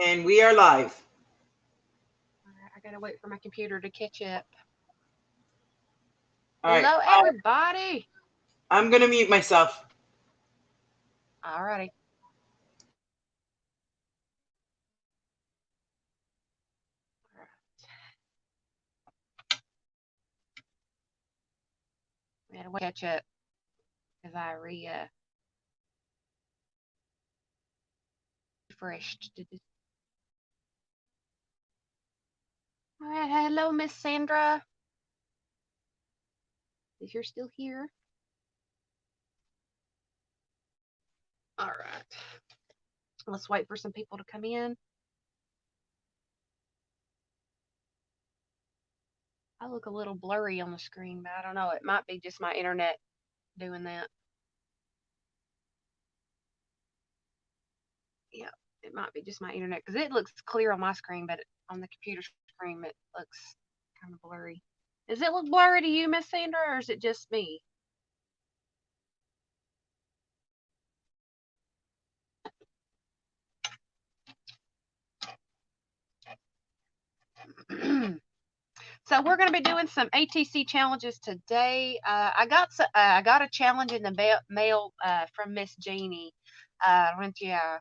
And we are live. All right, I gotta wait for my computer to catch up. All right. Hello, everybody. I'm going to mute myself. Alrighty. We gotta catch up because I refreshed. All right. Hello, Miss Sandra. If you're still here. All right. Let's wait for some people to come in. I look a little blurry on the screen, but I don't know. It might be just my internet doing that. Yeah, it might be just my internet because it looks clear on my screen, but on the computer screen it looks kind of blurry. Does it look blurry to you, Miss Sandra, or is it just me? So we're going to be doing some ATC challenges today. I got a challenge in the mail from Miss Jeannie, yeah,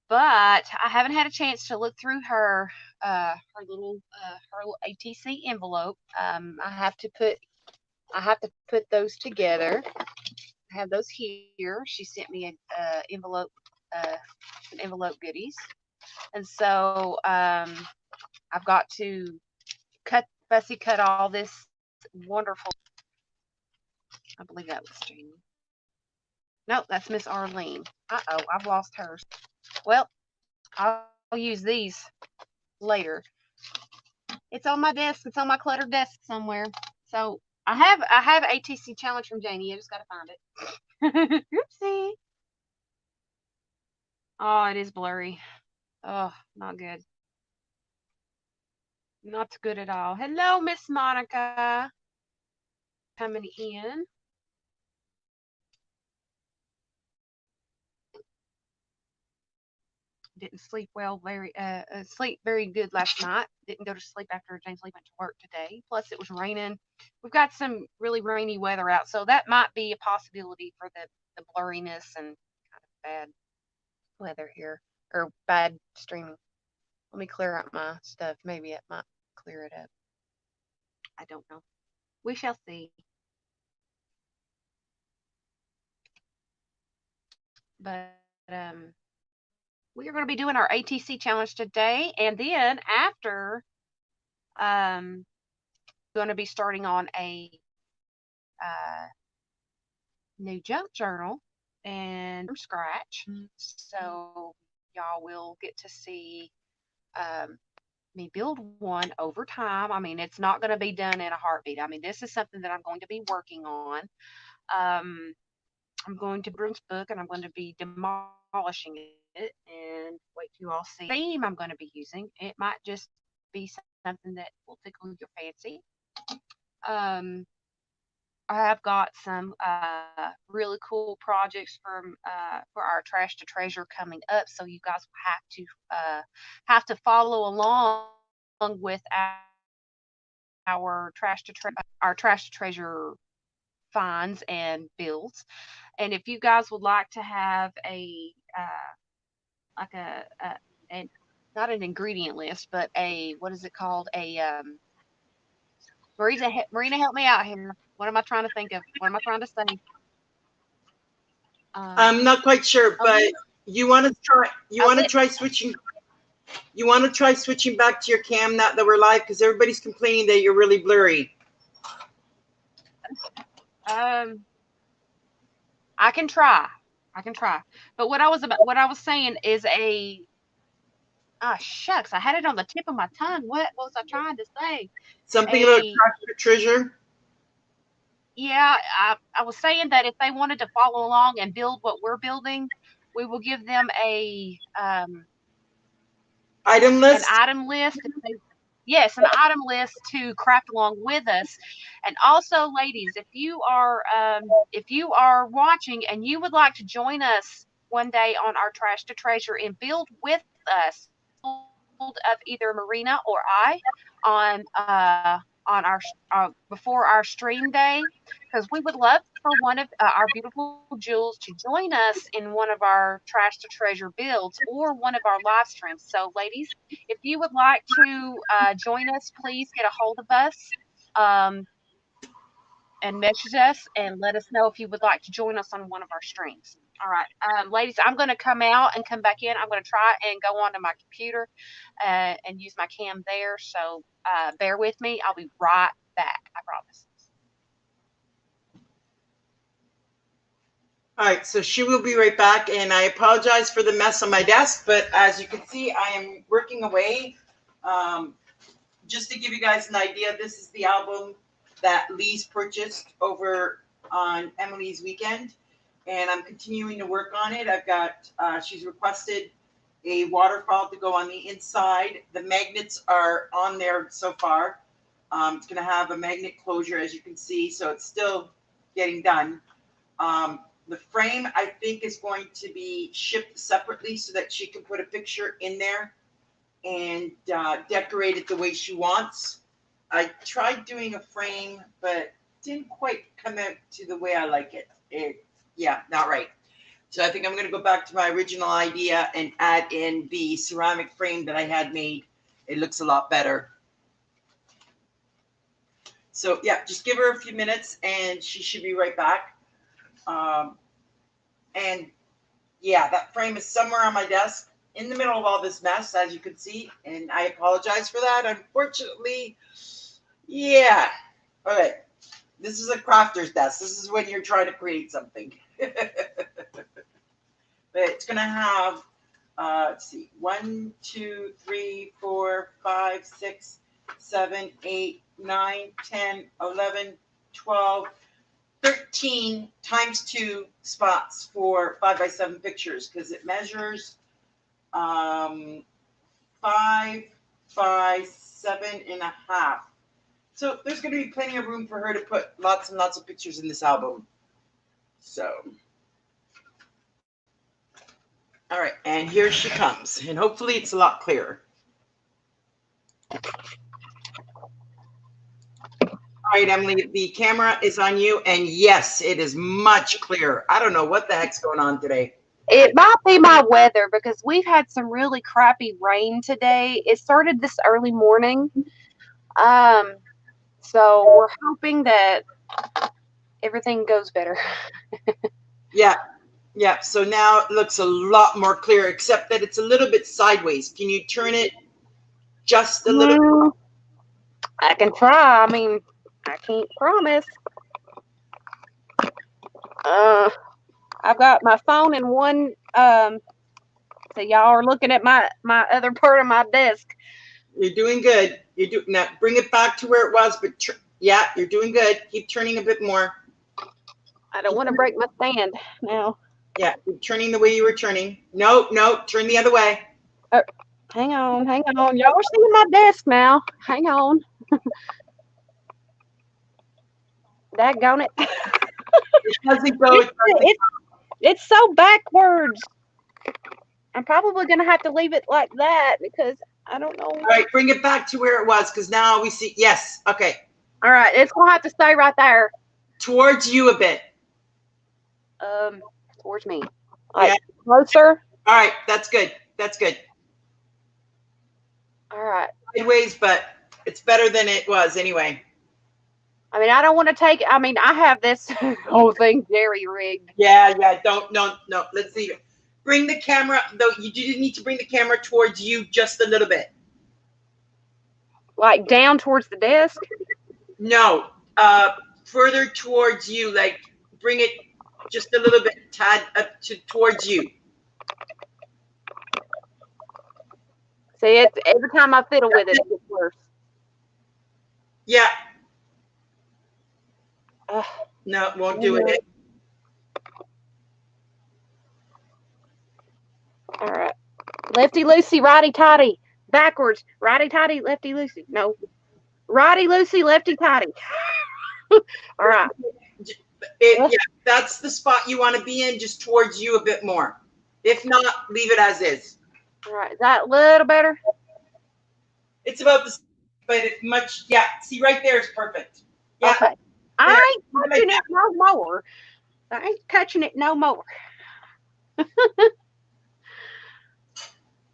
but I haven't had a chance to look through her little ATC envelope. I have to put those together. I have those here. She sent me an uh, some envelope goodies, and so I've got to fussy cut all this wonderful. I believe that was Jamie. Nope, that's Miss Arlene. Uh-oh, I've lost hers. Well, I'll use these later. It's on my desk. It's on my cluttered desk somewhere. So I have ATC challenge from Janie. I just gotta find it. Oopsie. Oh, it is blurry. Oh, not good. Not good at all. Hello, Miss Monica. Coming in. Didn't sleep very good last night. Didn't go to sleep after James Lee went to work today. Plus, it was raining. We've got some really rainy weather out, so that might be a possibility for the blurriness and kind of bad weather here or bad streaming. Let me clear out my stuff. Maybe it might clear it up. I don't know. We shall see. But we are going to be doing our ATC challenge today, and then after going to be starting on a uh, new junk journal and from scratch. So y'all will get to see me build one over time. I mean, it's not going to be done in a heartbeat. I mean, this is something that I'm going to be working on. Um, I'm going to bring this book and I'm going to be demolishing it and wait till you all see the theme I'm going to be using. It might just be something that will tickle your fancy. Um, I have got some really cool projects for our Trash to Treasure coming up, so you guys have to follow along with our Trash to Treasure finds and builds. And if you guys would like to have a like a not an ingredient list, but a what is it called? Marina, help me out here. What am I trying to think of? What am I trying to say? I'm not quite sure, A but list. you want to try you A want to list. try switching you want to try switching back to your cam now that we're live because everybody's complaining that you're really blurry. Um, I can try. I can try. But what I was saying is a shucks, I had it on the tip of my tongue. What was I trying to say? Something about A trash to treasure. Yeah, I was saying that if they wanted to follow along and build what we're building, we will give them Item an list. item list. Yes, an item list to craft along with us. And also, ladies, if you are watching and you would like to join us one day on our Trash to Treasure and build with us, of either Marina or I on our before our stream day, because we would love for one of our beautiful Jules to join us in one of our trash to treasure builds or one of our live streams. So, ladies, if you would like to join us, please get a hold of us. Um, and message us and let us know if you would like to join us on one of our streams. All right, ladies, I'm going to come out and come back in. I'm going to try and go onto my computer and use my cam there. So bear with me. I'll be right back. I promise. All right, so she will be right back, and I apologize for the mess on my desk, but as you can see, I am working away. Just to give you guys an idea, this is the album that Lee's purchased over on Emily's weekend, and I'm continuing to work on it. I've got, she's requested a waterfall to go on the inside. The magnets are on there so far. It's going to have a magnet closure, as you can see, so it's still getting done. The frame, I think, is going to be shipped separately so that she can put a picture in there and decorate it the way she wants. I tried doing a frame, but didn't quite come out to the way I like it. Yeah, not right. So I think I'm going to go back to my original idea and add in the ceramic frame that I had made. It looks a lot better. So yeah, just give her a few minutes and she should be right back. And yeah, that frame is somewhere on my desk in the middle of all this mess, as you can see, and I apologize for that. Unfortunately, yeah. All right, this is a crafter's desk. This is when you're trying to create something. But it's gonna have, let's see, 1, 2, 3, 4, 5, 6, 7, 8, 9, 10, 11, 12, 13 times 2 spots for 5x7 pictures, because it measures 5 by 7.5. So there's going to be plenty of room for her to put lots and lots of pictures in this album. So, all right, and here she comes, and hopefully it's a lot clearer. All right, Emily, the camera is on you, and yes, it is much clearer. I don't know what the heck's going on today. It might be my weather because we've had some really crappy rain today. It started this early morning. So we're hoping that everything goes better. Yeah. So now it looks a lot more clear, except that it's a little bit sideways. Can you turn it just a little bit? I can try. I mean, I can't promise. I've got my phone in one. So y'all are looking at my other part of my desk. You're doing good. Now bring it back to where it was, but yeah, you're doing good. Keep turning a bit more. I don't want to break my stand now. Yeah, keep turning the way you were turning. No, turn the other way. Hang on. Y'all are seeing my desk now. Hang on. Daggone it. It doesn't go. It's so backwards. I'm probably going to have to leave it like that because I don't know. All right, bring it back to where it was, because now we see. Yes, okay. All right, it's going to have to stay right there. Towards you a bit. Towards me. Yeah. Closer. All right, that's good. All right. Sideways, but it's better than it was anyway. I mean, I don't want to take. I mean, I have this whole thing jerry rigged. Yeah. No. Let's see. Bring the camera, though. You do need to bring the camera towards you just a little bit. Like down towards the desk? No, further towards you. Like bring it just a little bit, tad up towards you. See, it's every time I fiddle with it, it gets worse. Yeah. No, it won't do it. All right. Lefty loosey, righty tighty. Backwards. Righty tighty, lefty loosey. No. Righty loosey, lefty tighty. All right. Yeah, that's the spot you want to be in, just towards you a bit more. If not, leave it as is. All right. Is that a little better? It's about the same, but it much, yeah, see right there is perfect. Yeah, Okay. there. I ain't touching it no more. I ain't touching it no more.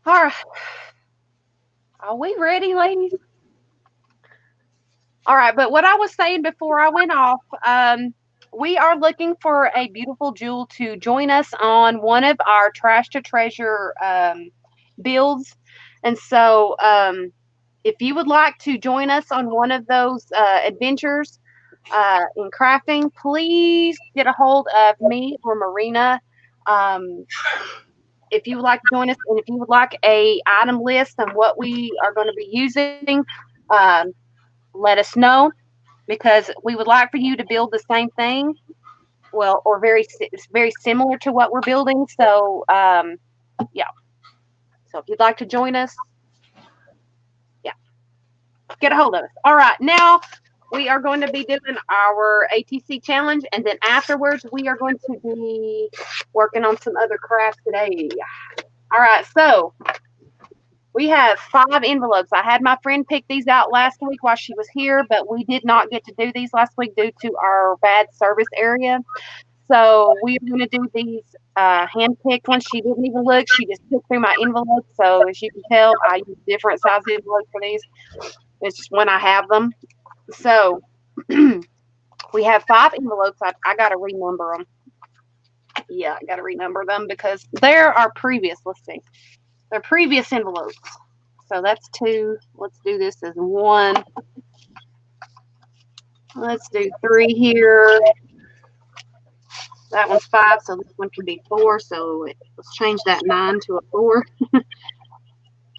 All right. Are we ready, ladies? All right. But what I was saying before I went off, we are looking for a beautiful jewel to join us on one of our Trash to Treasure builds. And so, if you would like to join us on one of those adventures in crafting, please get a hold of me or Marina. Um, if you would like to join us, and if you would like a item list on what we are going to be using, um, let us know because we would like for you to build the same thing, well, or very similar to what we're building. So yeah, so if you'd like to join us, yeah, get a hold of us. All right, now we are going to be doing our ATC challenge, and then afterwards we are going to be working on some other crafts today. All right, so we have 5 envelopes. I had my friend pick these out last week while she was here, but we did not get to do these last week due to our bad service area. So we're going to do these hand-picked ones. She didn't even look. She just took through my envelopes. So as you can tell, I use different size envelopes for these. It's just when I have them. So we have 5 envelopes. I got to renumber them. Yeah, I got to renumber them because they're our previous. Let's see. They're previous envelopes. So that's 2. Let's do this as 1. Let's do 3 here. That one's 5, so this one can be 4. So let's change that 9 to a 4. All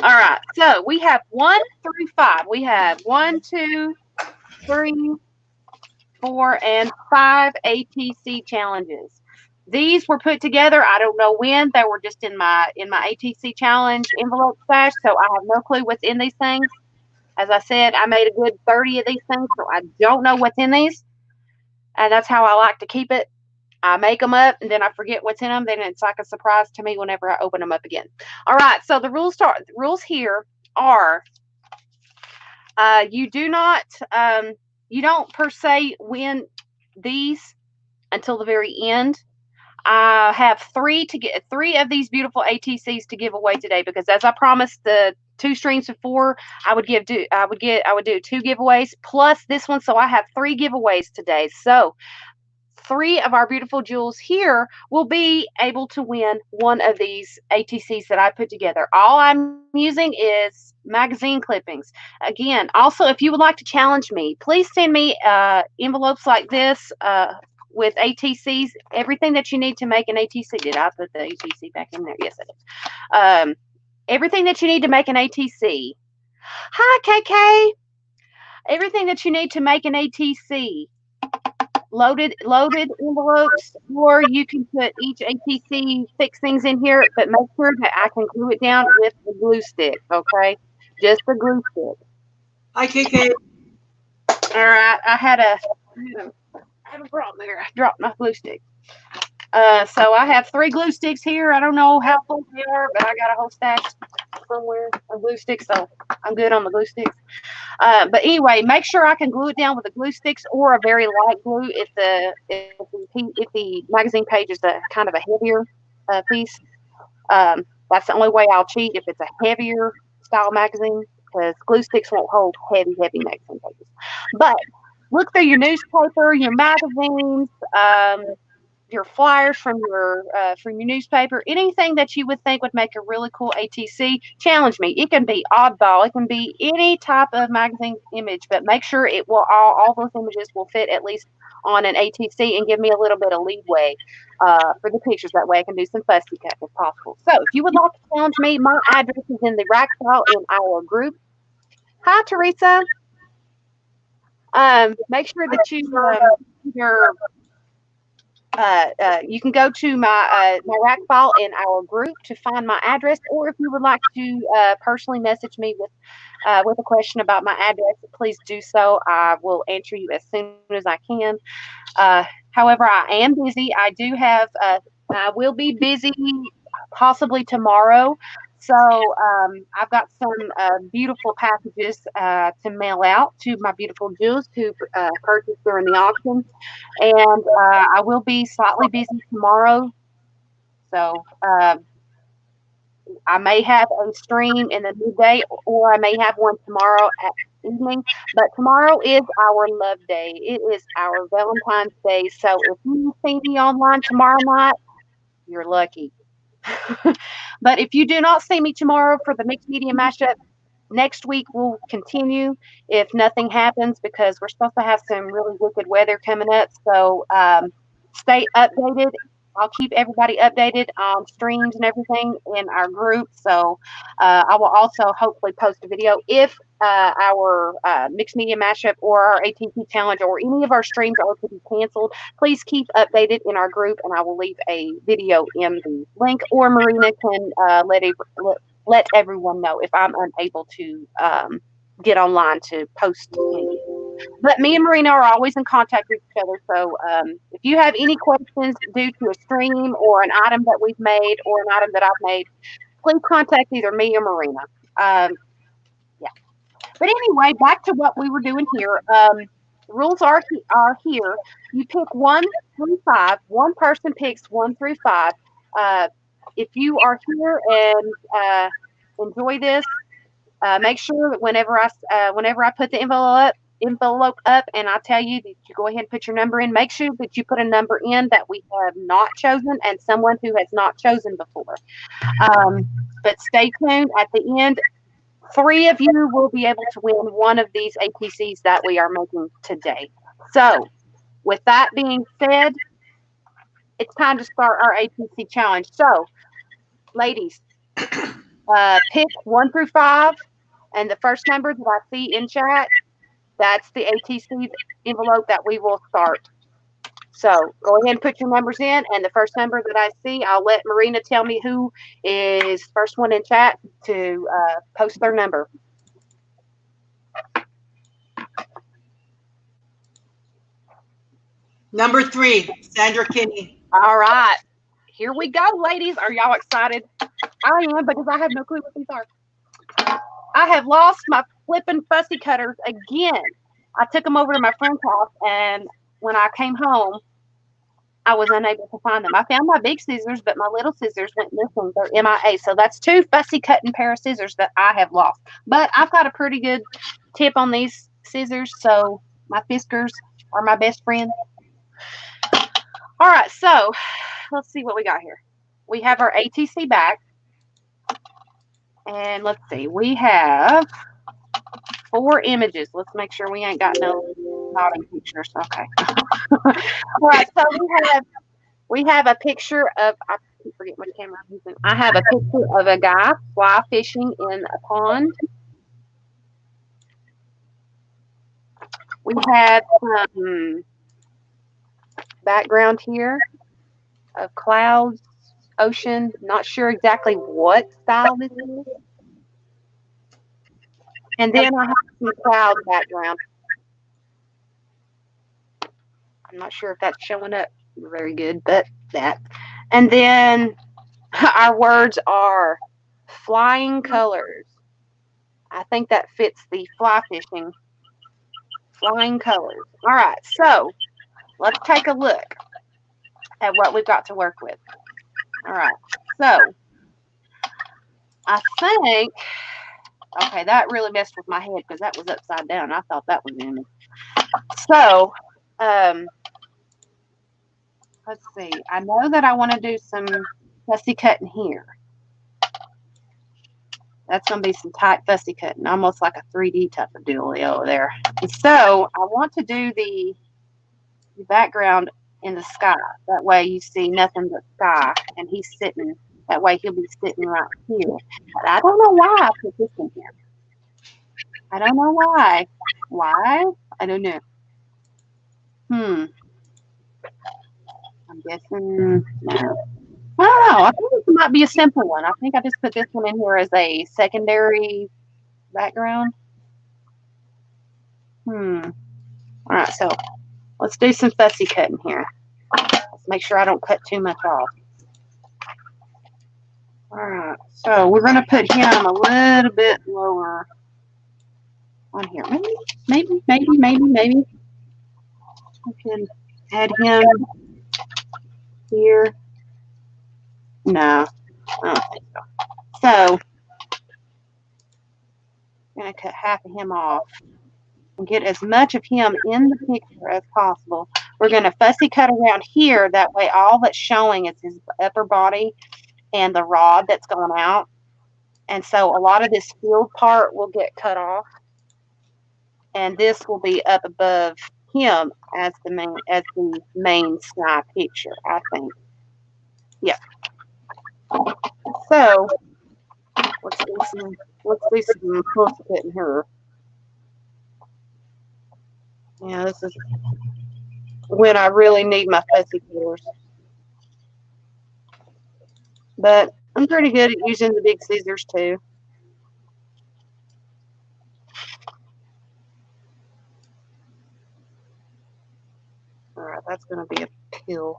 right. So we have 1 through 5. We have 1, 2, 3, 4, and 5 ATC challenges. These were put together. I don't know when. They were just in my ATC challenge envelope stash, so I have no clue what's in these things. As I said, I made a good 30 of these things, so I don't know what's in these, and that's how I like to keep it. I make them up, and then I forget what's in them. Then it's like a surprise to me whenever I open them up again. All right. So the rules here are: you do not, you don't per se win these until the very end. I have 3 of these beautiful ATCs to give away today because, as I promised, the 2 streams of 4, I would do 2 giveaways plus this one. So I have 3 giveaways today. So 3 of our beautiful jewels here will be able to win one of these ATCs that I put together. All I'm using is magazine clippings. Again, also, if you would like to challenge me, please send me envelopes like this with ATCs, everything that you need to make an ATC. Did I put the ATC back in there? Yes, I did. Everything that you need to make an ATC. Hi, KK. Everything that you need to make an ATC. Loaded envelopes, or you can put each ATC 6 things in here, but make sure that I can glue it down with the glue stick, okay? Just the glue stick. Hi, KK. All right, I had a problem there. I dropped my glue stick. So I have 3 glue sticks here. I don't know how full they are, but I got a whole stack somewhere of glue sticks, so I'm good on the glue sticks. But anyway, make sure I can glue it down with the glue sticks or a very light glue if the magazine page is a kind of a heavier piece. That's the only way I'll cheat if it's a heavier style magazine because glue sticks won't hold heavy magazine pages. But look through your newspaper, your magazines, your flyers from your newspaper, anything that you would think would make a really cool ATC. Challenge me. It can be oddball. It can be any type of magazine image, but make sure it will all those images will fit at least on an ATC and give me a little bit of leeway for the pictures. That way I can do some fussy cut if possible. So if you would like to challenge me, my address is in the rack file in our group. Hi, Teresa. Make sure that you can go to my rack file in our group to find my address, or if you would like to personally message me with a question about my address, please do so. I will answer you as soon as I can. However, I am busy. I will be busy possibly tomorrow. So I've got some beautiful packages to mail out to my beautiful Jules who purchased during the auction. And I will be slightly busy tomorrow. So I may have a stream in the midday or I may have one tomorrow at evening. But tomorrow is our love day. It is our Valentine's Day. So if you see me online tomorrow night, you're lucky. But if you do not see me tomorrow for the mixed media mashup, next week we'll continue if nothing happens because we're supposed to have some really wicked weather coming up. So stay updated. I'll keep everybody updated on streams and everything in our group. So I will also hopefully post a video if our mixed media mashup or our ATC challenge or any of our streams are to be canceled. Please keep updated in our group, and I will leave a video in the link. Or Marina can let everyone know if I'm unable to get online to post. But me and Marina are always in contact with each other. So if you have any questions due to a stream or an item that we've made or an item that I've made, please contact either me or Marina. Yeah. But anyway, back to what we were doing here. The rules are here. You pick 1 through 5. One person picks 1 through 5. If you are here and enjoy this, make sure that whenever I put the envelope up and I tell you that you go ahead and put your number in, make sure that you put a number in that we have not chosen and someone who has not chosen before. But stay tuned. At the end, 3 of you will be able to win one of these ATCs that we are making today. So with that being said, it's time to start our ATC challenge. So ladies, pick 1 through 5. And the first number that I see in chat, that's the ATC envelope that we will start. So go ahead and put your numbers in. And the first number that I see, I'll let Marina tell me who is first one in chat to post their number. Number 3, Sandra Kinney. All right. Here we go, ladies. Are y'all excited? I am, because I have no clue what these are. I have lost my flipping fussy cutters again. I took them over to my friend's house, and when I came home, I was unable to find them. I found my big scissors, but my little scissors went missing. They're MIA. So that's 2 fussy cutting pair of scissors that I have lost. But I've got a pretty good tip on these scissors, so my Fiskars are my best friend. All right, so let's see what we got here. We have our ATC back. And let's see, we have 4 images. Let's make sure we ain't got no naughty pictures. Okay. All right, so we have a picture of, I keep forgetting which camera I'm using. I have a picture of a guy fly fishing in a pond. We have some background here of clouds, ocean. Not sure exactly what style this is. And then I have some cloud background. I'm not sure if that's showing up very good, but that. And then our words are flying colors. I think that fits the fly fishing. Flying colors. All right, so let's take a look at what we've got to work with. All right, so I think, okay, that really messed with my head because that was upside down. I thought that was in it. So, let's see. I know that I want to do some fussy cutting here. That's going to be some tight fussy cutting, almost like a 3D type of dealio there. And so I want to do the background in the sky. That way you see nothing but sky, and he's sitting. That way he'll be sitting right here. But I don't know why I put this in here. I don't know why. Why? I don't know. I'm guessing no. I don't know. I think this might be a simple one. I think I just put this one in here as a secondary background. All right, so let's do some fussy cutting here. Let's make sure I don't cut too much off. All right, so we're going to put him a little bit lower on here. Maybe. We can add him here. No, I don't think so. So, I'm going to cut half of him off and get as much of him in the picture as possible. We're going to fussy cut around here. That way all that's showing is his upper body and the rod that's going out. And so a lot of this field part will get cut off. And this will be up above him as the main sky picture, I think. Yeah. So let's do some close fitting here. Yeah, this is when I really need my fussy cutters. But I'm pretty good at using the big scissors too. All right, that's going to be a pill.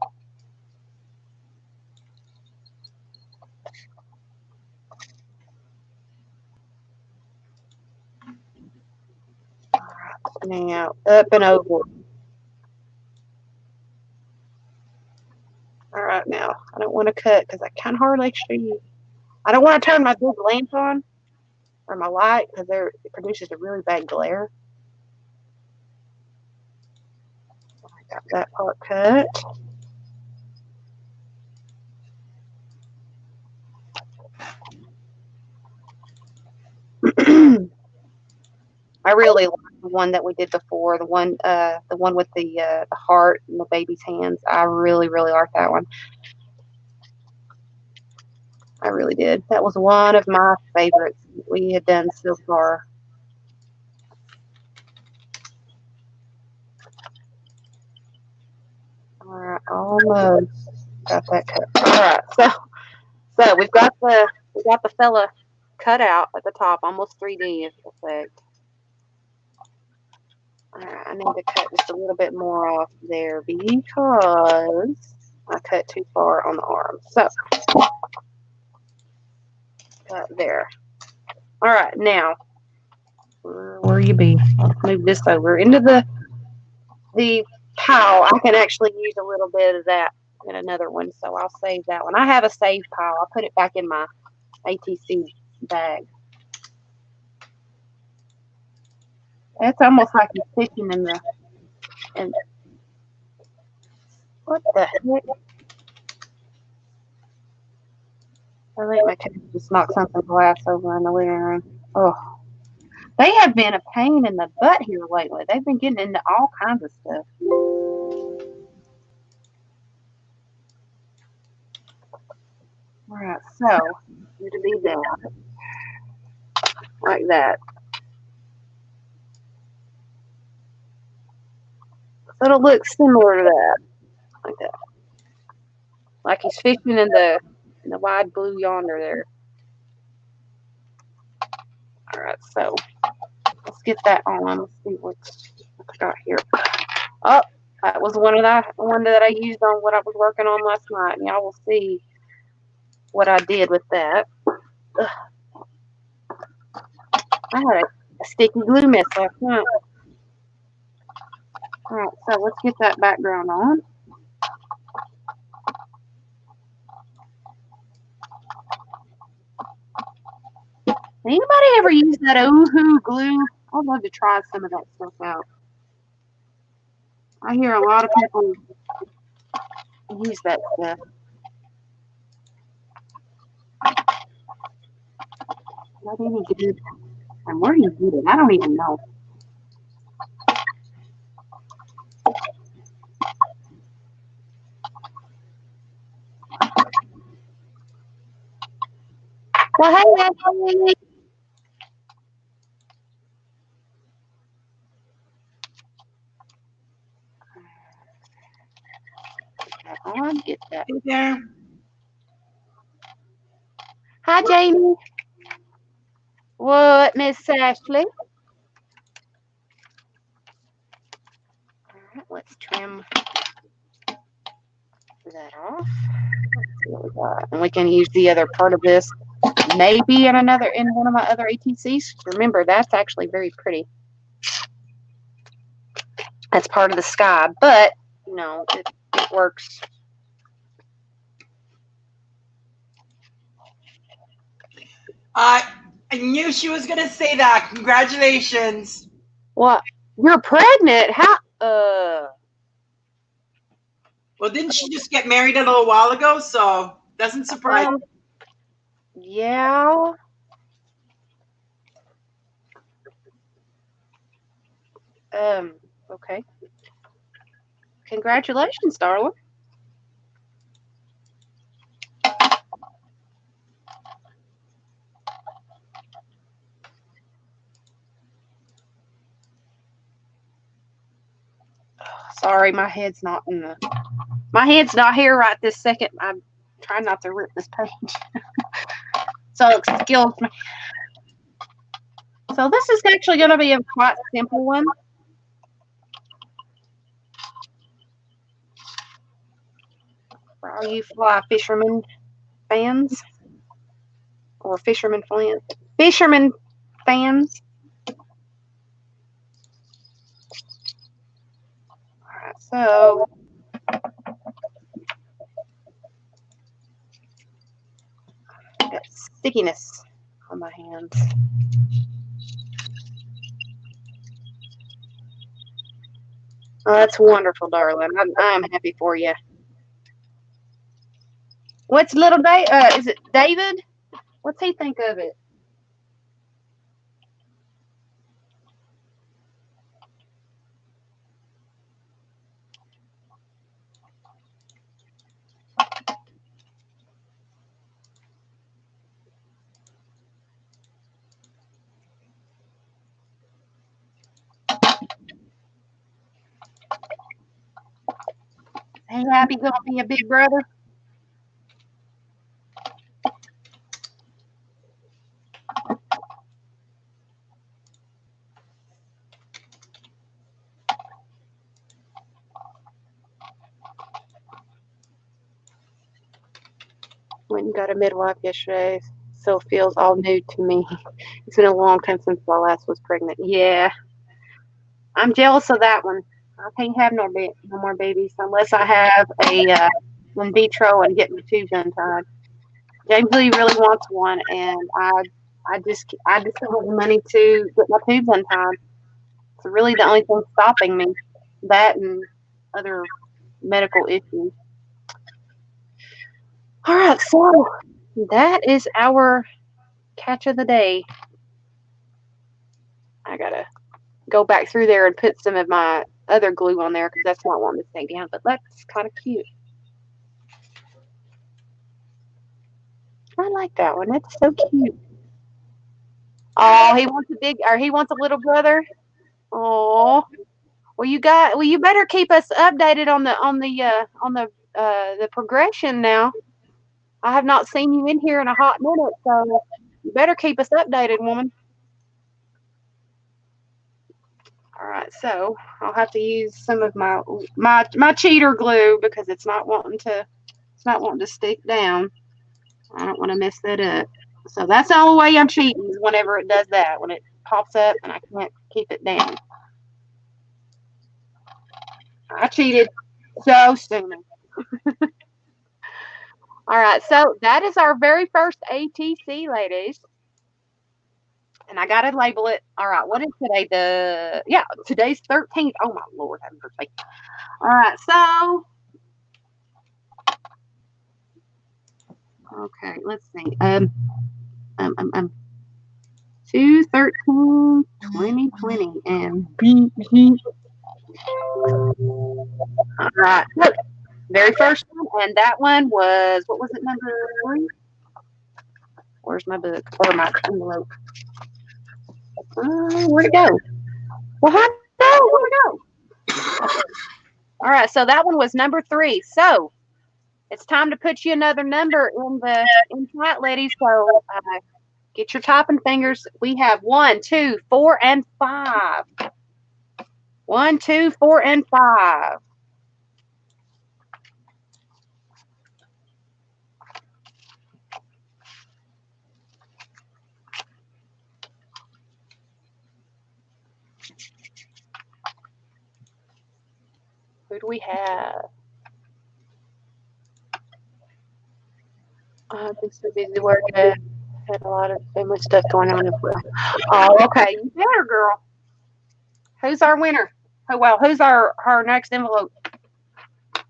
All right, spinning out, up and over. All right, now I don't want to cut because I can hardly see. I don't want to turn my big lamp on or my light because it produces a really bad glare. I got that part cut. I really like the one that we did before, the one with the heart and the baby's hands. I really like that one. I really did. That was one of my favorites we had done so far. All right, almost got that cut. All right, so we've got the fella cut out at the top, almost 3D effect. All right, I need to cut just a little bit more off there because I cut too far on the arm. So there. All right, now where you be? I'll move this over into the pile. I can actually use a little bit of that in another one, so I'll save that one. I have a save pile. I'll put it back in my ATC bag. It's almost like you're fishing in the what the heck? I think my cat just knocked something glass over in the living room. Oh, they have been a pain in the butt here lately. They've been getting into all kinds of stuff. All right, so it'll be that, like that. So it'll look similar to that, like that. Like he's fishing in the wide blue yonder there. All right, so let's get that on. Let's see what I got here. Oh, that was one that I used on what I was working on last night, and y'all will see what I did with that. Ugh. I had a sticky glue mess last night. All right, so let's get that background on. Anybody ever use that Oohoo glue? I'd love to try some of that stuff out. I hear a lot of people use that stuff. Not any good. And where do you get it? I don't even know. Well, hey, Ashley. Get that. Yeah. Hi, Jamie. What, Miss Ashley? All right, let's trim that off. Let's see what we got. And we can use the other part of this maybe in one of my other ATCs. Remember, that's actually very pretty. That's part of the sky, but you know, it works. I knew she was gonna say that. Congratulations. What? You're pregnant? How? Well, didn't she just get married a little while ago? So doesn't surprise me. Yeah. Okay. Congratulations, darling. Sorry, my head's not here right this second. I'm trying not to rip this page. So excuse me. So this is actually going to be a quite simple one. For all you fly fishermen fans or fisherman fans. All right, so got stickiness on my hands. Oh, that's wonderful, darling. I'm happy for you. What's little Dave? Is it David? What's he think of it? Hey, happy gonna be a big brother? Went and got a midwife yesterday, so it feels all new to me. It's been a long time since I last was pregnant. Yeah, I'm jealous of that one. I can't have no more babies unless I have a in vitro and get my tubes untied. James Lee really wants one, and I just don't have the money to get my tubes untied. It's really the only thing stopping me. That and other medical issues. All right, so that is our catch of the day. I gotta go back through there and put some of my other glue on there because that's not wanting to stay down, but that's kind of cute. I like that one. That's so cute. Oh, he wants a little brother. Oh, well, you better keep us updated on the progression now. I have not seen you in here in a hot minute, so you better keep us updated, woman. All right, so I'll have to use some of my cheater glue because it's not wanting to stick down. I don't want to mess that up. So that's the only way I'm cheating is whenever it does that, when it pops up and I can't keep it down. I cheated so soon. All right, so that is our very first ATC, ladies. And I got to label it. All right, what is today? Today's 13th. Oh, my Lord, have mercy. All right, so. Okay, let's see. 2/13/2020 and all right. Look, very first one, and that one was what was it, number 3? Where's my book or my envelope? Where'd it go? Well, where'd it go? All right, so that one was number 3. So it's time to put you another number in chat, ladies. So get your typing fingers. We have 1, 2, 4, and 5. 1, 2, 4, and 5. Who do we have? I've been so busy working. Had a lot of family stuff going on as well. Oh, okay. You better, girl. Who's our winner? Oh, well, who's our next envelope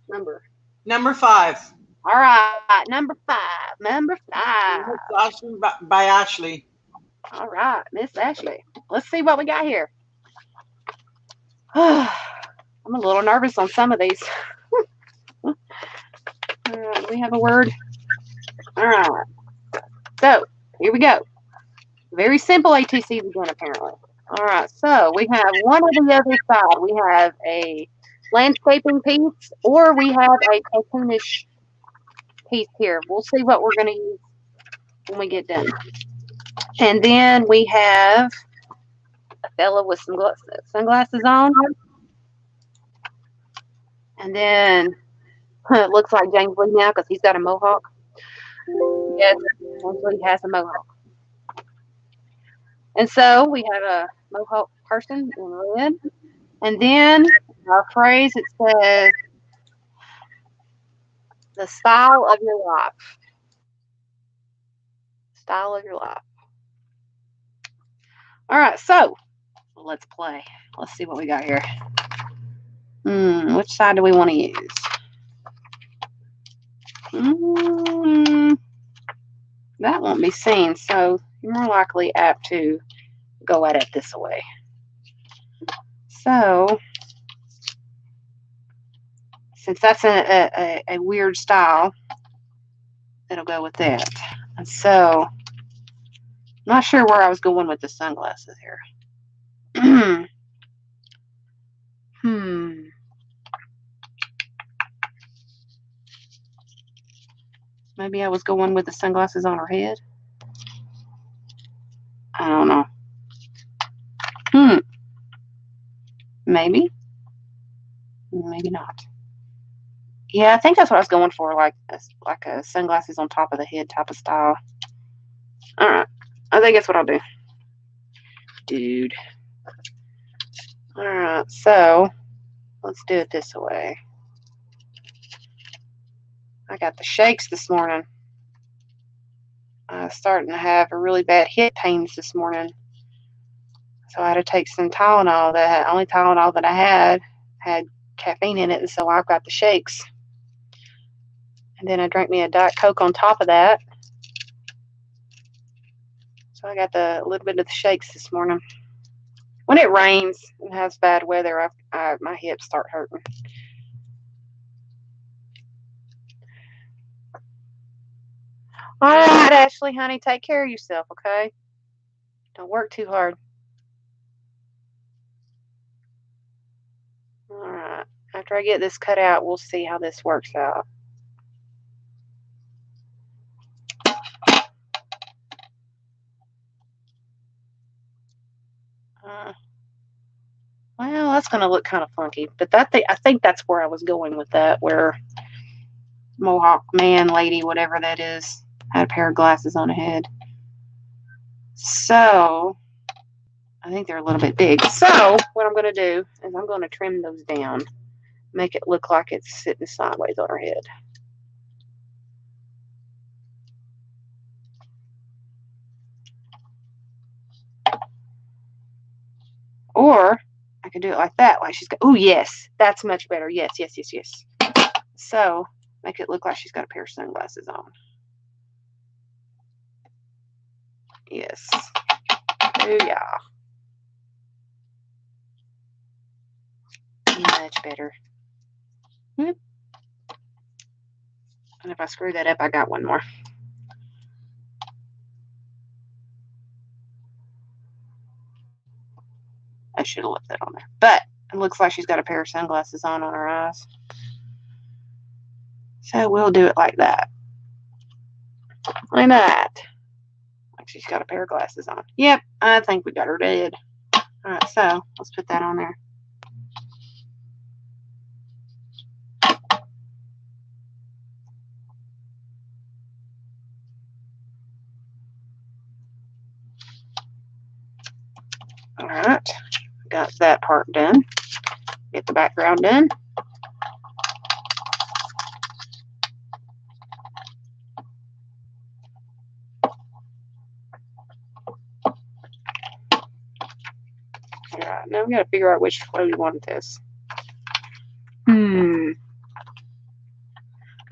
number? Number 5. All right, number 5. Number 5. Ashley by Ashley. All right, Miss Ashley. Let's see what we got here. I'm a little nervous on some of these. Do we have a word? All right. So, here we go. Very simple ATC again, apparently. All right, so we have one on the other side. We have a landscaping piece, or we have a cartoonish piece here. We'll see what we're going to use when we get done. And then we have a fellow with some sunglasses on. And then it looks like James Lee now because he's got a mohawk. Yes, James Lee has a mohawk. And so we have a mohawk person in red. And then our phrase, it says, the style of your life. Style of your life. All right, so let's play. Let's see what we got here. Which side do we want to use? That won't be seen, so you're more likely apt to go at it this way. So, since that's a weird style, it'll go with that. And so, I'm not sure where I was going with the sunglasses here. Maybe I was going with the sunglasses on her head. I don't know. Maybe. Maybe not. Yeah, I think that's what I was going for, like a sunglasses on top of the head type of style. All right. I think that's what I'll do. Dude. All right. So, let's do it this way. I got the shakes this morning. I was starting to have a really bad hip pains this morning. So I had to take some Tylenol. The only Tylenol that I had caffeine in it, and so I've got the shakes. And then I drank me a Diet Coke on top of that. So I got a little bit of the shakes this morning. When it rains and has bad weather, my hips start hurting. All right, Ashley, honey, take care of yourself, okay? Don't work too hard. All right. After I get this cut out, we'll see how this works out. Well, that's going to look kind of funky, but I think that's where I was going with that, where Mohawk man, lady, whatever that is, had a pair of glasses on her head. So, I think they're a little bit big. So, what I'm going to do is I'm going to trim those down, make it look like it's sitting sideways on her head. Or I could do it like that, like she's got, oh, yes, that's much better. Yes, yes, yes, yes. So, make it look like she's got a pair of sunglasses on. Yes. Oh, yeah. Much better. And if I screw that up, I got one more. I should have left that on there. But it looks like she's got a pair of sunglasses on her eyes. So we'll do it like that. Like that. Like she's got a pair of glasses on. Yep, I think we got her dead. All right, so let's put that on there. All right, got that part done. Get the background done. Alright, now we gotta figure out which way we want this.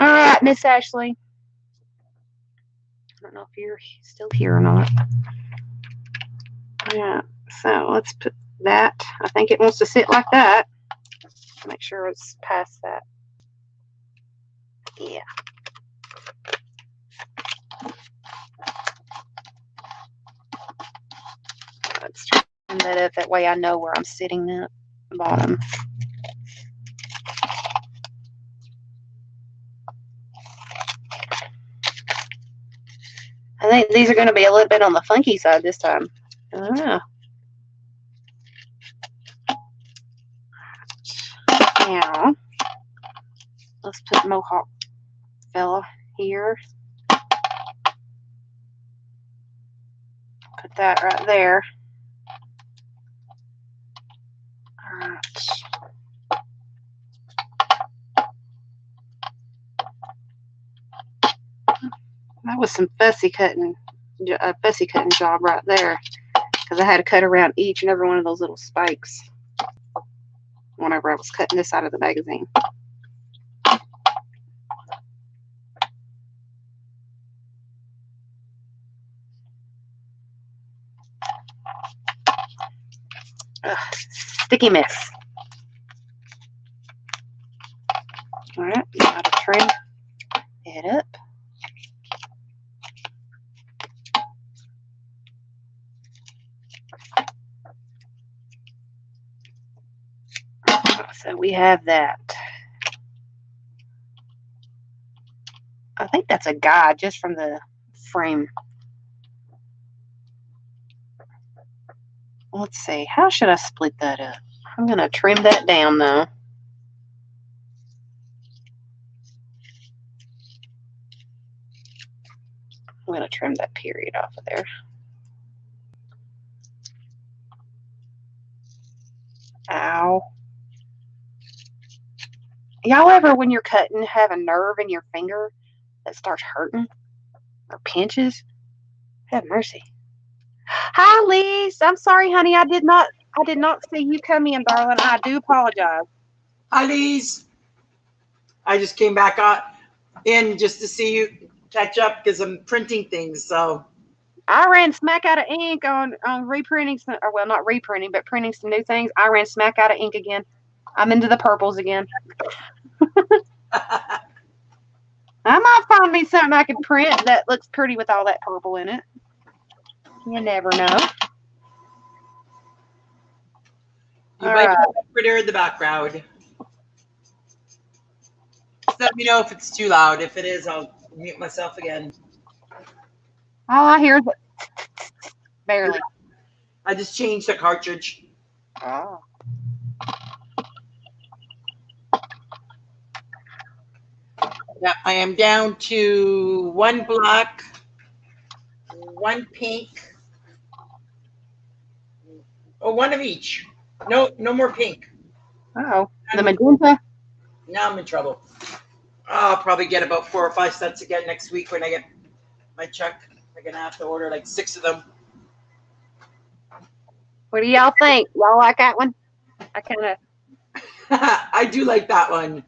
Alright, Miss Ashley. I don't know if you're still here or not. Yeah, so let's put that. I think it wants to sit like that. Make sure it's past that. Yeah. Let's turn that up. That way I know where I'm sitting at the bottom. I think these are going to be a little bit on the funky side this time. I don't know. Now, let's put Mohawk fella here. Put that right there. All right. That was some fussy cutting job right there, because I had to cut around each and every one of those little spikes whenever I was cutting this out of the magazine. Ugh, sticky mess. All right, now to trim it up. So we have that. I think that's a guide just from the frame. Let's see, how should I split that up? I'm going to trim that down though. I'm going to trim that period off of there. Ow. Y'all ever, when you're cutting, have a nerve in your finger that starts hurting or pinches? Have mercy. Hi, Lise. I'm sorry, honey. I did not see you come in, darling. I do apologize. Hi, Lise. I just came back in just to see you catch up because I'm printing things. So I ran smack out of ink on reprinting some, or well, not reprinting, but printing some new things. I ran smack out of ink again. I'm into the purples again. I might find me something I can print that looks pretty with all that purple in it. You never know. You might have a critter in the background. Just let me know if it's too loud. If it is, I'll mute myself again. All I hear is barely. I just changed the cartridge. Oh. Yeah, I am down to one black, one pink, or one of each. No more pink. Oh, the magenta. Now I'm in trouble. I'll probably get about 4 or 5 sets again next week when I get my check. I'm gonna have to order like 6 of them. What do y'all think? Y'all like that one? I kind of. I do like that one.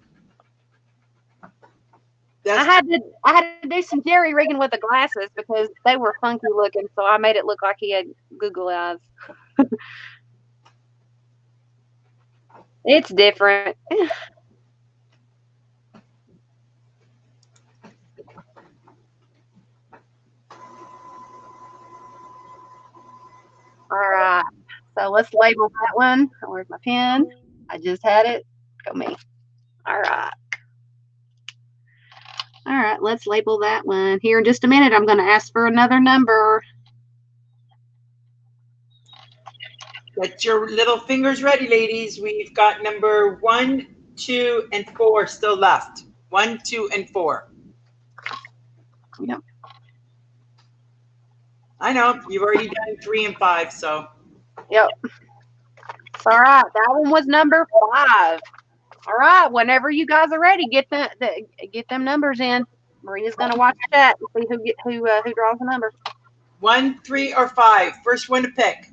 I had to do some jerry rigging with the glasses because they were funky looking, so I made it look like he had Google eyes. It's different. All right, so let's label that one. Where's my pen? I just had it. Go me. All right. All right, let's label that one. Here in just a minute, I'm going to ask for another number. Get your little fingers ready, ladies. We've got number 1, 2, and 4 still left. 1, 2, and 4. Yep. I know you've already done 3 and 5, so. Yep. All right, that one was number 5. All right, whenever you guys are ready, get them numbers in. Maria's gonna watch the chat and see who draws the number. 1, 3, or 5. First one to pick.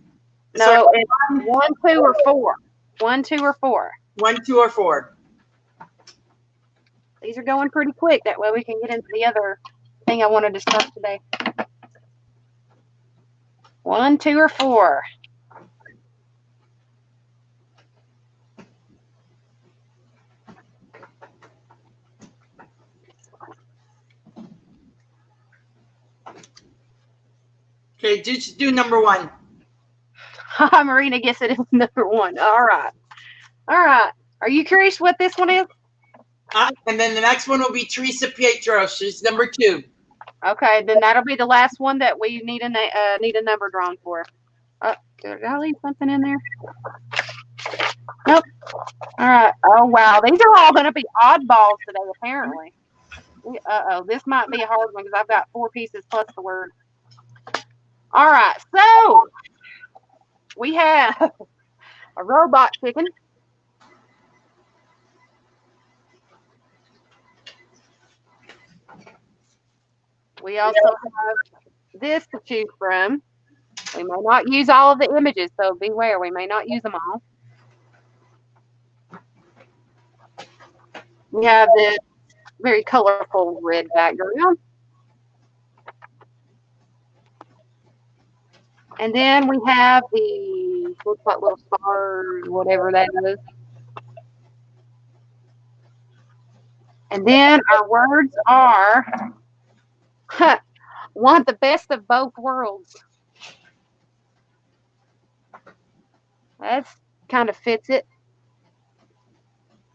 No, it's 1, 2, or 4. 1, 2, or 4. 1, 2, or 4. These are going pretty quick. That way we can get into the other thing I wanted to start today. 1, 2, or 4. Okay, just do number 1. Marina gets it in number 1. All right. Are you curious what this one is? And then the next one will be Teresa Pietro. She's number 2. Okay, then that'll be the last one that we need a number drawn for. Did I leave something in there? Nope. All right. Oh wow, these are all going to be oddballs today, apparently. This might be a hard one because I've got 4 pieces plus the word. All right, so we have a robot chicken. We also have this to choose from. We may not use all of the images, so beware. We may not use them all. We have this very colorful red background. And then we have the, looks like little stars, whatever that is. And then our words are, want the best of both worlds. That's kind of fits it.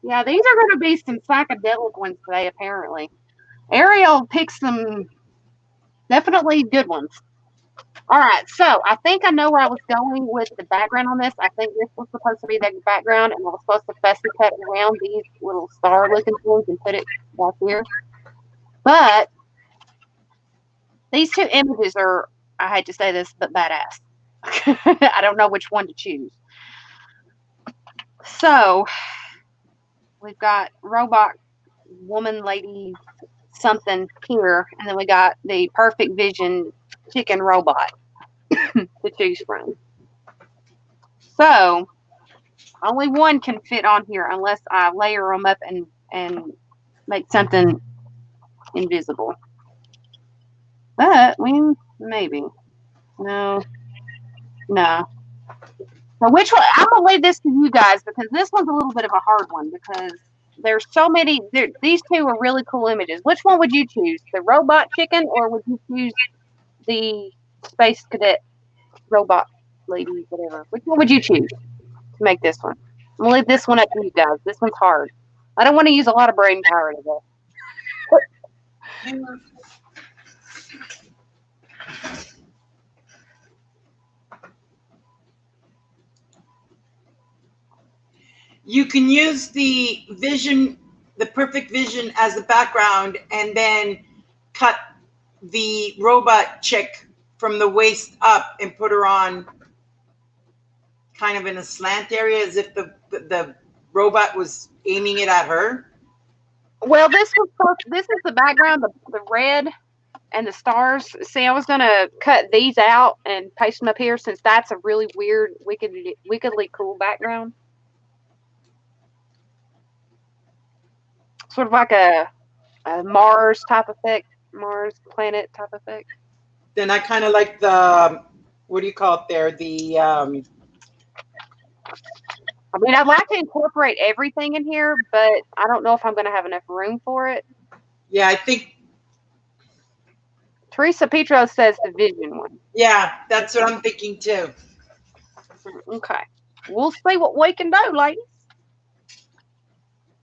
Yeah, these are going to be some psychedelic ones today, apparently. Ariel picks some definitely good ones. All right, so I think I know where I was going with the background on this. I think this was supposed to be the background, and I was supposed to fussy cut around these little star-looking things and put it back here. But these 2 images are, I hate to say this, but badass. I don't know which one to choose. So we've got robot woman, lady, something here, and then we got the perfect vision chicken robot to choose from. So only one can fit on here unless I layer them up and make something invisible. But maybe. No. So which one? I'm gonna leave this to you guys because this one's a little bit of a hard one because there's so many. These 2 are really cool images. Which one would you choose? The robot chicken, or would you choose the space cadet robot lady, whatever? Which one would you choose to make this one? I'm gonna leave this one up to you guys. This one's hard. I don't want to use a lot of brain power today. You can use the perfect vision as the background, and then cut the robot chick from the waist up and put her on kind of in a slant area as if the robot was aiming it at her. Well, this is the background, the red and the stars. See, I was gonna cut these out and paste them up here since that's a really weird, wickedly cool background. Sort of like a Mars type effect, Mars planet type effect. Then I kind of like the, what do you call it there? The I mean, I'd like to incorporate everything in here, but I don't know if I'm going to have enough room for it. Yeah, I think Teresa Petro says the vision one. Yeah, that's what I'm thinking too. Okay. We'll see what we can do, ladies.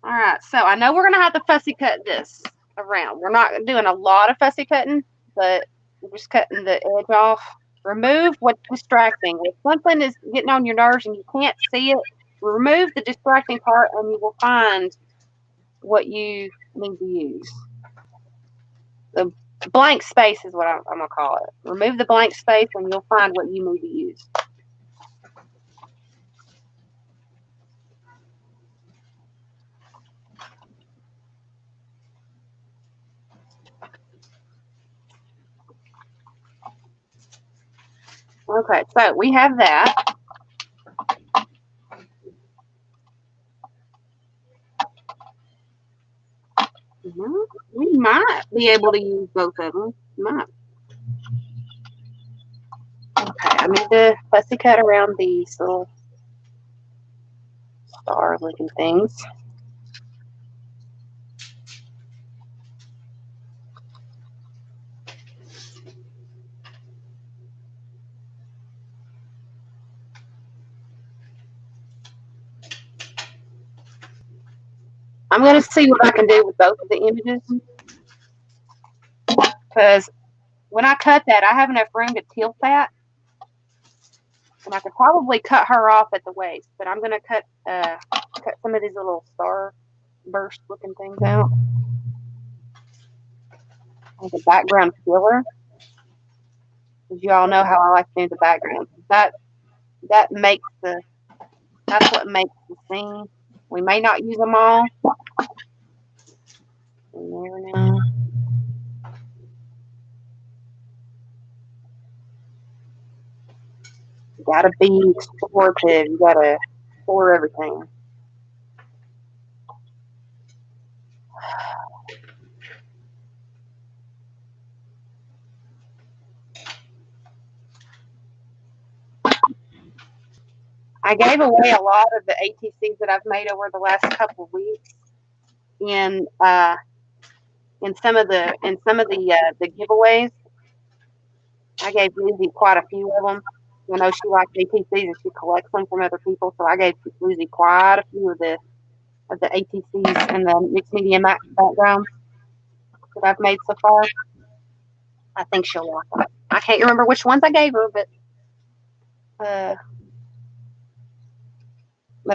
All right. So I know we're going to have to fussy cut this around. We're not doing a lot of fussy cutting, but we're just cutting the edge off. Remove what's distracting. If something is getting on your nerves and you can't see it, remove the distracting part and you will find what you need to use. The blank space is what I'm going to call it. Remove the blank space and you'll find what you need to use. Okay, so we have that. We might be able to use both of them. Might. Okay, I need to fussy cut around these little star-looking things. I'm going to see what I can do with both of the images. Because when I cut that, I have enough room to tilt that. And I could probably cut her off at the waist. But I'm going to cut some of these little star burst looking things out. Like a background filler. Because you all know how I like to do the background. That's what makes the scene. We may not use them all. You never know. You gotta be explorative. You gotta explore everything. I gave away a lot of the ATCs that I've made over the last couple of weeks in some of the giveaways. I gave Lucy quite a few of them. I know she likes ATCs and she collects them from other people, so I gave Lucy quite a few of the ATCs and the mixed media backgrounds that I've made so far. I think she'll like them. I can't remember which ones I gave her, but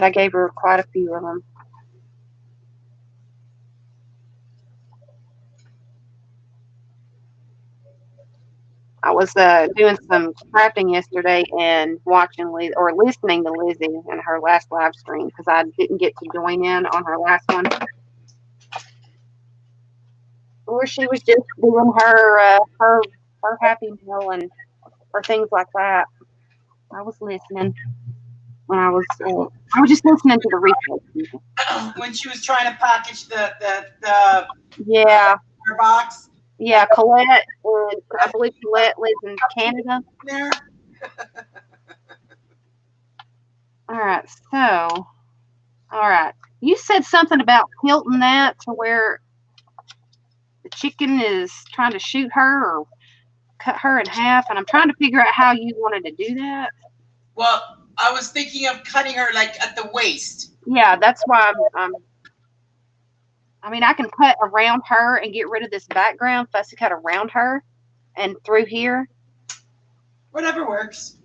I gave her quite a few of them. I was doing some crafting yesterday and listening to Lizzie in her last live stream because I didn't get to join in on her last one. Where she was just doing her happy meal and or things like that. I was listening when I was just listening to the replay. When she was trying to package the her box. Yeah, Colette, I believe Colette lives in Canada. There. All right. You said something about tilting that to where the chicken is trying to shoot her or cut her in half, and I'm trying to figure out how you wanted to do that. Well, I was thinking of cutting her like at the waist. Yeah, that's why I can cut around her and get rid of this background, fussy cut around her and through here. Whatever works.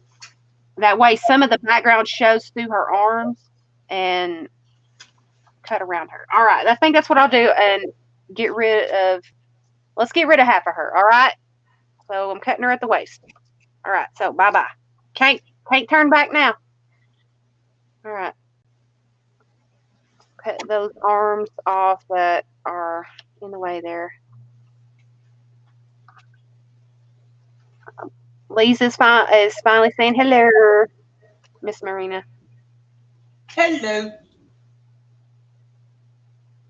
That way some of the background shows through her arms and cut around her. All right, I think that's what I'll do and let's get rid of half of her, all right? So I'm cutting her at the waist. All right, so bye-bye. Can't turn back now. All right. Cut those arms off that are in the way there. Lisa's finally saying hello, Miss Marina. Hello.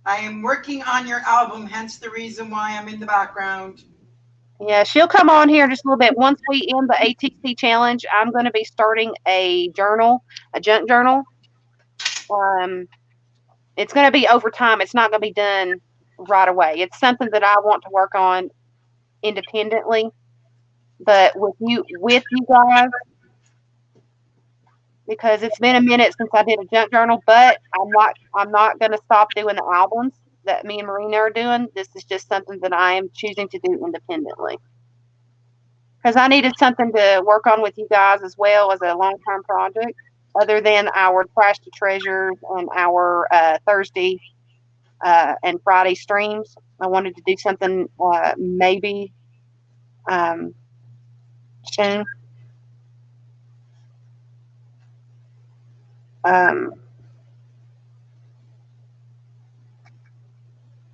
I am working on your album, hence the reason why I'm in the background. Yeah, she'll come on here just a little bit. Once we end the ATC challenge, I'm going to be starting a journal, a junk journal. It's going to be over time. It's not going to be done right away. It's something that I want to work on independently, but with you guys, because it's been a minute since I did a junk journal. But I'm not going to stop doing the albums that me and Marina are doing. This is just something that I am choosing to do independently. Because I needed something to work on with you guys as well as a long-term project, other than our Trash to Treasures and our Thursday and Friday streams. I wanted to do something maybe soon.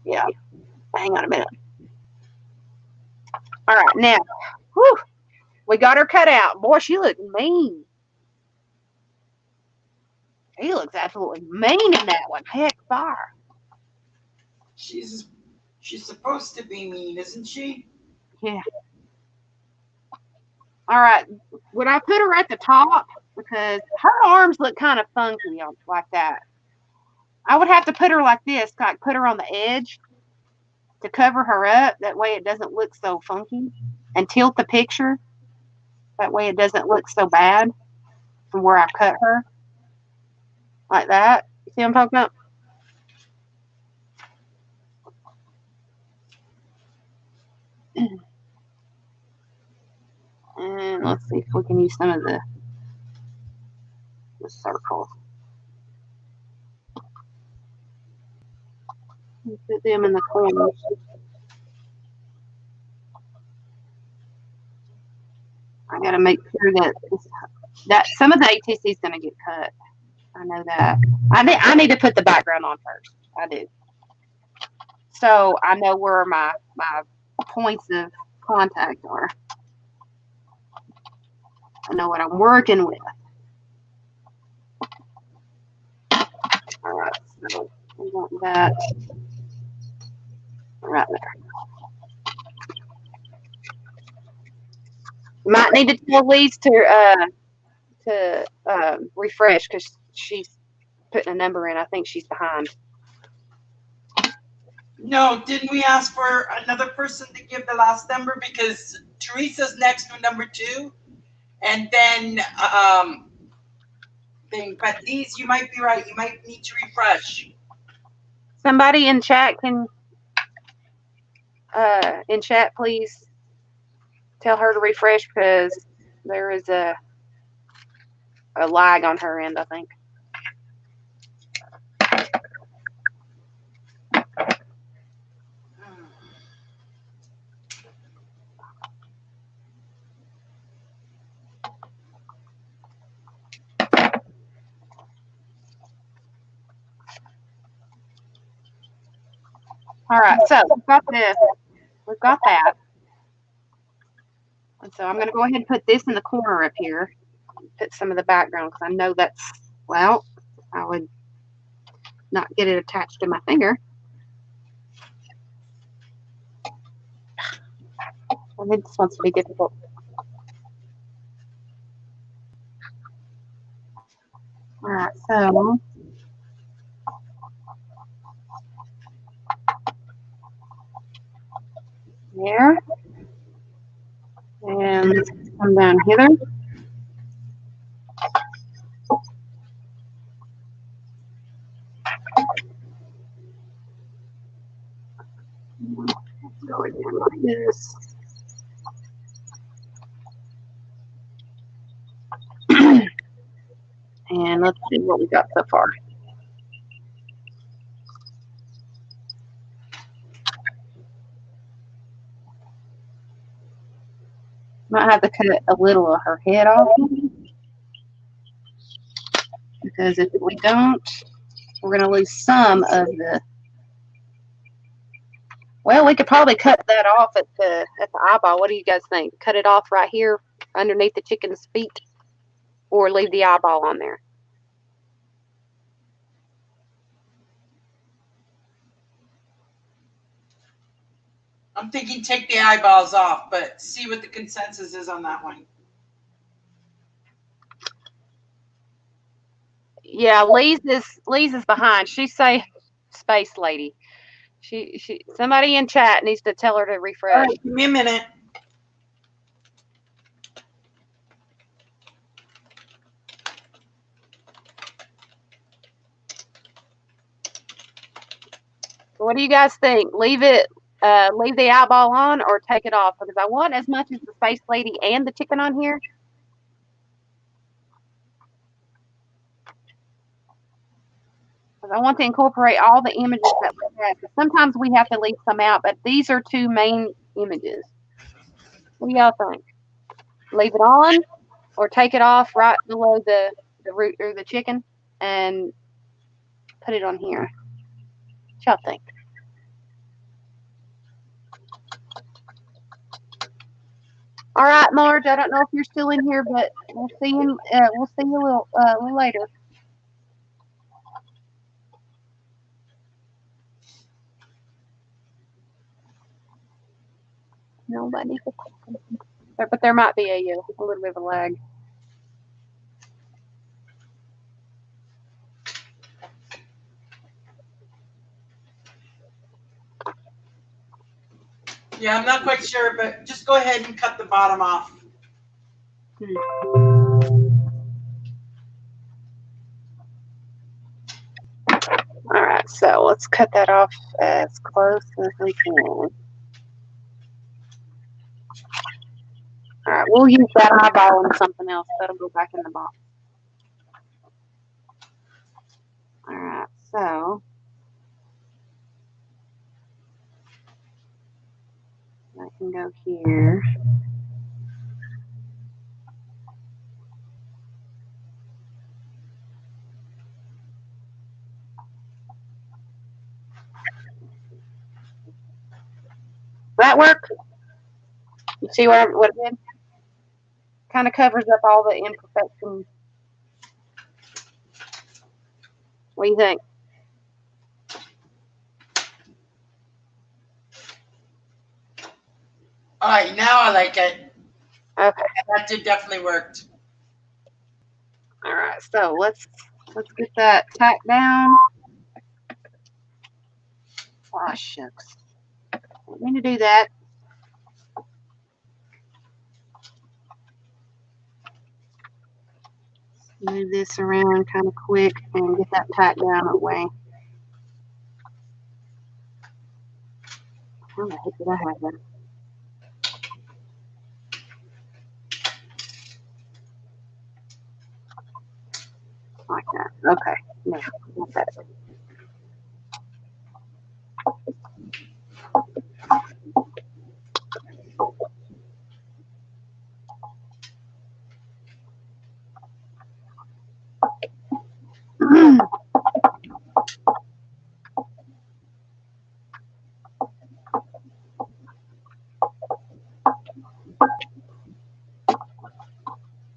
Yeah. Hang on a minute. All right, now, whew, We got her cut out. Boy, she looked mean. She looks absolutely mean in that one. Heck, fire. She's supposed to be mean, isn't she? Yeah. All right. Would I put her at the top? Because her arms look kind of funky like that. I would have to put her like this, like put her on the edge to cover her up. That way it doesn't look so funky. And tilt the picture. That way it doesn't look so bad from where I cut her. Like that. You see what I'm talking about? And let's see if we can use some of the circles. Put them in the corners. I gotta make sure that some of the ATC is gonna get cut. I know that. I need to put the background on first. I do. So I know where my points of contact are. I know what I'm working with. All right, so we want that right there. Might need to tell Lise to refresh because she's putting a number in. I think she's behind. No, didn't we ask for another person to give the last number? Because Teresa's next to number 2. And then, but Lise, you might be right. You might need to refresh. Somebody in chat can, please tell her to refresh because there is a lag on her end, I think. All right, so we've got that. And so I'm going to go ahead and put this in the corner up here. Put some of the background because I know that's, well, I would not get it attached to my finger. I think this wants to be difficult. All right, so there. And let's come down here. Go again like this. And let's see what we got so far. Might have to cut a little of her head off. Because if we don't, we're going to lose some of the. Well, we could probably cut that off at the eyeball. What do you guys think? Cut it off right here underneath the chicken's feet, or leave the eyeball on there? I'm thinking take the eyeballs off, but see what the consensus is on that one. Yeah, Lise is behind. She say space lady. She somebody in chat needs to tell her to refresh. All right, give me a minute. What do you guys think? Leave the eyeball on or take it off? Because I want as much as the space lady and the chicken on here. Because I want to incorporate all the images that we have. Sometimes we have to leave some out, but these are 2 main images. What do y'all think? Leave it on or take it off right below the root or the chicken and put it on here? What y'all think? All right, Marge. I don't know if you're still in here, but we'll see you. We'll see you a little later. Nobody. But there might be a little bit of a lag. Yeah, I'm not quite sure, but just go ahead and cut the bottom off. All right, so let's cut that off as close as we can. All right, we'll use that eyeball on something else. That'll go back in the box. All right, so I can go here. That work? You see what it did? Kind of covers up all the imperfections. What do you think? All right, now I like it. Okay. That did definitely worked. All right, so let's get that tacked down. Oh, shucks. Don't mean to do that. Move this around kind of quick and get that tacked down away. How the heck did I have that? Like that. Okay. Now, got that.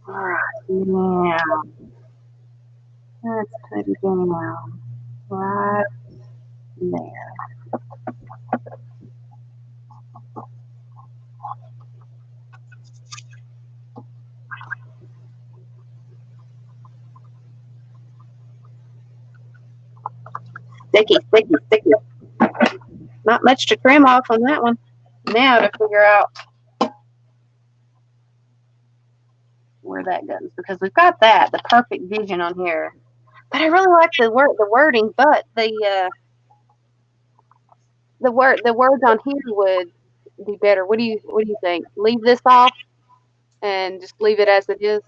All right. Now, let's put it down right there. Sticky, sticky, sticky. Not much to trim off on that one. Now to figure out where that goes, because we've got the perfect vision on here. But I really like the wording, but the words on here would be better. What do you think? Leave this off and just leave it as it is,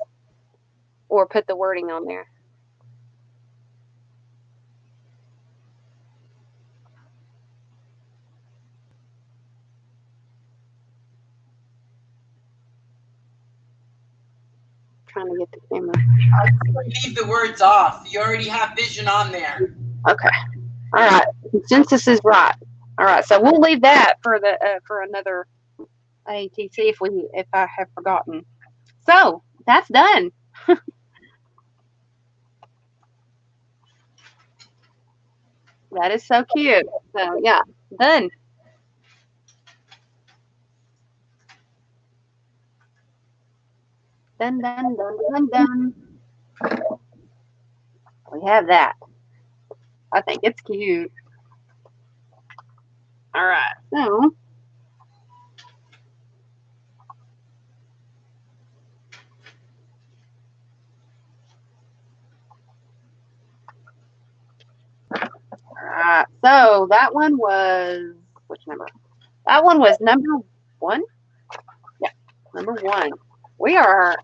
or put the wording on there? Trying to get the camera. Leave the words off. You already have vision on there. Okay. All right. Consensus is right. All right. So we'll leave that for another ATC if I have forgotten. So that's done. That is so cute. So yeah, done. Done, done, done, done, done. We have that. I think it's cute. All right. So alright, so that one was, which number? That one was number 1? Yeah, number 1. We are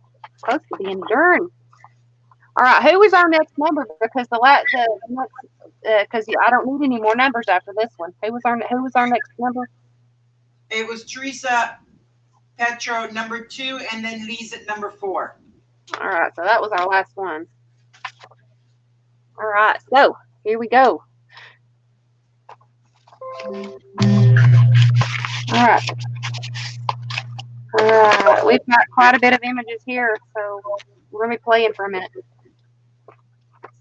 close to being done. Alright, who is our next number? Because because I don't need any more numbers after this one. Who was our next number? It was Teresa Petro, number 2, and then Lee's at number 4. Alright, so that was our last one. Alright, so here we go. Alright. We've got quite a bit of images here, so we're going to be playing for a minute.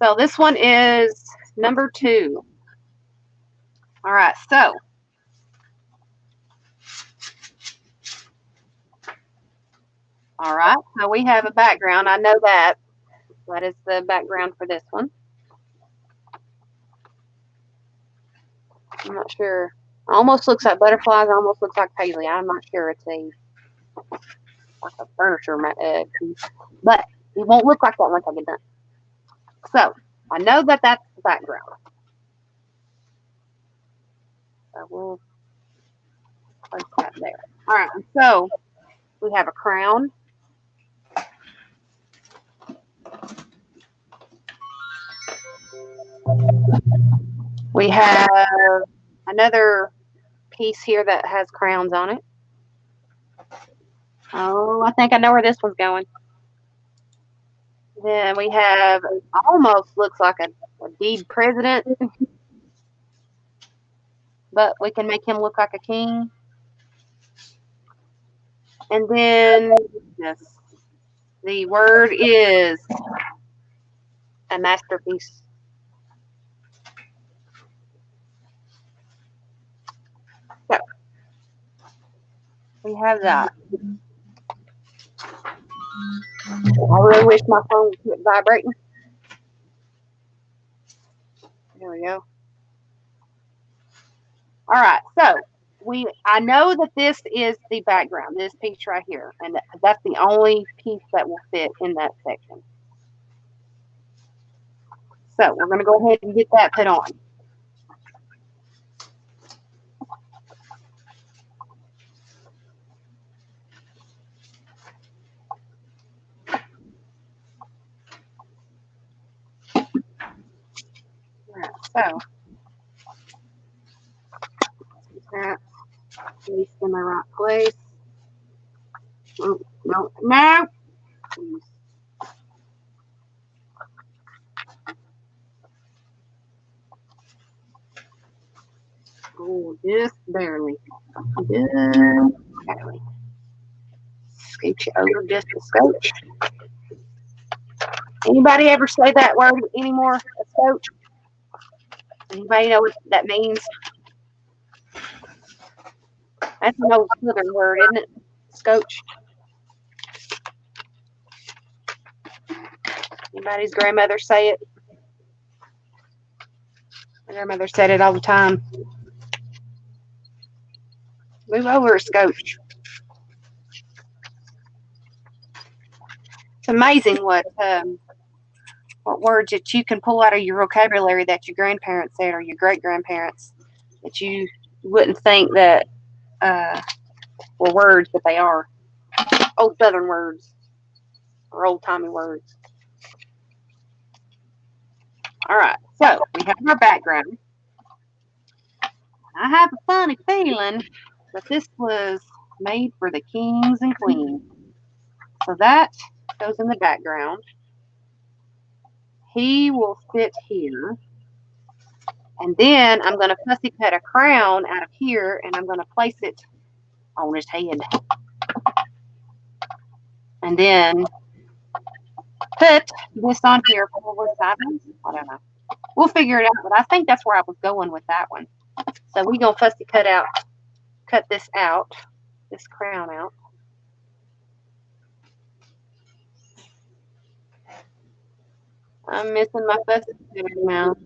So this one is number 2. All right, so we have a background. I know that. That is the background for this one. I'm not sure. Almost looks like butterflies. Almost looks like paisley. I'm not sure it's like a furniture piece, but it won't look like that once I get done. So I know that that's the background. So we'll place that there. All right. So we have a crown. We have another piece here that has crowns on it. Oh, I think I know where this one's going. Then we have almost looks like a deed president, but we can make him look like a king. And then yes, the word is a masterpiece. So we have that. I really wish my phone would quit vibrating. There we go. All right, so I know that this is the background, this piece right here, and that's the only piece that will fit in that section. So we're going to go ahead and get that put on. So, that placed in the right place. Oh, no, no. Oh, just barely. Just barely. Scooch it over just a scotch. Anybody ever say that word anymore? A scotch? Anybody know what that means? That's an old Southern word, isn't it? Scotch. Anybody's grandmother say it? My grandmother said it all the time. Move over a scotch. It's amazing what words that you can pull out of your vocabulary that your grandparents said or your great grandparents that you wouldn't think that were words, but they are. Old Southern words or old timey words. All right, so we have our background. I have a funny feeling that this was made for the kings and queens. So that goes in the background. He will sit here. And then I'm going to fussy cut a crown out of here, and I'm going to place it on his head. And then put this on here forward sideways. I don't know. We'll figure it out, but I think that's where I was going with that one. So we're going to fussy cut this out, this crown out. I'm missing my fussy cutter now.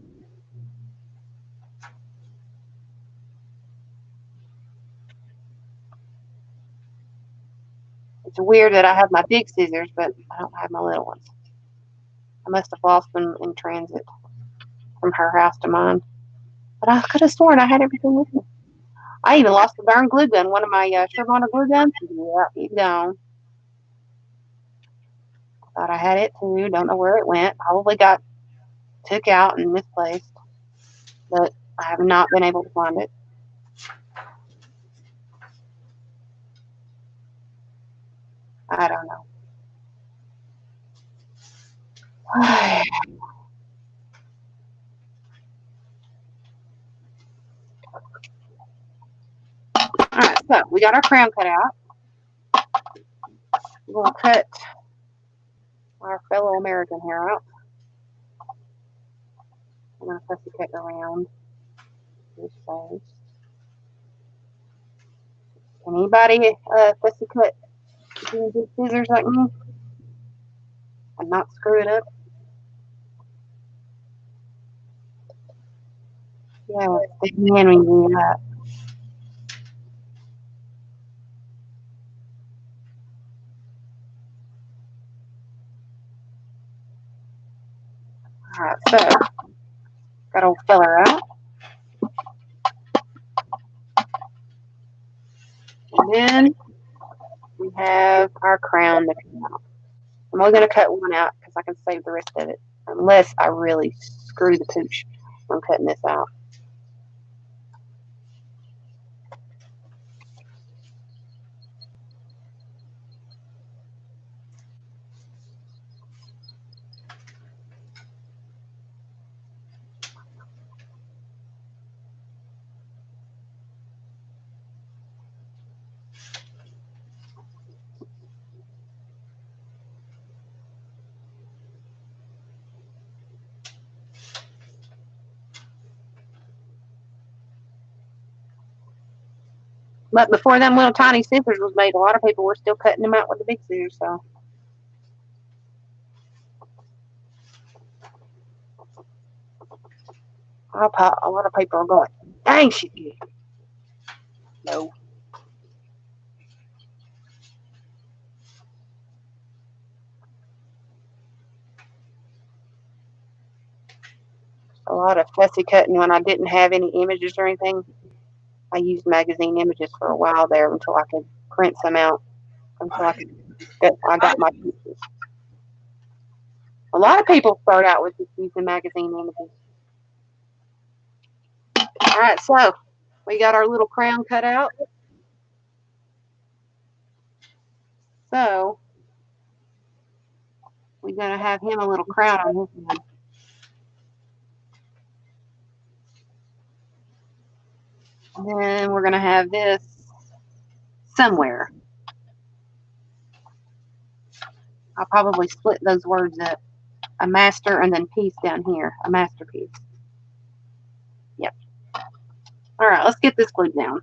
It's weird that I have my big scissors, but I don't have my little ones. I must have lost them in transit from her house to mine. But I could have sworn I had everything with me. I even lost the darn glue gun, one of my Sherman glue guns. Yeah, it's gone. Thought I had it too. Don't know where it went. Probably got took out and misplaced. But I have not been able to find it. I don't know. Alright, so we got our crown cut out. We'll cut our fellow American hair out. I'm going to fussy cut around his face. Can anybody fussy cut using scissors like me and not screw it up? Yeah, stick me in when you do that. Alright, so got old feller out. And then we have our crown to come out. I'm only going to cut one out because I can save the rest of it. Unless I really screw the pooch when cutting this out. But before them little tiny scissors was made, a lot of people were still cutting them out with the big scissors. So a lot of people are going, dang, she's good. No. A lot of fussy cutting when I didn't have any images or anything. I used magazine images for a while there until I could print some out. Until I got my pieces. A lot of people start out with just using magazine images. All right, so we got our little crown cut out. So we're going to have him a little crown on his head. And then we're going to have this somewhere. I'll probably split those words up. A master and then piece down here. A masterpiece. Yep. All right, let's get this glued down.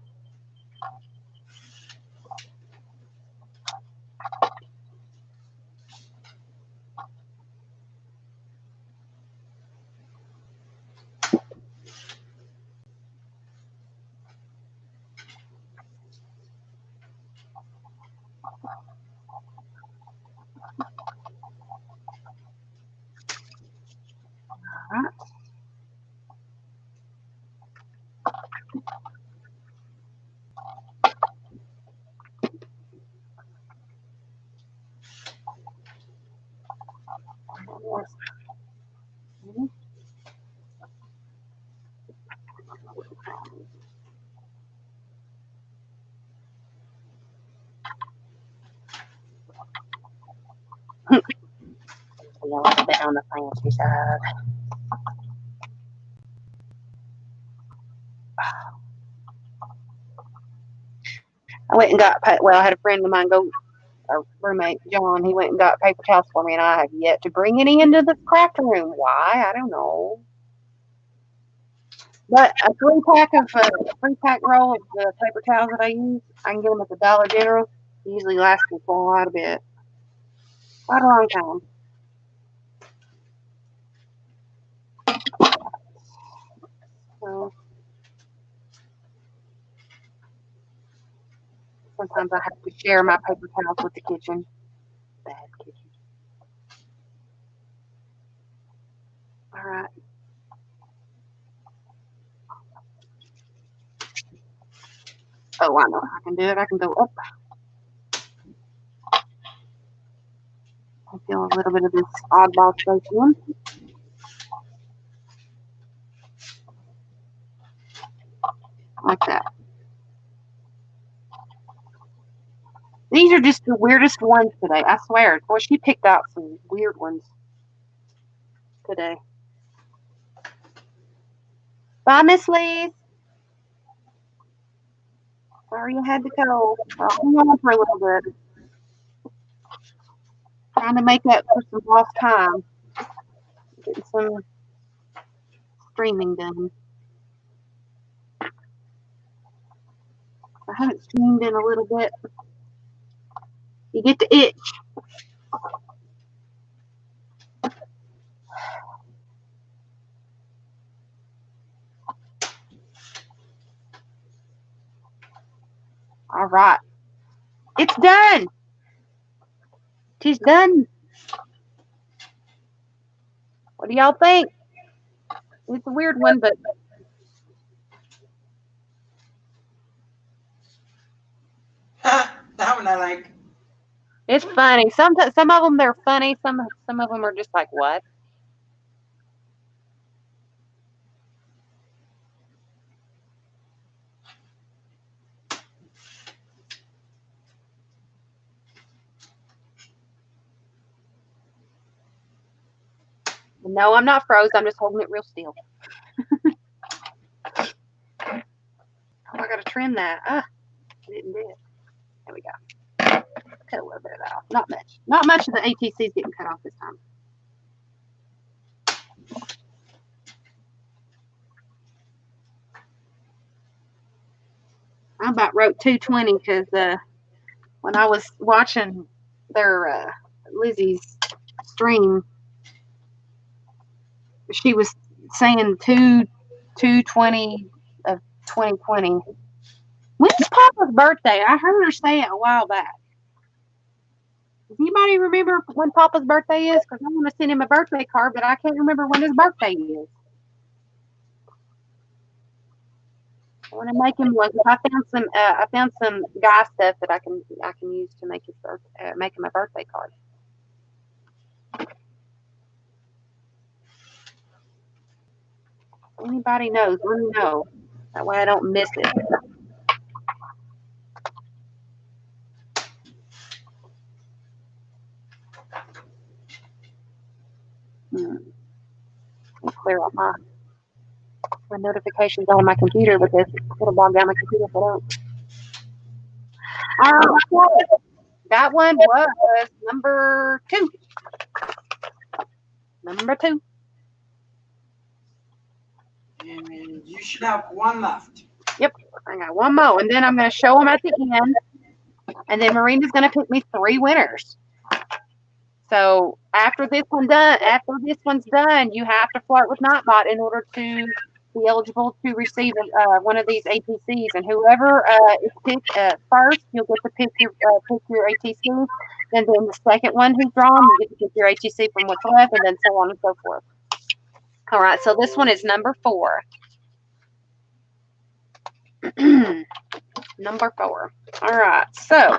All right. A little bit on the fancy side. I went and got, well, I had a friend of mine go, a roommate, John, he went and got paper towels for me, and I have yet to bring any into the craft room. Why? I don't know. But a 3-pack roll of the paper towels that I use, I can get them at the Dollar General. They usually last me quite a bit. Quite a long time. So sometimes I have to share my paper towels with the kitchen. Bad kitchen. All right. Oh, I know I can do it. I can go up. I feel a little bit of this oddball space in. Like that. These are just the weirdest ones today. I swear. Boy, she picked out some weird ones today. Bye, Miss Lee. Sorry you had to go. I'll hang on for a little bit. Trying to make up for some lost time. Getting some streaming done. I haven't streamed in a little bit. You get the itch. All right. It's done. She's done. What do y'all think? It's a weird one, but That one I like. it's funny. Some of them they're funny. Some of them are just like, what? No, I'm not froze. I'm just holding it real still. Oh, I gotta trim that. I didn't do it. There we go. Cut a little bit of that off. Not much. Not much of the ATC is getting cut off this time. I about wrote 220 because when I was watching their Lizzie's stream, she was saying 220 of 2020. When's Papa's birthday? I heard her say it a while back. Does anybody remember when Papa's birthday is? Because I want to send him a birthday card, but I can't remember when his birthday is. I want to make him one. I found some guy stuff that I can use to make make him a birthday card. Anybody knows? Let me know. That way I don't miss it. I'll clear up my notifications on my computer because it'll bog down my computer if I don't. That one was number 2. Number 2. And you should have one left. Yep, I got one more, and then I'm going to show them at the end, and then Marina's going to pick me 3 winners. So after this one's done, you have to flirt with Nightbot in order to be eligible to receive one of these ATCs. And whoever is picked first, you'll get to pick your ATC. And then the second one who's drawn, you get to pick your ATC from what's left, and then so on and so forth. All right, so this one is number 4. Number 4. All right, so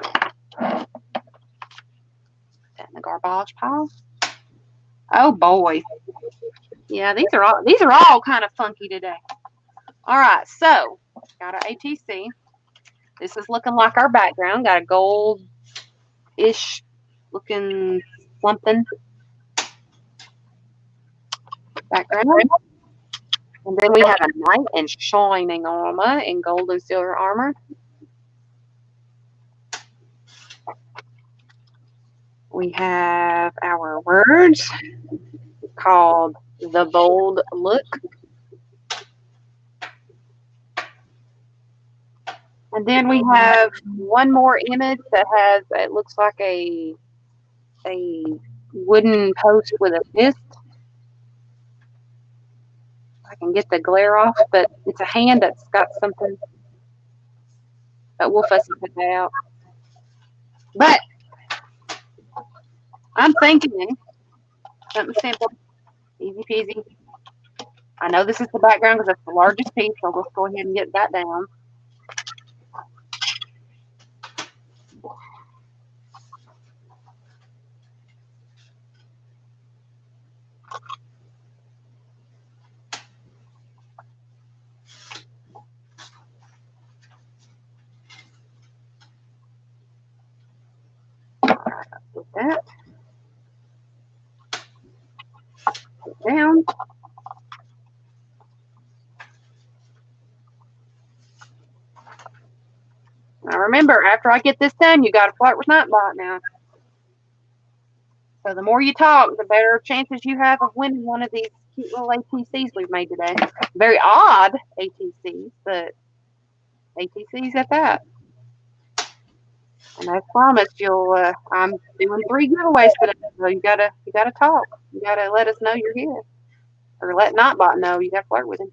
that in the garbage pile. Oh boy, yeah, these are all kind of funky today. All right, so got our ATC. This is looking like our background. Got a gold-ish looking something background. And then we have a knight in shining armor in gold and silver armor. We have our words called The Bold Look. And then we have one more image that has, it looks like a wooden post with a fist. I can get the glare off, but it's a hand that's got something. But we'll fuss it out. But I'm thinking something simple, easy peasy. I know this is the background because it's the largest piece, so let's go ahead and get that down. Get that. Put it down. Now remember, after I get this done, you got to flirt with Nightbot now. So the more you talk, the better chances you have of winning one of these cute little ATCs we've made today. Very odd ATCs, but ATCs at that. And I promised you'll. I'm doing 3 giveaways today, so you gotta talk. You gotta let us know you're here, or let Nightbot know. You gotta flirt with him,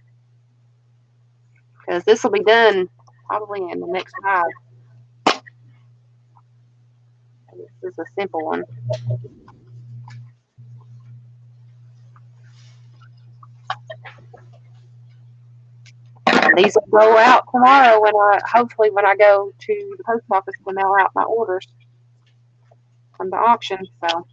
because this will be done probably in the next 5. This is a simple one. And these will go out tomorrow hopefully when I go to the post office to mail out my orders from the auction. So.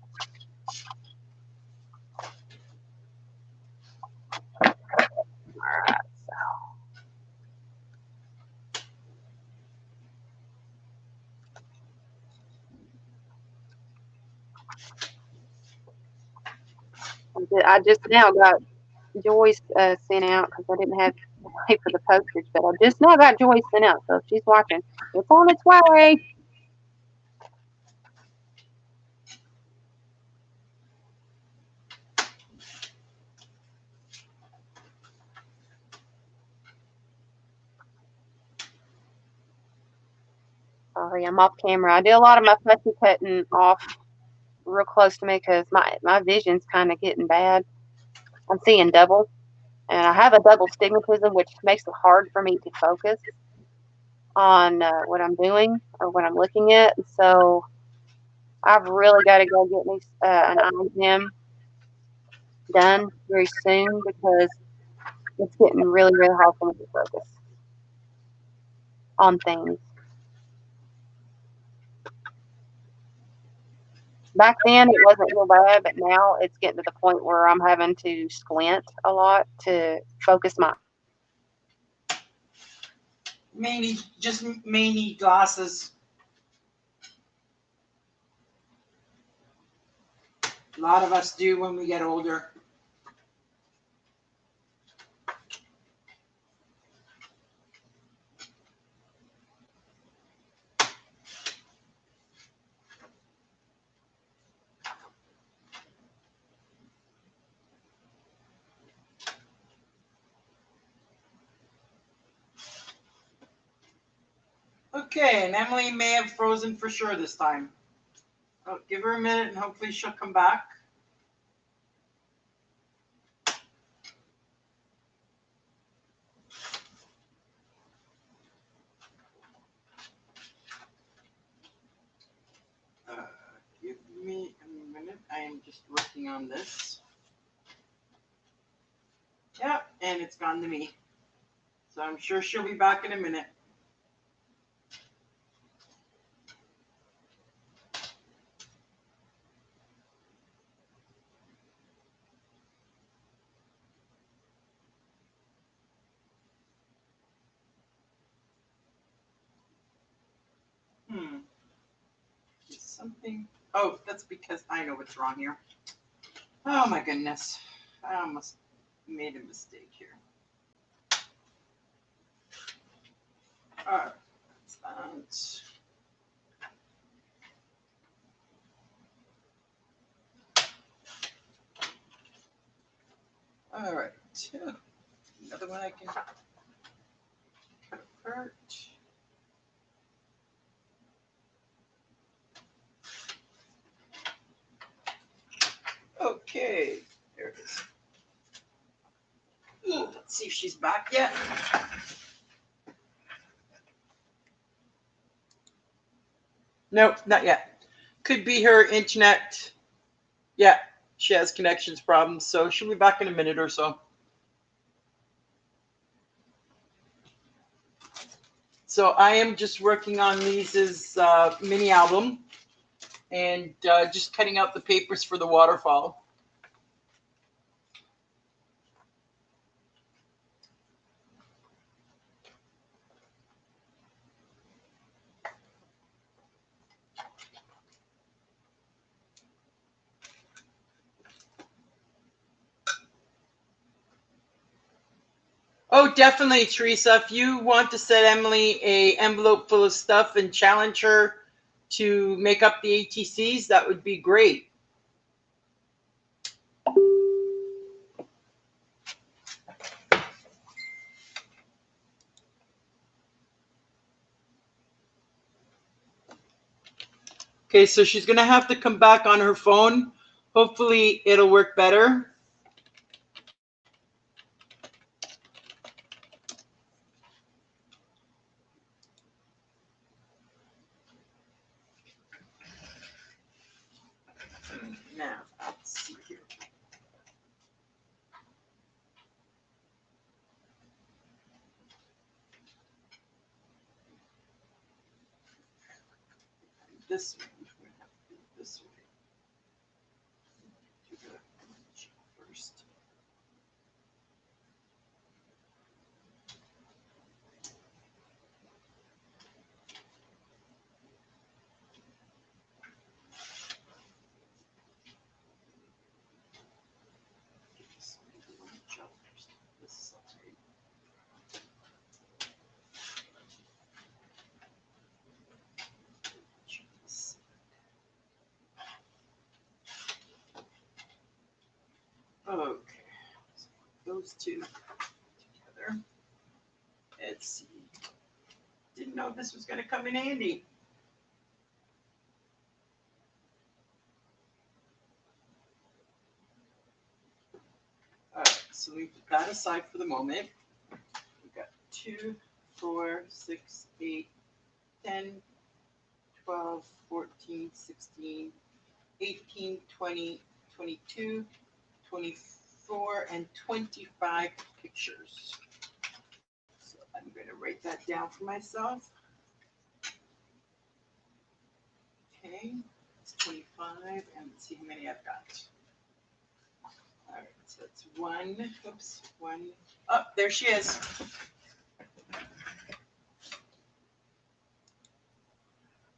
Alright, so I just now got Joyce sent out because I didn't have to pay for the postage, but I just now got Joyce sent out, so if she's watching, it's on its way. Sorry, I'm off camera. I did a lot of my fussy cutting off real close to me because my vision's kind of getting bad. I'm seeing double, and I have a double stigmatism, which makes it hard for me to focus on what I'm doing or what I'm looking at. So I've really got to go get me an eye exam done very soon because it's getting really, really hard for me to focus on things. Back then it wasn't real bad, but now it's getting to the point where I'm having to squint a lot to focus my. May need glasses. A lot of us do when we get older. Okay, and Emily may have frozen for sure this time. I'll give her a minute and hopefully she'll come back. Give me a minute. I am just working on this. Yep, and it's gone to me. So I'm sure she'll be back in a minute. Something. Oh, that's because I know what's wrong here. Oh my goodness. I almost made a mistake here. Alright, that's that. Alright. Another one I can cut apart. Okay, there it is. Ooh, let's see if she's back yet. Nope, not yet. Could be her internet. Yeah, she has connections problems, so she'll be back in a minute or so. So I am just working on Lisa's mini album and just cutting out the papers for the waterfall. Oh, definitely, Teresa. If you want to send Emily a envelope full of stuff and challenge her to make up the ATCs, that would be great. Okay, so she's gonna have to come back on her phone. Hopefully it'll work better. Now, let's see here. This way. We're gonna have to do it this way. Do the image first. This side. Okay, so those two together. Let's see. Didn't know this was going to come in handy. All right, so we put that aside for the moment. We've got 2, 4, 6, 8, 10, 12, 14, 16, 18, 20, 22, 24, and 25 pictures. So I'm going to write that down for myself. Okay, it's 25, and let's see how many I've got. All right, so that's 1. Oops, 1. Oh, there she is.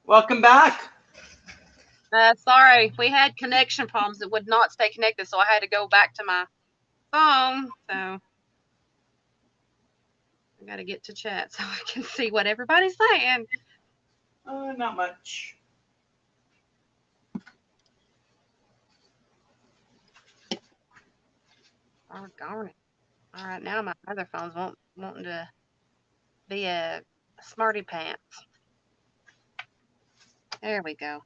Welcome back. Sorry, we had connection problems. It would not stay connected, so I had to go back to my phone. So I got to get to chat so I can see what everybody's saying. Not much. Oh, darn it. All right, now my other phone's wanting to be a smarty pants. There we go.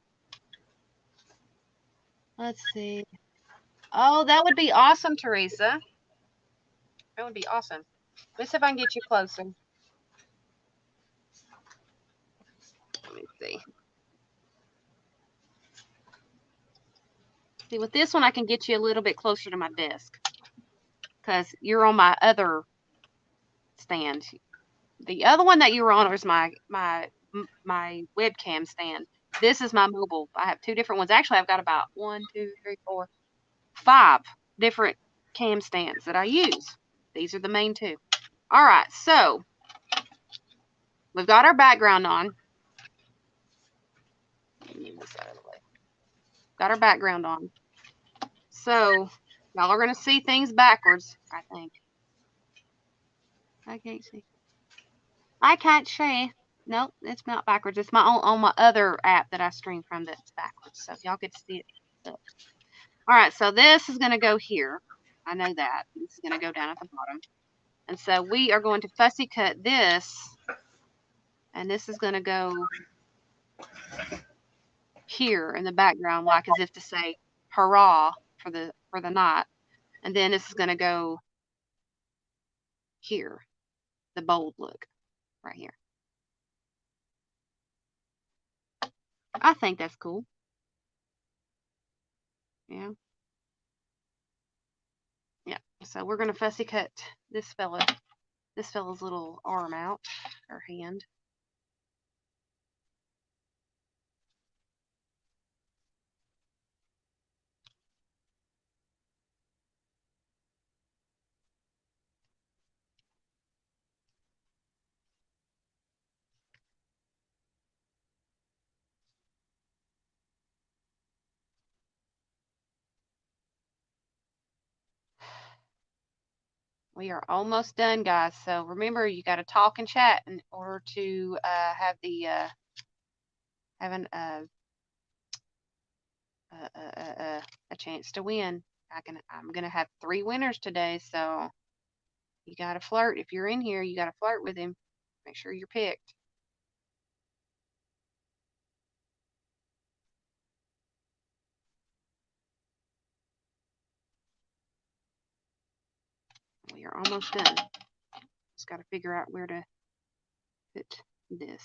Let's see. Oh, that would be awesome, Teresa. That would be awesome. Let's see if I can get you closer. Let me see. See, with this one, I can get you a little bit closer to my desk because you're on my other stand. The other one that you were on was my webcam stand. This is my mobile. I have 2 different ones. Actually, I've got about 1, 2, 3, 4, 5 different cam stands that I use. These are the main 2. All right, so we've got our background on. Move this out of the way. Got our background on. So y'all are going to see things backwards, I think. I can't see. I can't see. Nope, it's not backwards. It's on my other app that I stream from that's backwards. So y'all get to see it. All right, so this is going to go here. I know that. This is going to go down at the bottom. And so we are going to fussy cut this. And this is going to go here in the background, like as if to say hurrah for the night. And then this is going to go here, the bold look right here. I think that's cool. Yeah. Yeah. So we're going to fussy cut this fella's little arm out, or hand. We are almost done, guys. So remember, you got to talk and chat in order to have the a chance to win. I'm gonna have 3 winners today, so you got to flirt. If you're in here, you got to flirt with him. Make sure you're picked. We are almost done. Just got to figure out where to put this.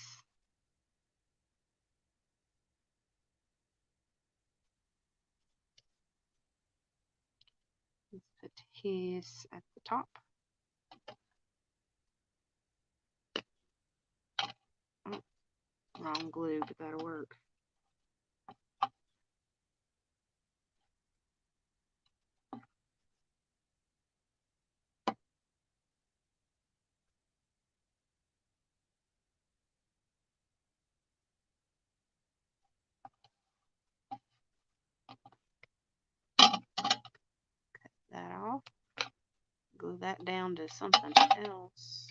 Let's put his at the top. Oh, wrong glue, but that'll work. That off. Glue that down to something else.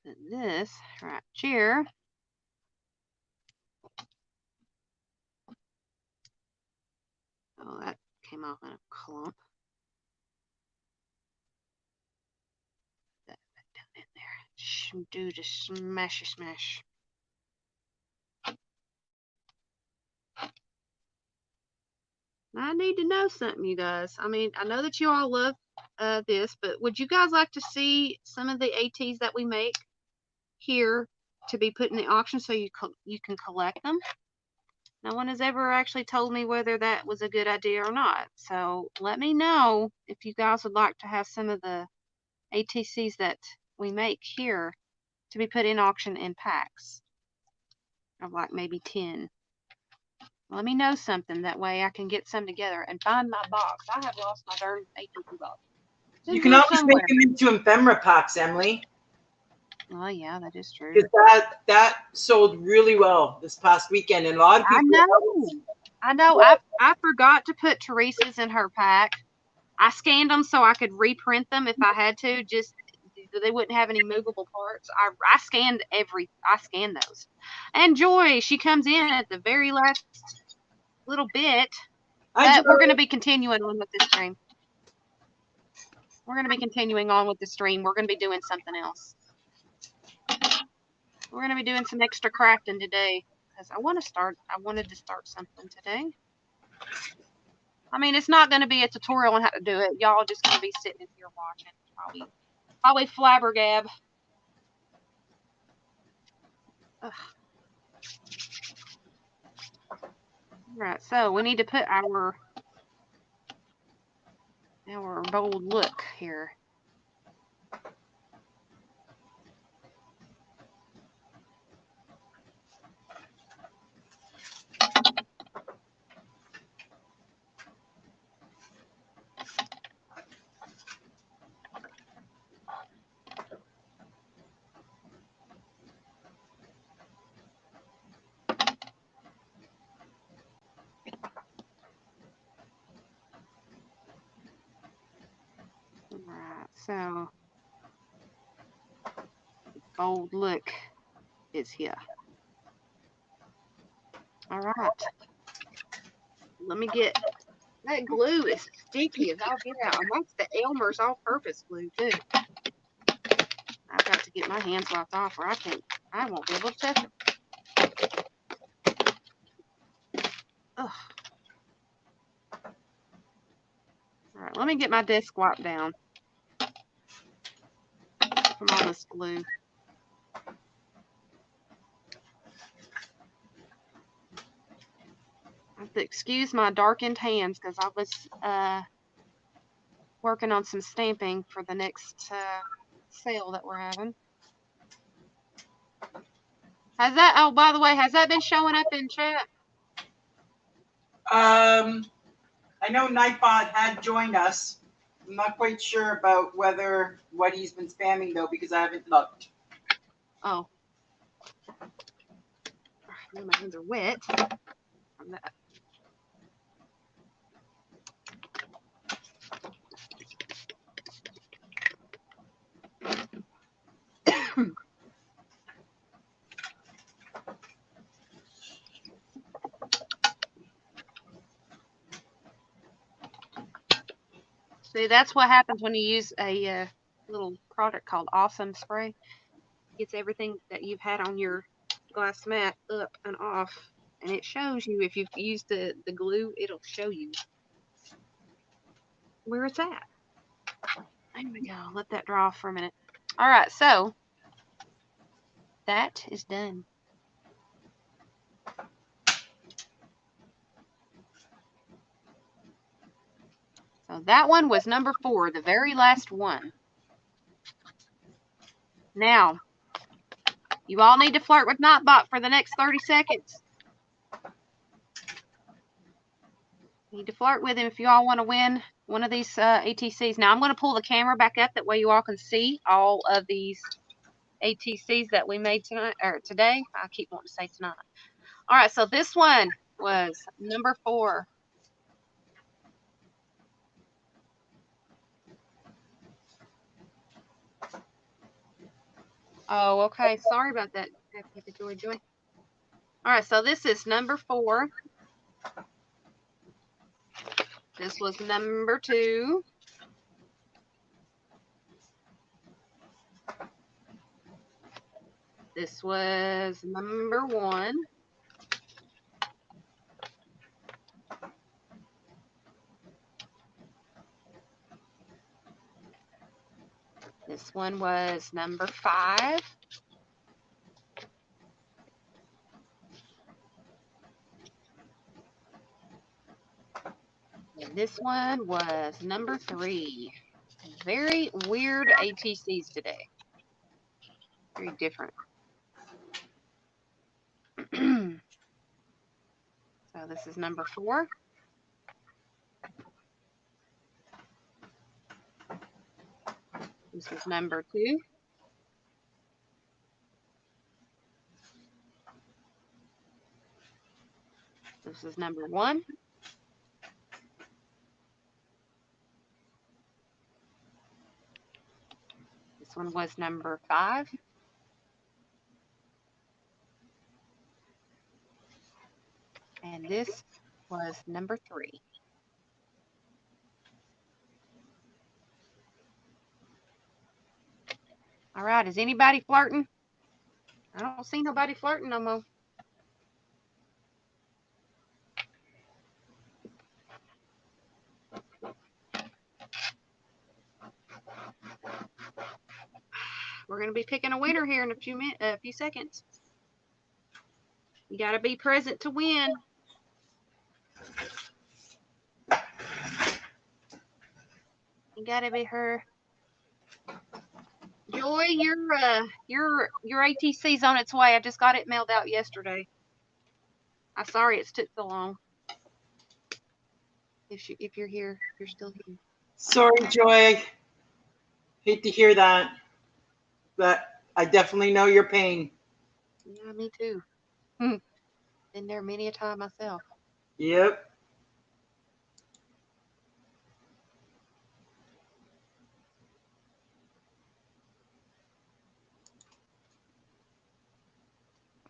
Put this right here. Oh, that came off in a clump. That down in there. Do the smashy smash. I need to know something, you guys. I mean, I know that you all love this, but would you guys like to see some of the ATs that we make here to be put in the auction so you can collect them? No one has ever actually told me whether that was a good idea or not. So let me know if you guys would like to have some of the ATCs that we make here to be put in auction in packs of like maybe 10. Let me know something. That way I can get some together and find my box. I have lost my darn ATC box. You can always make them into ephemera packs, Emily. Oh yeah, that is true. Because that sold really well this past weekend, and a lot of people. I know. I forgot to put Teresa's in her pack. I scanned them so I could reprint them if I had to. Just they wouldn't have any movable parts. I scanned those. And Joy, she comes in at the very last little bit. But we're going to be continuing on with this stream. We're going to be continuing on with the stream. We're going to be doing something else. We're going to be doing some extra crafting today because I wanted to start something today. I mean, it's not going to be a tutorial on how to do it. Y'all just going to be sitting in here watching. Probably flabbergab. Ugh. Right, so we need to put our bold look here. Right, so bold look is here. All right. Let me get that glue is sticky as all get out. And that's the Elmer's all-purpose glue too. I've got to get my hands wiped off or I won't be able to touch it. Ugh. All right, let me get my desk wiped down from all this glue. I have to excuse my darkened hands because I was working on some stamping for the next sale that we're having. Oh, by the way, has that been showing up in chat? I know Nightbot had joined us. I'm not quite sure about what he's been spamming though, because I haven't looked. Oh. My hands are wet from that. See, that's what happens when you use a little product called Awesome Spray. It gets everything that you've had on your glass mat up and off And it shows you, if you've used the glue, it'll show you where it's at. There we go. Let that dry off for a minute. All right, so that is done. So that one was number 4, the very last one. Now, you all need to flirt with Nightbot for the next 30 seconds. You need to flirt with him if you all want to win one of these ATCs. Now, I'm going to pull the camera back up. That way you all can see all of these ATCs that we made tonight, or today. I keep wanting to say tonight. All right, so this one was number 4. Oh, okay. Sorry about that. Joy. All right, so this is number 4. This was number 2. This was number 1. This one was number 5. And this one was number 3. Very weird ATCs today. Very different. So this is number 4. This is number 2. This is number 1. This one was number 5. And this was number 3. All right, is anybody flirting? I don't see nobody flirting no more. We're going to be picking a winner here in a few seconds. You got to be present to win. You got to be her. Joy, your ATC's on its way. I just got it mailed out yesterday. I'm sorry it's took so long. If you're here, if you're still here. Sorry, Joy. Hate to hear that. But I definitely know your pain. Yeah, me too. Been there many a time myself. Yep.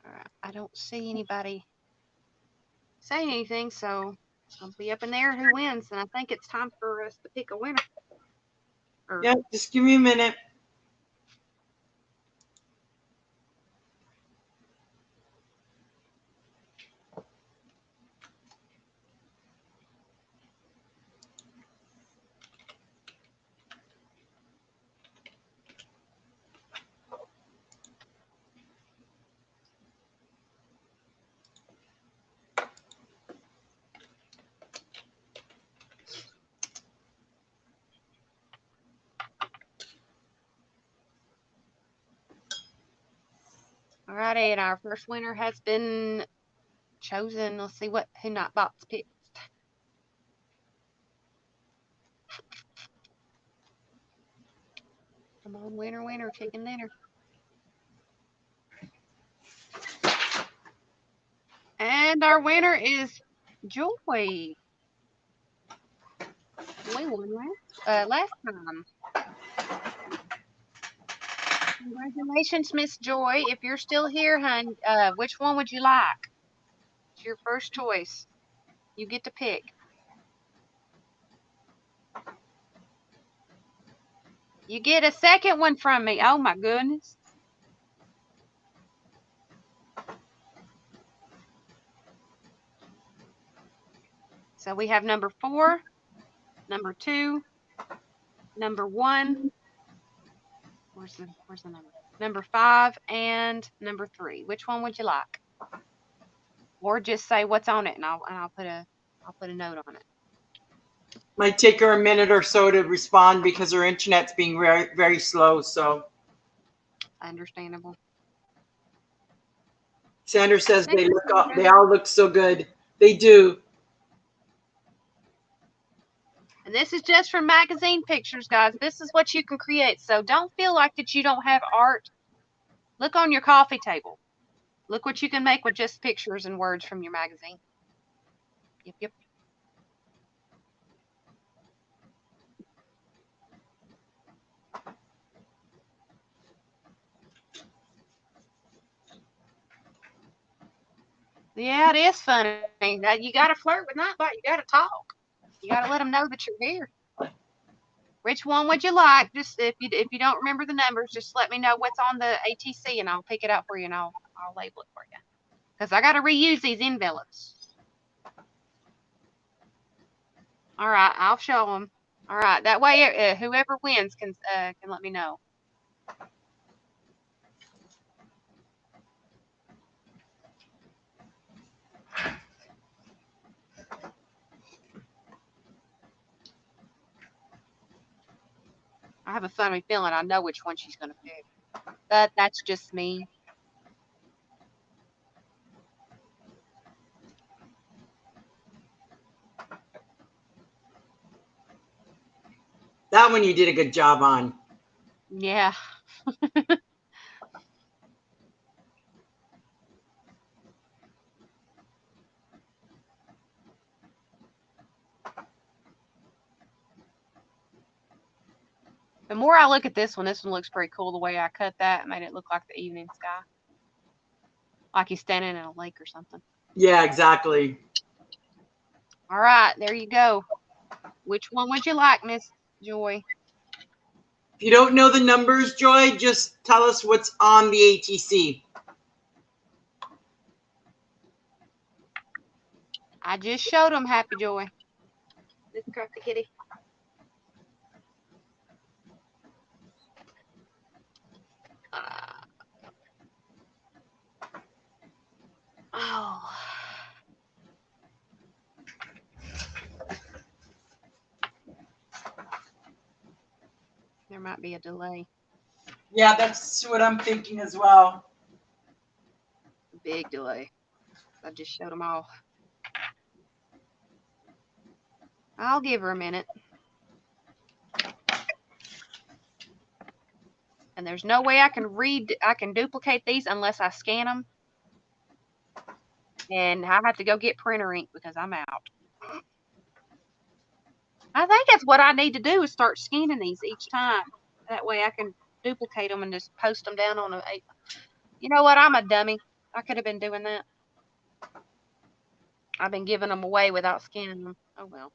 All right. I don't see anybody saying anything, so I'll be up in there who wins, and I think it's time for us to pick a winner. Yeah, just give me a minute. All righty, and our first winner has been chosen. Let's see who Nightbot's picked. Come on, winner, chicken dinner. And our winner is Joy. We won last time. Congratulations, Miss Joy. If you're still here, hon, which one would you like? It's your first choice. You get to pick. You get a second one from me. Oh, my goodness. So we have number 4, number 2, number 1. Where's the number? Number 5 and number 3. Which one would you like? Or just say what's on it, and I'll put a note on it. Might take her a minute or so to respond because her internet's being very, very slow. So Understandable. Sandra says they all look so good. They do. And this is just from magazine pictures, guys. This is what you can create. So don't feel like that you don't have art. Look on your coffee table. Look what you can make with just pictures and words from your magazine. Yep. Yeah, it is funny. You got to flirt with Nightbot. You got to talk. You got to let them know that you're here. Which one would you like? Just if you don't remember the numbers, just let me know what's on the ATC, and I'll pick it out for you, and I'll label it for you. Because I got to reuse these envelopes. All right, I'll show them. All right, that way whoever wins can let me know. I have a funny feeling I know which one she's going to pick. That's just me. That one you did a good job on. Yeah. The more I look at this one looks pretty cool. The way I cut that made it look like the evening sky. Like he's standing in a lake or something. Yeah, exactly. All right, there you go. Which one would you like, Miss Joy? If you don't know the numbers, Joy, just tell us what's on the ATC. I just showed them, Happy Joy. Let's crack the kitty. Oh. There might be a delay. Yeah, that's what I'm thinking as well. Big delay. I just showed them off. I'll give her a minute. And there's no way I can duplicate these unless I scan them. And I have to go get printer ink because I'm out. I think that's what I need to do is start scanning these each time. That way I can duplicate them and just post them down on a. You know what? I'm a dummy. I could have been doing that. I've been giving them away without scanning them. Oh well.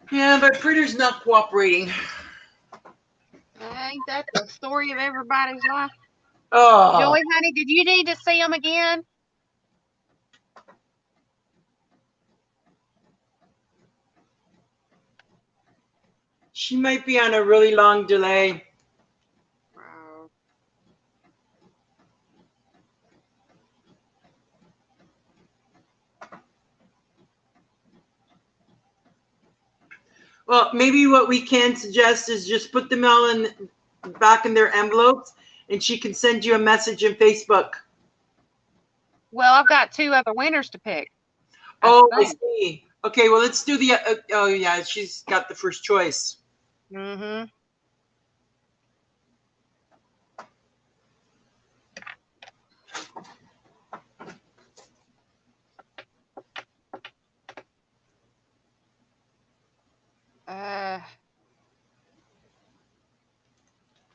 Yeah, but printer's not cooperating. Ain't that the story of everybody's life? Oh. Joy, honey, did you need to see them again? She might be on a really long delay. Wow. Well, maybe what we can suggest is just put them all back in their envelopes, and she can send you a message in Facebook. Well, I've got 2 other winners to pick. Oh, I see. Okay, well, let's do the. Oh, yeah, she's got the first choice. Mm-hmm.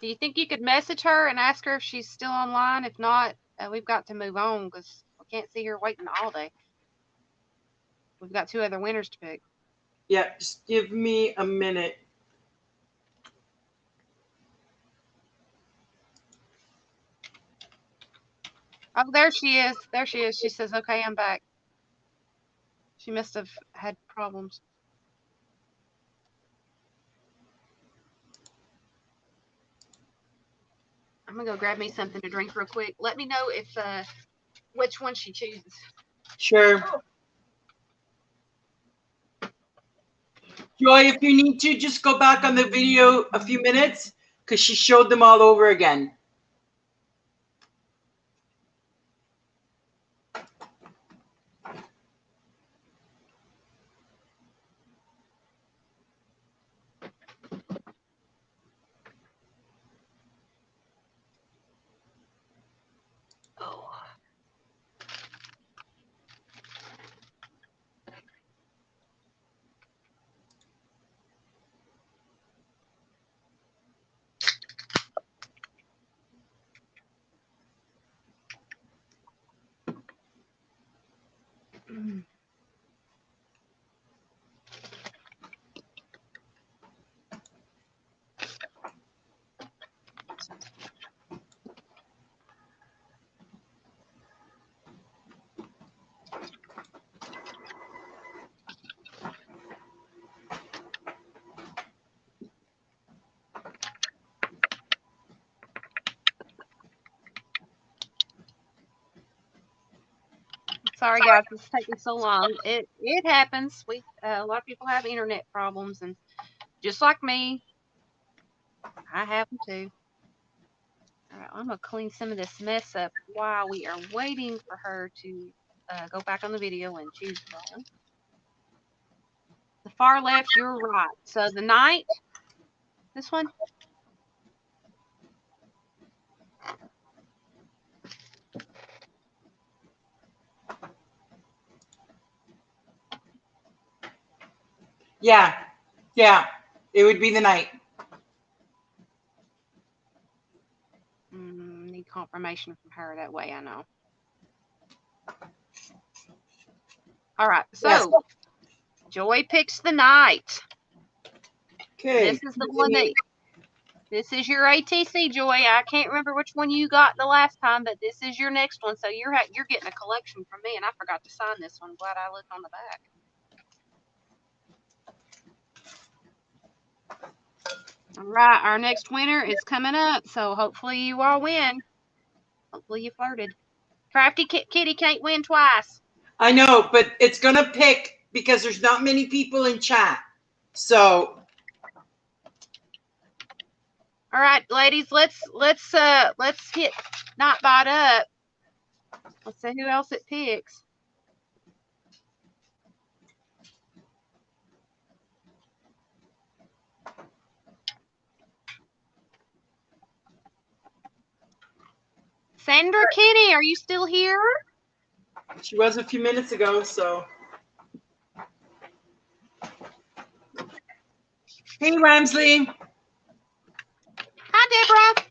Do you think you could message her and ask her if she's still online? If not, we've got to move on because we can't see her waiting all day. We've got 2 other winners to pick. Yeah, just give me a minute. Oh, there she is. There she is. She says, okay, I'm back. She must have had problems. I'm going to go grab me something to drink real quick. Let me know if which one she chooses. Sure. Joy, if you need to, just go back on the video a few minutes because she showed them all over again. Oh. Sorry, guys, it's taking so long. It happens. We a lot of people have internet problems, and just like me, I have them too. All right, I'm gonna clean some of this mess up while we are waiting for her to go back on the video and choose one. The far left, you're right. So the night, this one. Yeah, it would be the night. Need confirmation from her. That way I know. All right, so Yes. Joy picks the night. Okay. This is the one that. This is your ATC, Joy. I can't remember which one you got the last time, but this is your next one. So you're getting a collection from me, and I forgot to sign this one. Glad I looked on the back. All right, our next winner is coming up, so hopefully you all win. Hopefully you flirted. Crafty Kitty can't win twice. I know, but it's gonna pick because there's not many people in chat. So. All right, ladies, let's hit Nightbot up. Let's see who else it picks. Sandra Kitty, are you still here? She was a few minutes ago, so. Hey, Ramsley. Hi, Deborah.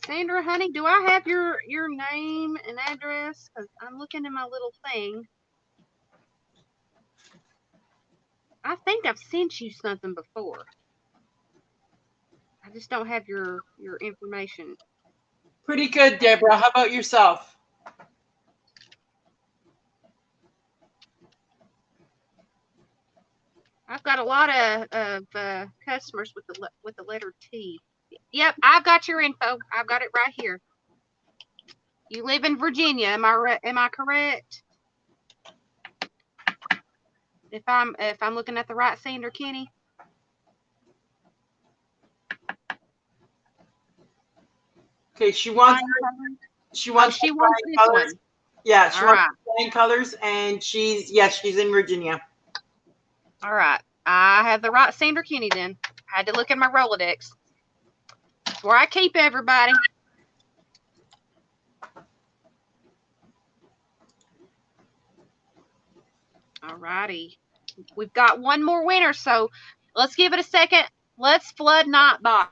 Sandra, honey, do I have your name and address? Because I'm looking in my little thing. I think I've sent you something before. I just don't have your information. Pretty good, Deborah. How about yourself? I've got a lot of customers with the letter T. Yep, I've got your info. I've got it right here. You live in Virginia. Am I correct? If I'm looking at the right Sandra Kenny. Okay, she wants this colors. One. Yeah, she wants flying colors, and she's in Virginia. All right, I have the right Sandra Kenny then. I had to look at my Rolodex. That's where I keep everybody. All righty. We've got one more winner, so let's give it a second. Let's flood Nightbot.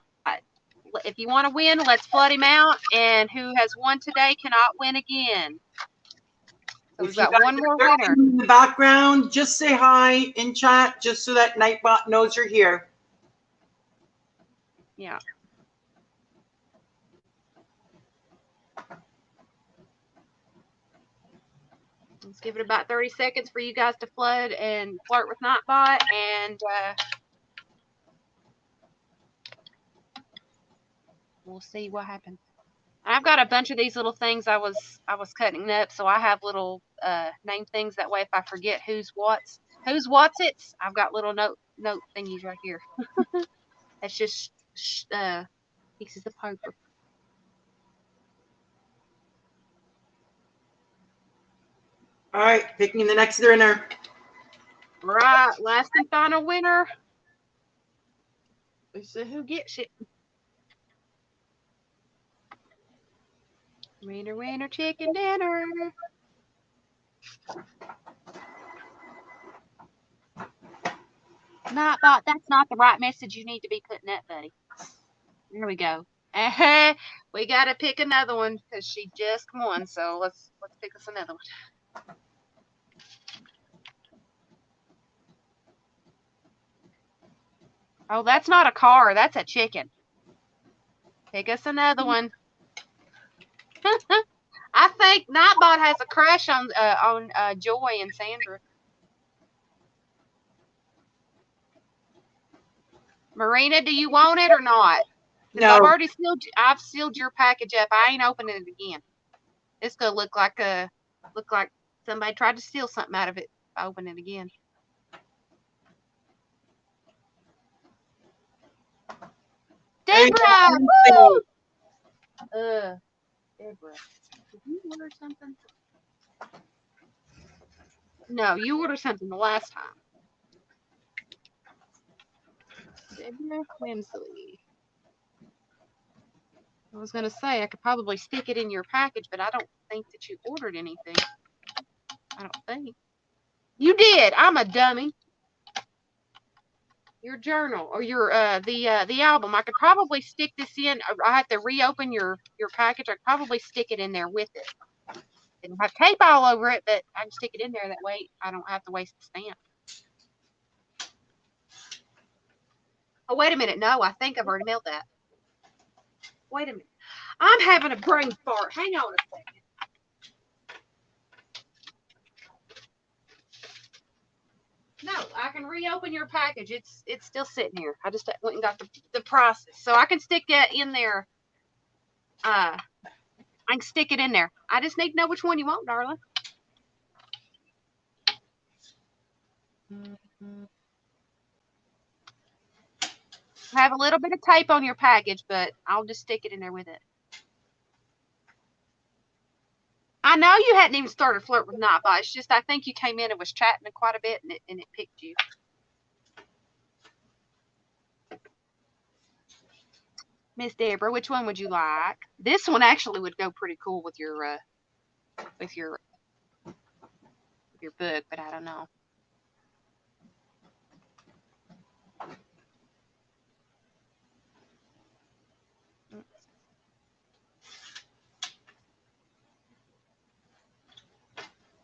if you want to win, let's flood him out. And who has won today cannot win again. So we've got one more winner. In the background, just say hi in chat, just so that Nightbot knows you're here. Yeah. Let's give it about 30 seconds for you guys to flood and flirt with Nightbot, and we'll see what happens. I've got a bunch of these little things I was cutting up, so I have little name things. That way, if I forget who's what's it's, I've got little note thingies right here. That's just pieces of paper. All right, picking the next winner. Right, last and final winner. Let's see who gets it. Winner, winner, chicken dinner. Nightbot, that's not the right message you need to be putting up, buddy. There we go. We got to pick another one because she just won. So let's pick us another one. Oh, that's not a car. That's a chicken. Pick us another one. I think Nightbot has a crush on Joy and Sandra. Marina, do you want it or not? No. I've sealed your package up. I ain't opening it again. It's gonna look like somebody tried to steal something out of it. If I open it again. Deborah! Woo! Deborah, did you order something? No, you ordered something the last time. Deborah Quinsley. I was gonna say I could probably stick it in your package, but I don't think that you ordered anything. I don't think. You did. I'm a dummy. Your journal or your the album. I could probably stick this in. I have to reopen your package. I could probably stick it in there with it. It'll have tape all over it, but I can stick it in there. That way I don't have to waste the stamp. Oh, wait a minute. No, I think I've already mailed that. Wait a minute. I'm having a brain fart. Hang on a second. No, I can reopen your package. It's still sitting here. I just went and got the process. So I can stick it in there. I can stick it in there. I just need to know which one you want, darling. I have a little bit of tape on your package, but I'll just stick it in there with it. I know you hadn't even started flirting with Nightbot. It's just I think you came in and was chatting quite a bit, and it picked you. Miss Deborah, which one would you like? This one actually would go pretty cool with your book, but I don't know.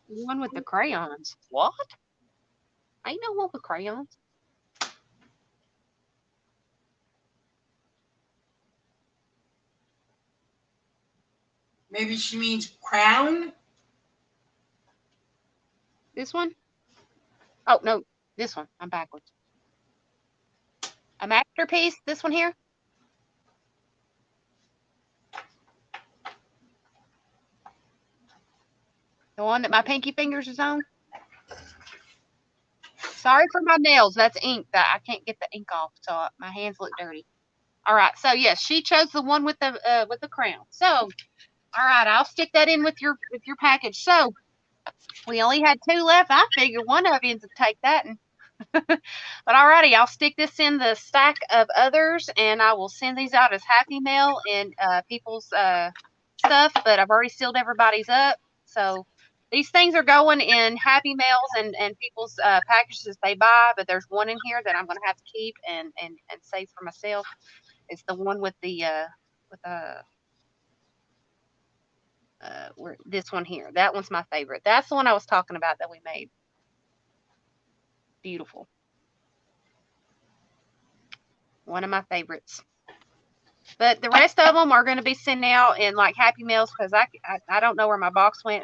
One with the crayons. What? Ain't no one with crayons. Maybe she means crown. This one? Oh, no. This one. I'm backwards. A masterpiece? This one here? The one that my pinky fingers is on? Sorry for my nails. That's ink. I can't get the ink off, so my hands look dirty. All right. So yes, she chose the one with the crown. So, all right, I'll stick that in with your package. So we only had 2 left. I figured one of you would take that. But alrighty, I'll stick this in the stack of others, and I will send these out as Happy Mail and people's stuff. But I've already sealed everybody's up, so these things are going in Happy Mails and people's packages they buy. But there's one in here that I'm going to have to keep and save for myself. It's the one with the this one here. That one's my favorite. That's the one I was talking about that we made. Beautiful. One of my favorites. But the rest of them are going to be sent out in like Happy Meals because I don't know where my box went,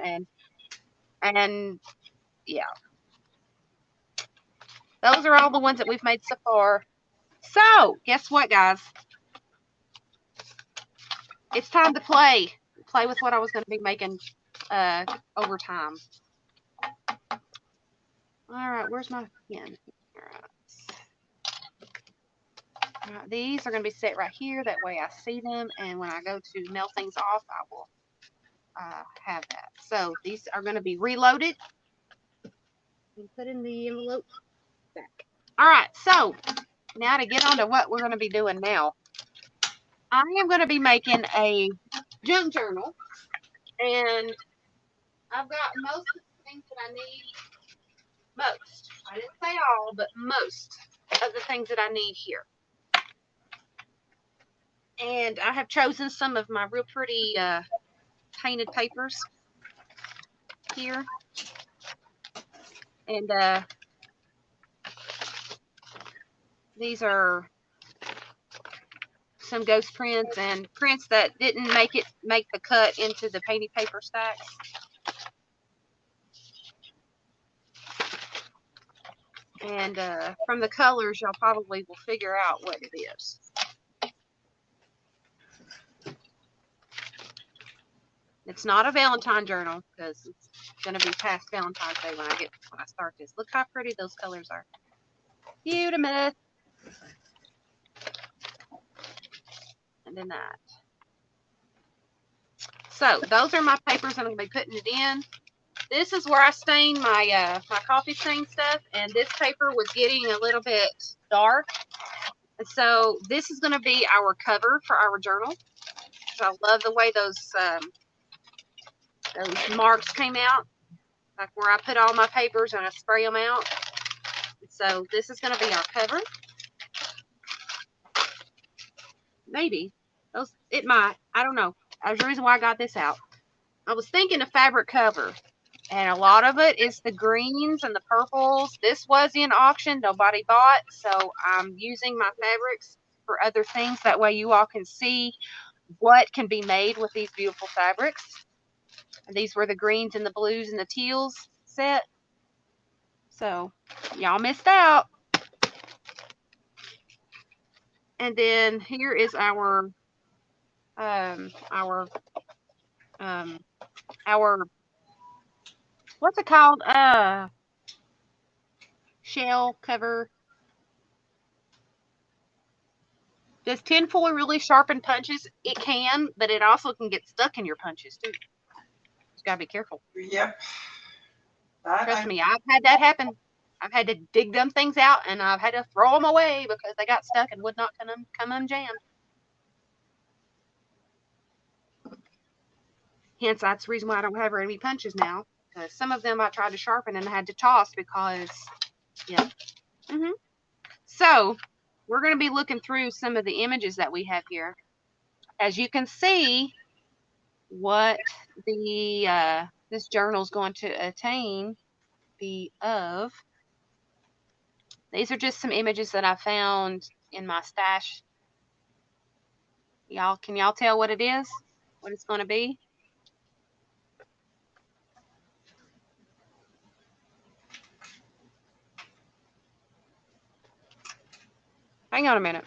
and yeah, those are all the ones that we've made so far. So guess what, guys? It's time to play with what I was going to be making over time. All right, where's my pen? All right. These are going to be set right here. That way I see them. And when I go to mail things off, I will have that. So these are going to be reloaded and put in the envelope back. All right. So now to get on to what we're going to be doing now. I am going to be making a junk journal. And I've got most of the things that I need. Most. I didn't say all, but most of the things that I need here. And I have chosen some of my real pretty painted papers here. And these are some ghost prints and prints that didn't make the cut into the painted paper stacks. And from the colors, y'all probably will figure out what it is. It's not a Valentine journal because it's going to be past Valentine's Day when I start this. Look how pretty those colors are. Beautiful. And then that. So those are my papers I'm going to be putting it in. This is where I stain my my coffee stain stuff, and this paper was getting a little bit dark. And so this is going to be our cover for our journal. So I love the way those marks came out, like where I put all my papers and I spray them out. So this is going to be our cover. Maybe. It might. I don't know. There's a reason why I got this out. I was thinking a fabric cover. And a lot of it is the greens and the purples. This was in auction. Nobody bought. So I'm using my fabrics for other things. That way you all can see what can be made with these beautiful fabrics. And these were the greens and the blues and the teals set. So y'all missed out. And then here is our what's it called? Shell cover. Does tinfoil really sharpen punches? It can, but it also can get stuck in your punches too. You gotta be careful. Yep. Trust me, I've had that happen. I've had to dig them things out, and I've had to throw them away because they got stuck and would not come unjammed. Hence, that's the reason why I don't have very many punches now. Because some of them I tried to sharpen and I had to toss because, yeah. So, we're going to be looking through some of the images that we have here. As you can see, what this journal is going to be of. These are just some images that I found in my stash. Can y'all tell what it is? What it's going to be? Hang on a minute.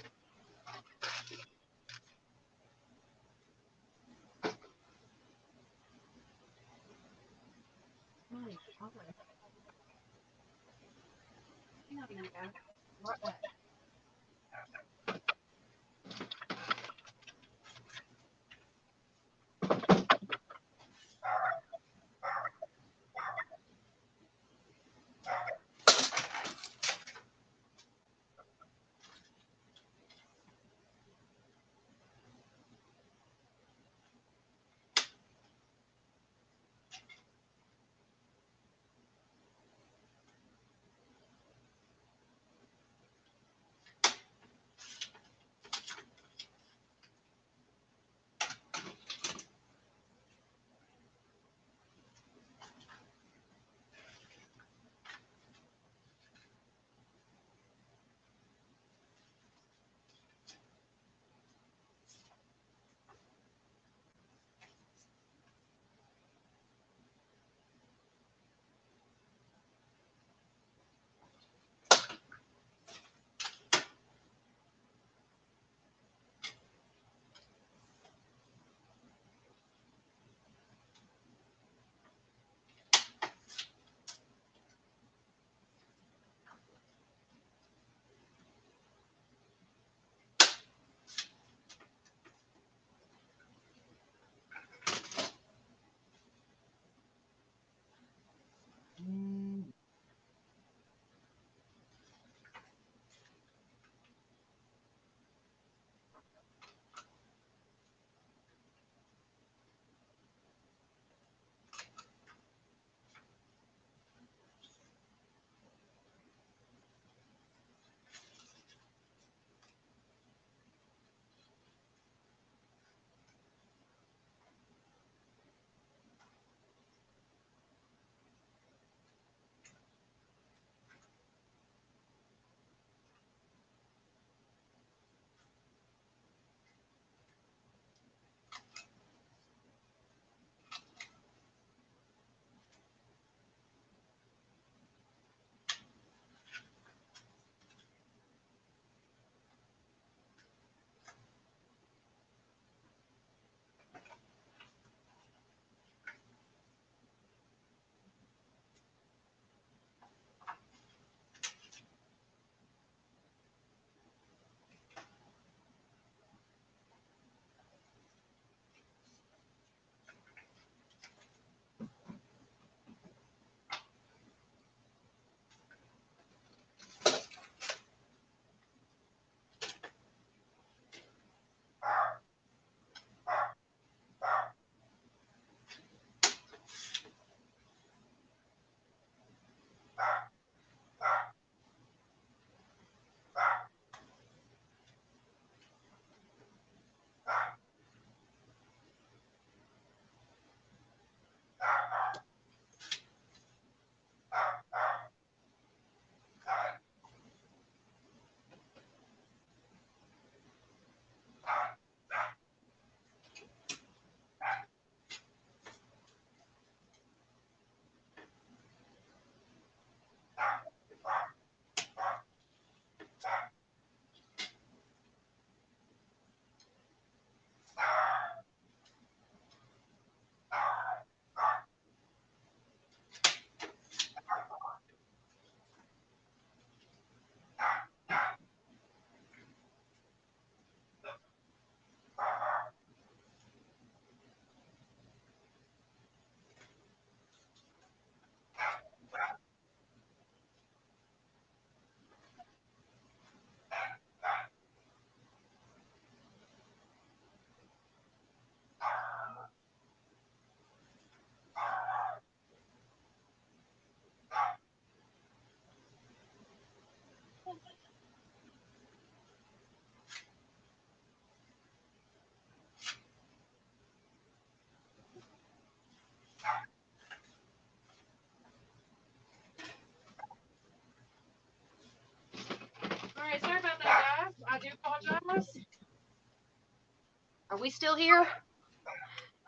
Are we still here?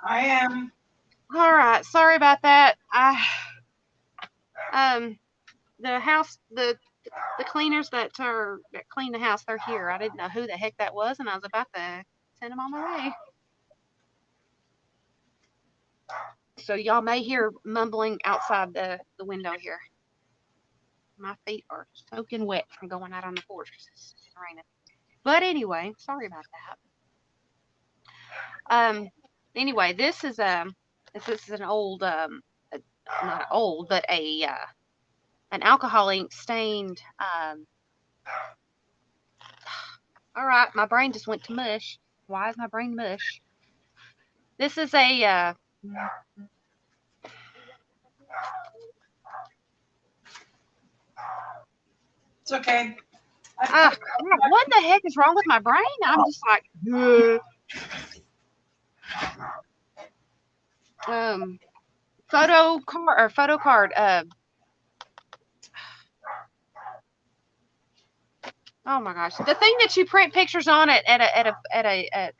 I am. All right. Sorry about that. The house, the cleaners that clean the house, they're here. I didn't know who the heck that was, and I was about to send them on my way. So y'all may hear mumbling outside the window here. My feet are soaking wet from going out on the porch because it's raining. But anyway, sorry about that. Anyway, this is an old not old, but an alcohol ink stained. All right, my brain just went to mush. Why is my brain mush? This is a It's okay. what the heck is wrong with my brain? I'm just like, photo card. Oh my gosh, the thing that you print pictures on at a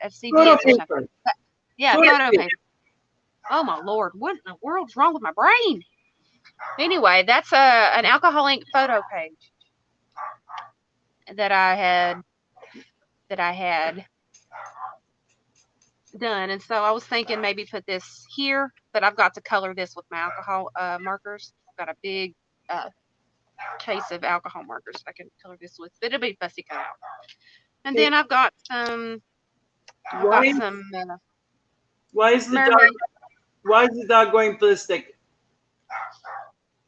CVS or something. Yeah, photo paper. Oh my Lord, what in the world's wrong with my brain? Anyway, that's an alcohol ink photo page that I had done, and so I was thinking maybe put this here, but I've got to color this with my alcohol markers. I've got a big case of alcohol markers I can color this with, but it'll be fussy cut out. And then I've got some. Why is the dog going ballistic?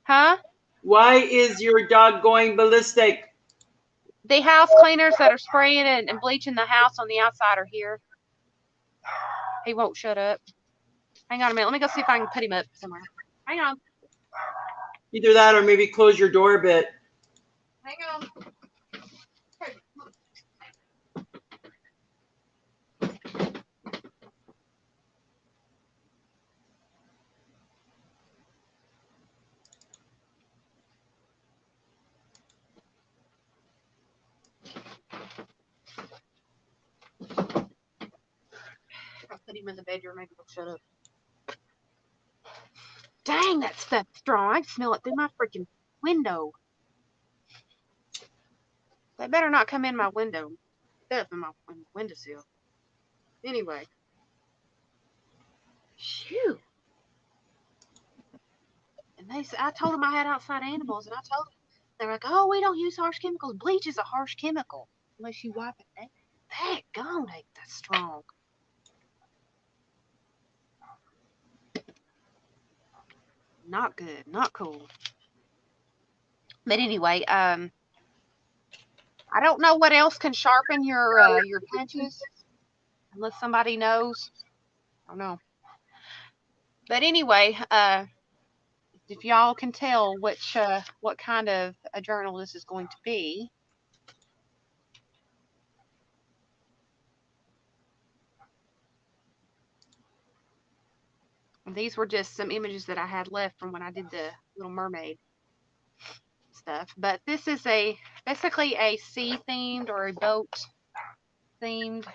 Huh? Why is your dog going ballistic? The house cleaners that are spraying and bleaching the house on the outside are here. He won't shut up. Hang on a minute. Let me go see if I can put him up somewhere. Hang on. Either that or maybe close your door a bit. Hang on. I'll put him in the bedroom. Maybe he'll shut up. Dang, that stuff's strong. I can smell it through my freaking window. They better not come in my window. Stuff in my windowsill. Anyway. Phew. And I told them I had outside animals, and I told them, they're like, oh, we don't use harsh chemicals. Bleach is a harsh chemical. Unless you wipe it down. Daggone, ain't that strong. Not good. Not cool. But anyway, I don't know what else can sharpen your punches. Unless somebody knows. I don't know. But anyway, if y'all can tell what kind of a journal this is going to be. These were just some images that I had left from when I did the Little Mermaid stuff. But this is basically a sea themed or a boat themed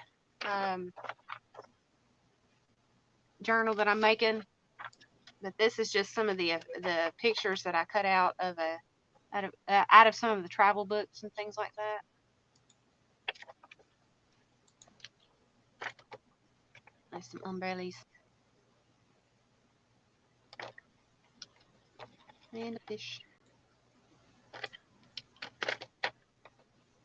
journal that I'm making. But this is just some of the pictures that I cut out of out of some of the travel books and things like that. There's some umbrellas. And a fish.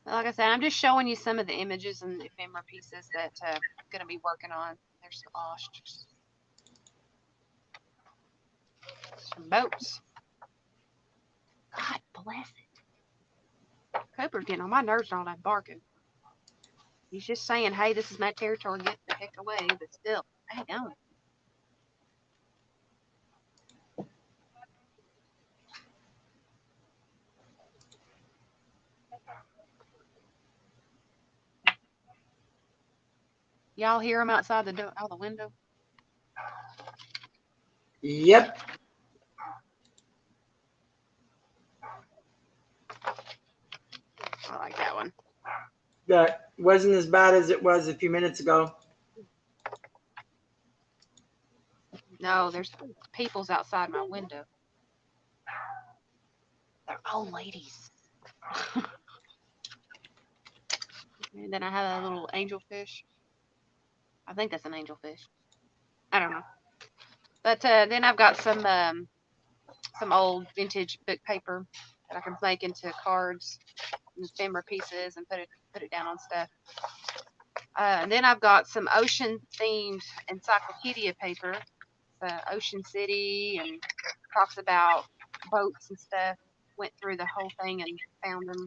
Like I said, I'm just showing you some of the images and ephemera pieces that I'm going to be working on. There's some ostriches. Some boats. God bless it. Cooper's getting on my nerves and all that barking. He's just saying, hey, this is my territory, get the heck away, but still, hang on. Y'all hear him outside out the window? Yep. I like that one. That wasn't as bad as it was a few minutes ago. No, there's people's outside my window. They're old ladies. And then I have a little angelfish. I think that's an angelfish. I don't know. But then I've got some old vintage book paper that I can make into cards and ephemera pieces and put it down on stuff. And then I've got some ocean themed encyclopedia paper, Ocean City, and talks about boats and stuff. Went through the whole thing and found them.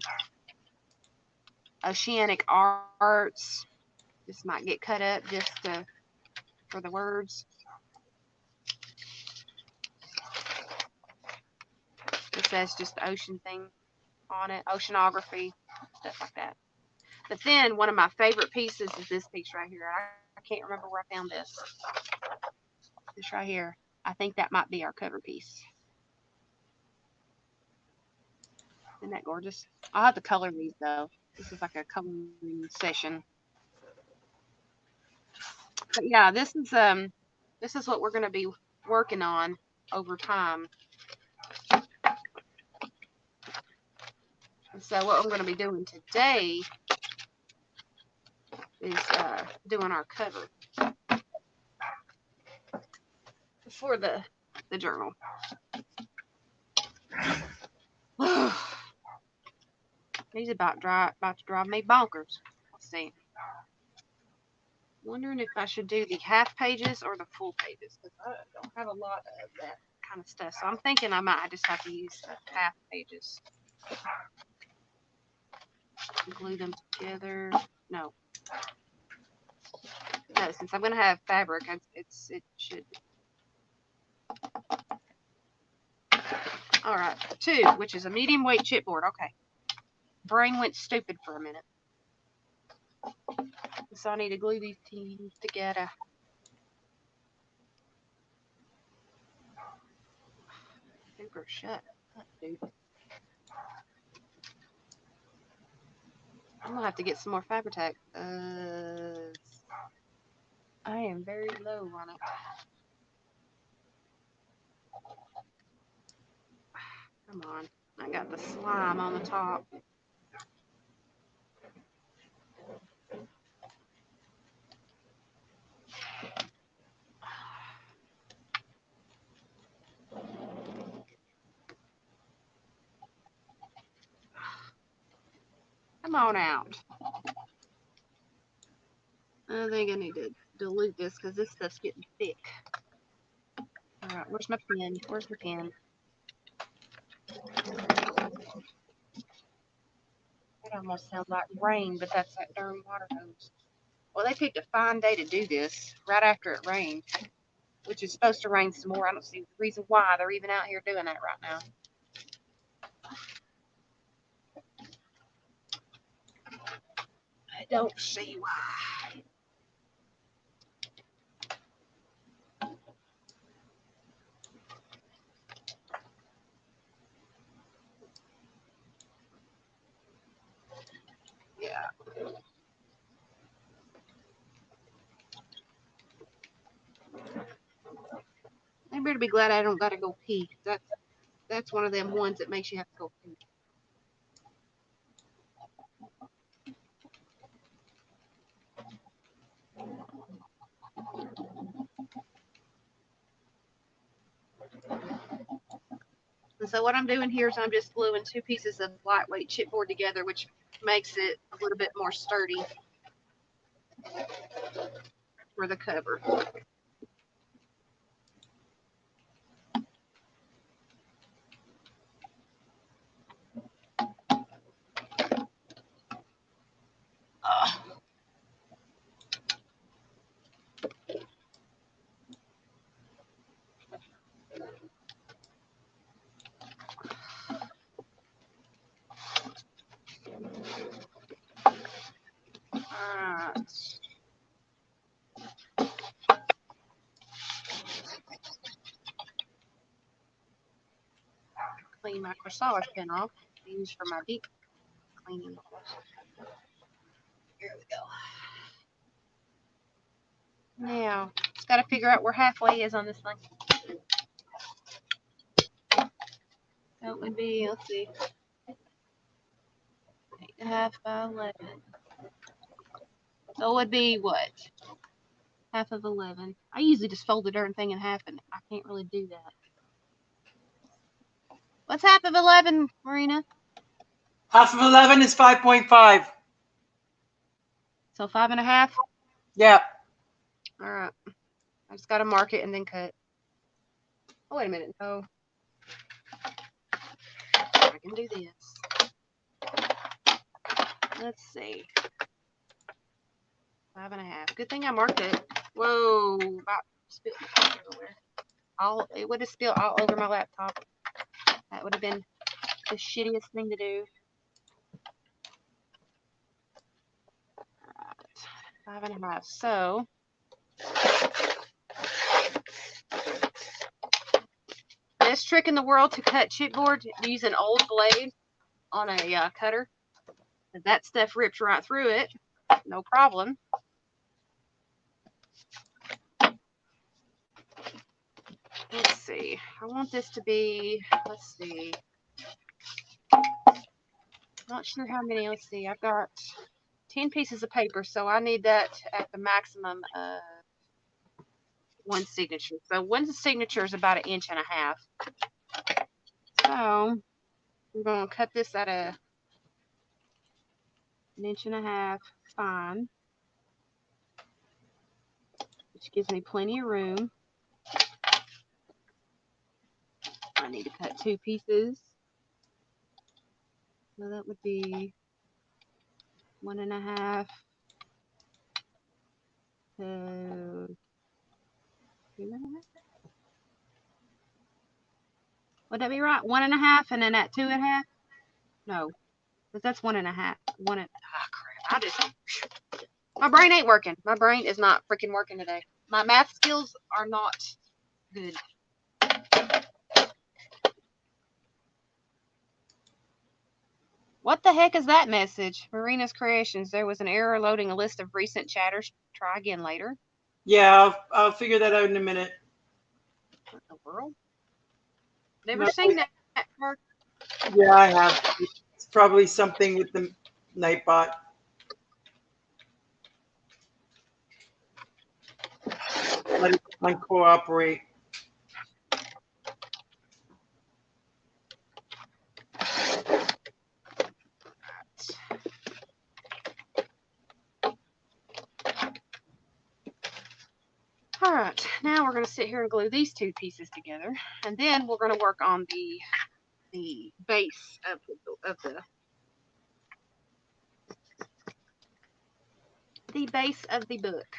Oceanic arts. This might get cut up just for the words. It says just the ocean thing on it, oceanography, stuff like that. But then one of my favorite pieces is this piece right here. I can't remember where I found this. This right here. I think that might be our cover piece. Isn't that gorgeous? I'll have to color these though. This is like a coloring session. But yeah, this is what we're gonna be working on over time. And so what I'm gonna be doing today is doing our cover for the journal. He's about to drive me bonkers. Let's see. Wondering if I should do the half pages or the full pages, because I don't have a lot of that kind of stuff. So I'm thinking I might just have to use the half pages. Glue them together. No, since I'm going to have fabric, it should. All right, 2, which is a medium weight chipboard. Okay. Brain went stupid for a minute. So I need to glue these things together. Super shut up, dude. I'm gonna have to get some more Fabri-Tac. I am very low on it. Come on. I got the slime on the top. Come on out. I think I need to dilute this because this stuff's getting thick. Alright, where's my pen? Where's the pen? That almost sounds like rain, but that's that darn water hose. Well, they picked a fine day to do this, right after it rained, which is supposed to rain some more. I don't see the reason why they're even out here doing that right now. I don't see why. Yeah. I better be glad I don't gotta go pee. That's one of them ones that makes you have to go pee. And so what I'm doing here is I'm just gluing 2 pieces of lightweight chipboard together, which makes it a little bit more sturdy for the cover. Clean my corsage pen off to use for my deep cleaning. Here we go. Now, just got to figure out where halfway is on this thing. So it would be, let's see, 8.5 by 11. So it would be what? Half of 11. I usually just fold the darn thing in half, and I can't really do that. What's half of 11, Marina? Half of 11 is 5.5. So 5.5? Yeah. All right. I just got to mark it and then cut. Oh, wait a minute. No. I can do this. Let's see. 5.5. Good thing I marked it. Whoa. About spilled everywhere. It would have spilled all over my laptop. That would have been the shittiest thing to do. Alright. 5.5. So best trick in the world to cut chipboard, use an old blade on a cutter. That stuff rips right through it. No problem. Let's see. I want this to be, let's see. Not sure how many. Let's see. I've got 10 pieces of paper, so I need that at the maximum of 1 signature. So 1 signature is about 1.5 inches. So we're going to cut this at 1.5 inches fine, which gives me plenty of room. I need to cut 2 pieces. So that would be 1.5 to 2.5. Would that be right? 1.5 and then at 2.5? No, because that's 1.5. Crap. My brain ain't working. My brain is not freaking working today. My math skills are not good. What the heck is that message? Marina's Creations. There was an error loading a list of recent chatters. Try again later. Yeah, I'll figure that out in a minute. What the world? Never seen that part. Yeah, I have. It's probably something with the Nightbot. Let it uncooperate. All right, now we're going to sit here and glue these 2 pieces together, and then we're going to work on the base of the base of the book.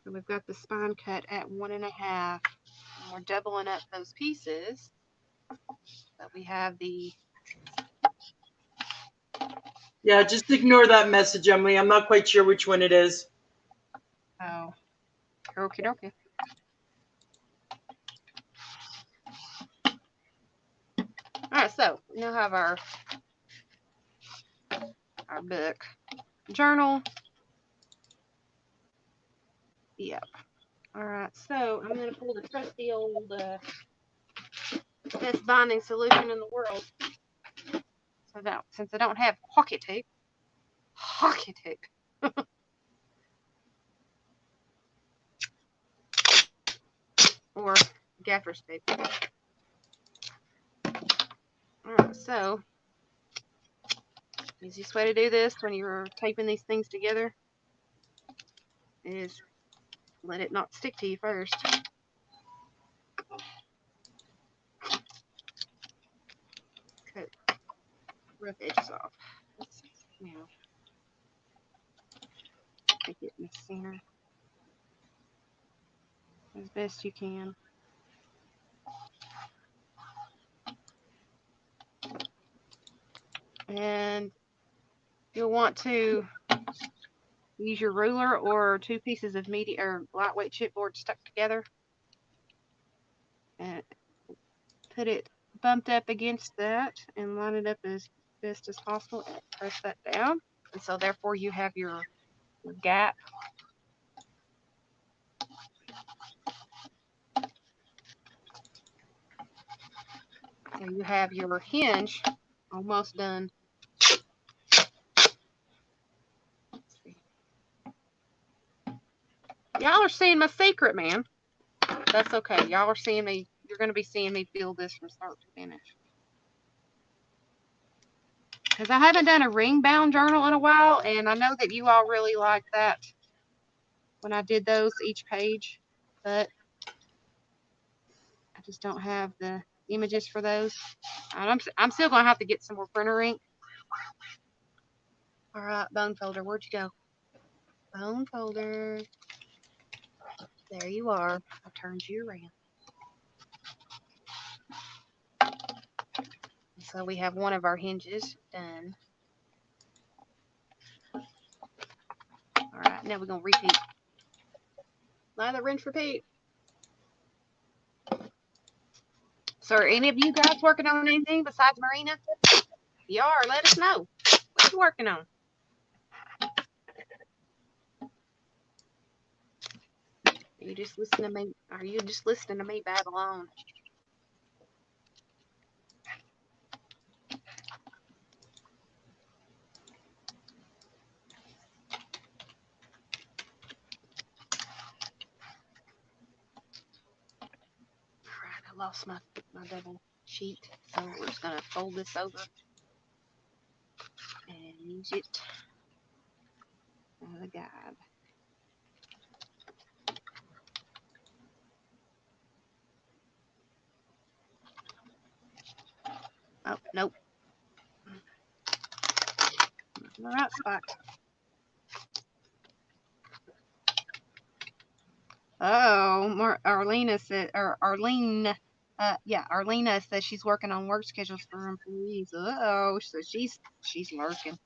So we've got the spine cut at 1.5, and we're doubling up those pieces. But we have the. Yeah, just ignore that message, Emily. I'm not quite sure which one it is. Oh, okie dokie. All right, so we now have our book, journal. Yep. All right, so I'm going to pull the trusty old best binding solution in the world. So that since I don't have hockey tape, or gaffer's tape. All right, so easiest way to do this when you're taping these things together is let it not stick to you first. Cut rough edges off. Now, take it in the center as best you can. And you'll want to use your ruler or 2 pieces of medium or lightweight chipboard stuck together, and put it bumped up against that and line it up as best as possible and press that down. And so therefore you have your gap. So you have your hinge almost done. Y'all are seeing my secret, man. That's okay. Y'all are seeing me. You're going to be seeing me build this from start to finish. Because I haven't done a ring bound journal in a while, and I know that you all really like that when I did those each page, but I just don't have the images for those. And I'm still going to have to get some more printer ink. All right, bone folder, where'd you go? Bone folder. There you are. I turned you around. So we have one of our hinges done. All right, now we're going to repeat. Lather, rinse, repeat. So are any of you guys working on anything besides Marina? If you are, let us know. What are you working on? Are you just listening to me? Are you just listening to me babble on? Alright, I lost my double sheet, so we're just gonna fold this over and use it as a guide. Oh, nope. In the right spot. Oh, Arlena said, or Arlene, Arlena says she's working on work schedules for her employees. Oh, so she's lurking.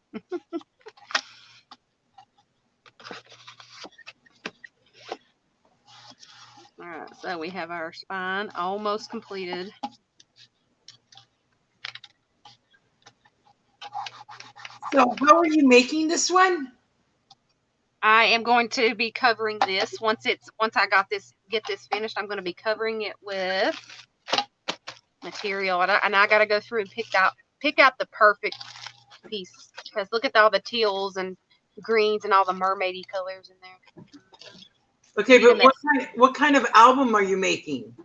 All right, so we have our spine almost completed. So how are you making this one? I am going to be covering this once I get this finished. I'm going to be covering it with material, and I got to go through and pick out the perfect piece, because look at all the teals and greens and all the mermaidy colors in there. Okay, but what kind of album are you making?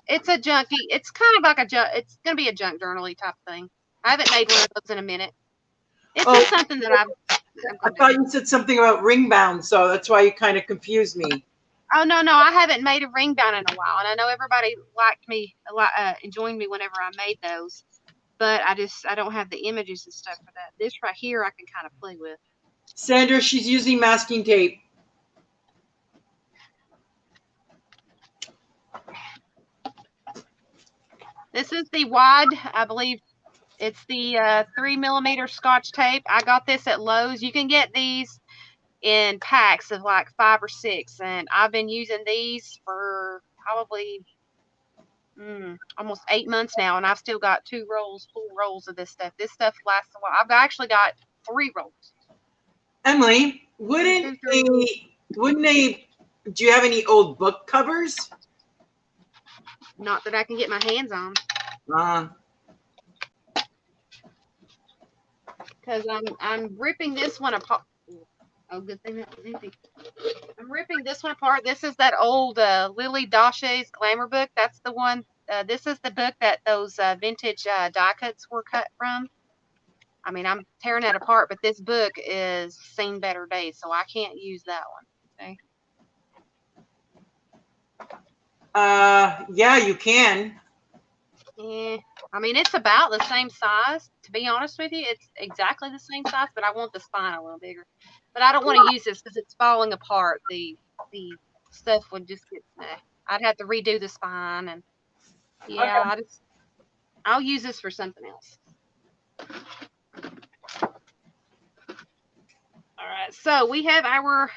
It's a junky. It's kind of like it's going to be a junk journal-y type thing. I haven't made one of those in a minute. It's just something that I thought you said something about ring bound, so that's why you kind of confused me. Oh, no, I haven't made a ring bound in a while, and I know everybody liked me a lot, enjoying me whenever I made those, but I don't have the images and stuff for that. This right here I can kind of play with. Sandra, she's using masking tape. This is the wide, I believe it's the 3mm Scotch tape. I got this at Lowe's. You can get these in packs of like 5 or 6, and I've been using these for probably almost 8 months now, and I've still got full rolls of this stuff. This stuff lasts a while. I've actually got 3 rolls. Emily, wouldn't they? Do you have any old book covers? Not that I can get my hands on. Because I'm ripping this one apart. Oh, good thing that was empty. I'm ripping this one apart. This is that old Lily Dash's Glamour book. That's the one. This is the book that those vintage die cuts were cut from. I mean, I'm tearing that apart, but this book is seen better days, so I can't use that one. Okay. Yeah, you can. Yeah, I mean, it's about the same size. To be honest with you, it's exactly the same size, but I want the spine a little bigger. But I don't want to use this because it's falling apart. The stuff would just get. I'd have to redo the spine, and yeah, okay. I'll use this for something else. All right, so we have our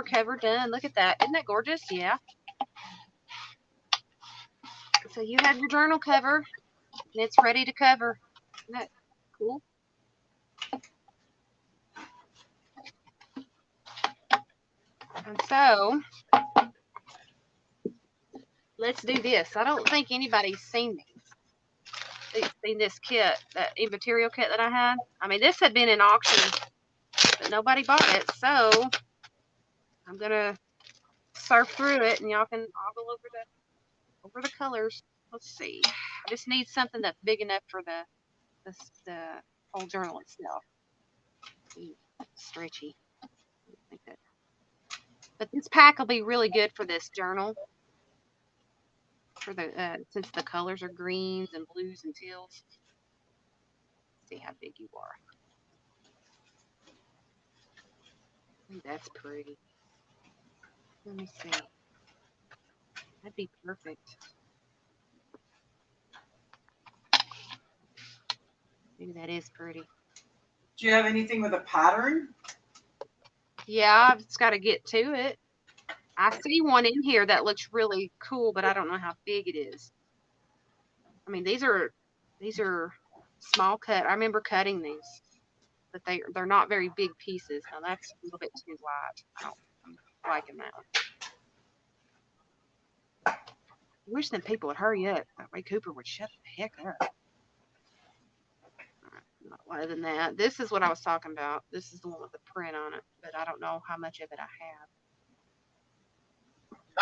cover done. Look at that. Isn't that gorgeous? Yeah. So you have your journal cover, and it's ready to cover. Isn't that cool? And so let's do this. I don't think anybody's seen this kit, that e-material kit that I had. I mean, this had been in auction, but nobody bought it. So I'm gonna surf through it, and y'all can ogle over the colors. Let's see. I just need something that's big enough for the whole journal itself. Ooh, stretchy. Like that. But this pack will be really good for this journal. For the since the colors are greens and blues and teals. Let's see how big you are. I think that's pretty. Let me see. That'd be perfect. Maybe that is pretty. Do you have anything with a pattern? Yeah, I've just got to get to it. I see one in here that looks really cool, but I don't know how big it is. I mean, these are small cut. I remember cutting these, but they're not very big pieces. Now that's a little bit too light. I'm liking that. I wish them people would hurry up. That way Cooper would shut the heck up. Other than that, this is what I was talking about. This is the one with the print on it, but I don't know how much of it I have.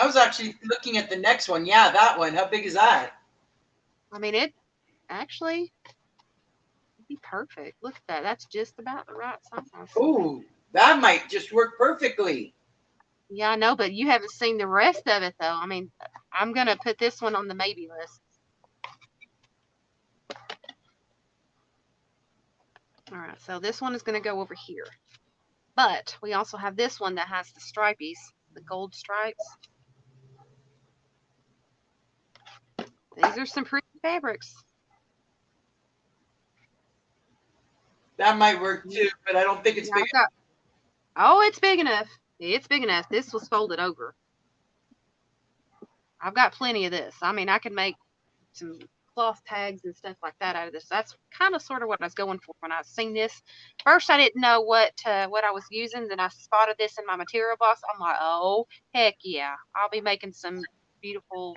I was actually looking at the next one. Yeah, that one. How big is that? I mean, it actually would be perfect. Look at that. That's just about the right size. Ooh, that might just work perfectly. Yeah, I know, but you haven't seen the rest of it, though. I mean, I'm going to put this one on the maybe list. All right, so this one is going to go over here. But we also have this one that has the stripies, the gold stripes. These are some pretty fabrics. That might work too, but I don't think it's big enough. Oh, it's big enough. It's big enough. This was folded over. I've got plenty of this. I mean, I could make some cloth tags and stuff like that out of this. That's kind of sort of what I was going for when I seen this. First, I didn't know what I was using. Then I spotted this in my material box. I'm like, oh, heck yeah. I'll be making some beautiful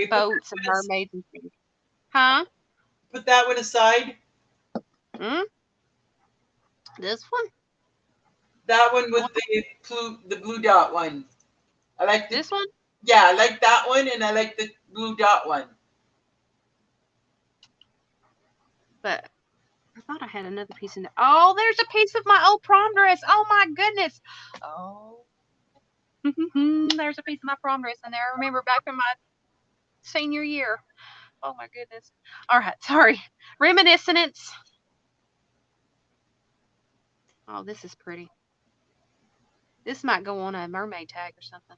boats and mermaids and things. Huh? Put that one aside. This one? That one with the blue dot one. I like this one. Yeah, I like that one, and I like the blue dot one. But I thought I had another piece in there. Oh, there's a piece of my old prom dress. Oh my goodness. Oh. There's a piece of my prom dress in there. I remember back in my senior year. Oh my goodness. All right, sorry. Reminiscence. Oh, this is pretty. This might go on a mermaid tag or something.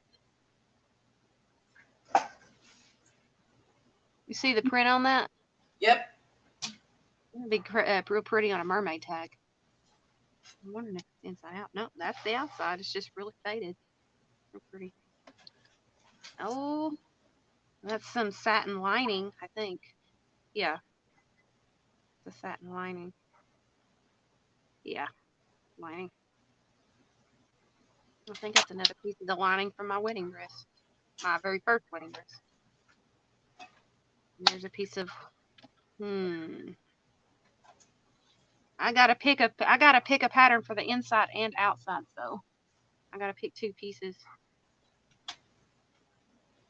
You see the print on that? Yep. It'd be real pretty on a mermaid tag. I'm wondering if it's inside out. No, that's the outside. It's just really faded. Real pretty. Oh, that's some satin lining, I think. Yeah. The satin lining. Yeah, lining. I think that's another piece of the lining from my wedding dress. My very first wedding dress. And there's a piece of I gotta pick a pattern for the inside and outside, so I gotta pick two pieces.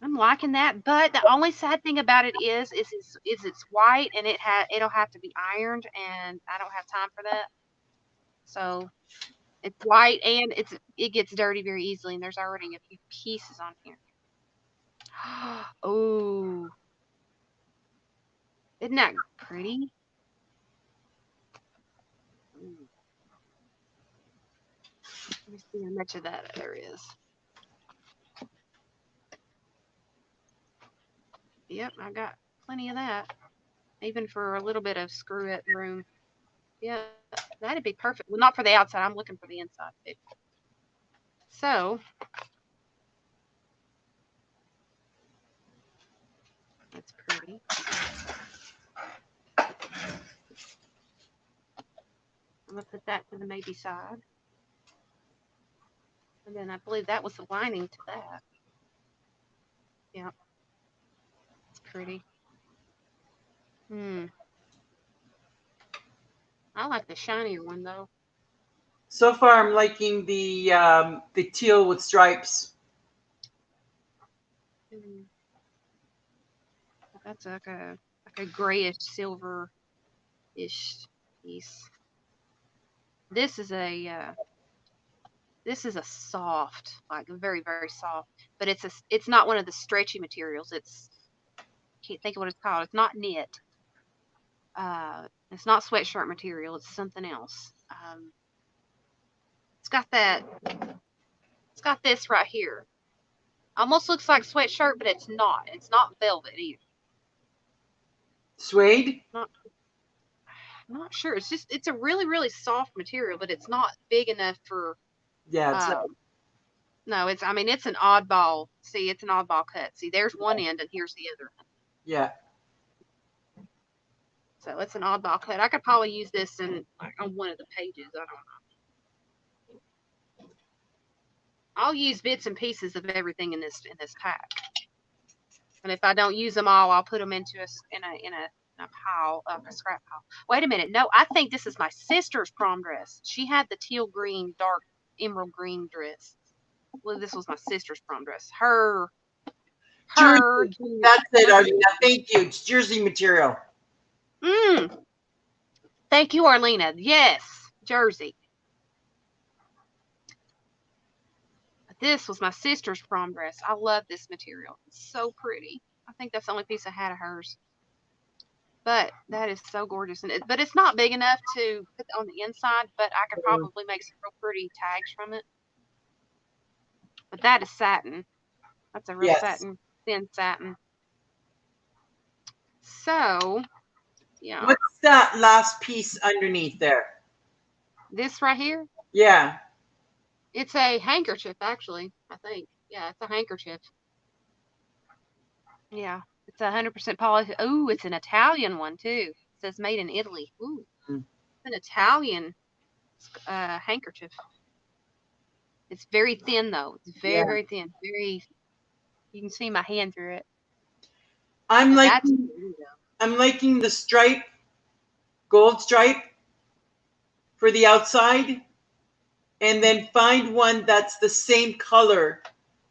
I'm liking that, but the only sad thing about it is it's white and it'll have to be ironed, and I don't have time for that. So it's white and it gets dirty very easily, and there's already a few pieces on here. Oh, isn't that pretty? Let me see how much of that there is. Yep, I got plenty of that. Even for a little bit of screw-up room. Yeah, That'd be perfect. Well, not for the outside. I'm looking for the inside too. So that's pretty. I'm gonna put that to the maybe side. And then I believe that was the lining to that. Yeah. It's pretty. I like the shinier one though. So far, I'm liking the teal with stripes. That's like a grayish silver-ish piece. This is a soft, like very very soft, but it's not one of the stretchy materials. Can't think of what it's called. It's not knit. It's not sweatshirt material. It's something else. It's got this right here. Almost looks like sweatshirt, but it's not. It's not velvet either. Suede? Not sure. It's a really really soft material, but it's not big enough for. Yeah, it's not. No, it's an oddball. See, it's an oddball cut. See, there's one end and here's the other end. Yeah. So it's an oddball cut. I could probably use this on one of the pages. I don't know. I'll use bits and pieces of everything in this pack. And if I don't use them all, I'll put them into a pile, a scrap pile. Wait a minute. No, I think this is my sister's prom dress. She had the teal green, dark emerald green dress. Well, this was my sister's prom dress. Her. Jersey. That's it, Arlena. Thank you. It's jersey material. Thank you, Arlena. Yes, jersey. This was my sister's prom dress. I love this material. It's so pretty. I think that's the only piece I had of hers. But that is so gorgeous. But it's not big enough to put on the inside, but I could probably make some real pretty tags from it. But that is satin. That's a real satin, thin satin. So, yeah. What's that last piece underneath there? This right here? Yeah. It's a handkerchief, actually, I think. Yeah, it's a handkerchief. Yeah, it's 100% polished. Ooh, it's an Italian one, too. It says made in Italy. Ooh, it's an Italian handkerchief. It's very thin, though. It's very, very thin. Very, you can see my hand through it. I'm liking the stripe, gold stripe for the outside, and then find one that's the same color,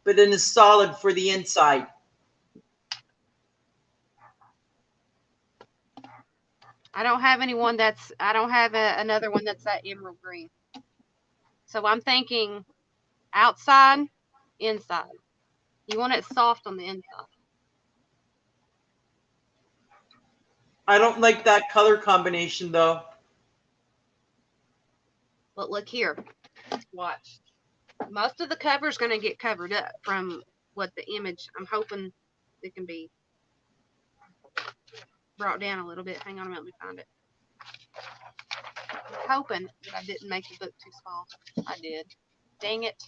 but in a solid for the inside. I don't have anyone I don't have another one that's that emerald green. So I'm thinking outside, inside. You want it soft on the inside. I don't like that color combination, though. But look here. Watch. Most of the cover is going to get covered up from what the image, I'm hoping it can be brought down a little bit. Hang on a minute, let me find it. I'm hoping that I didn't make the book too small. I did. Dang it.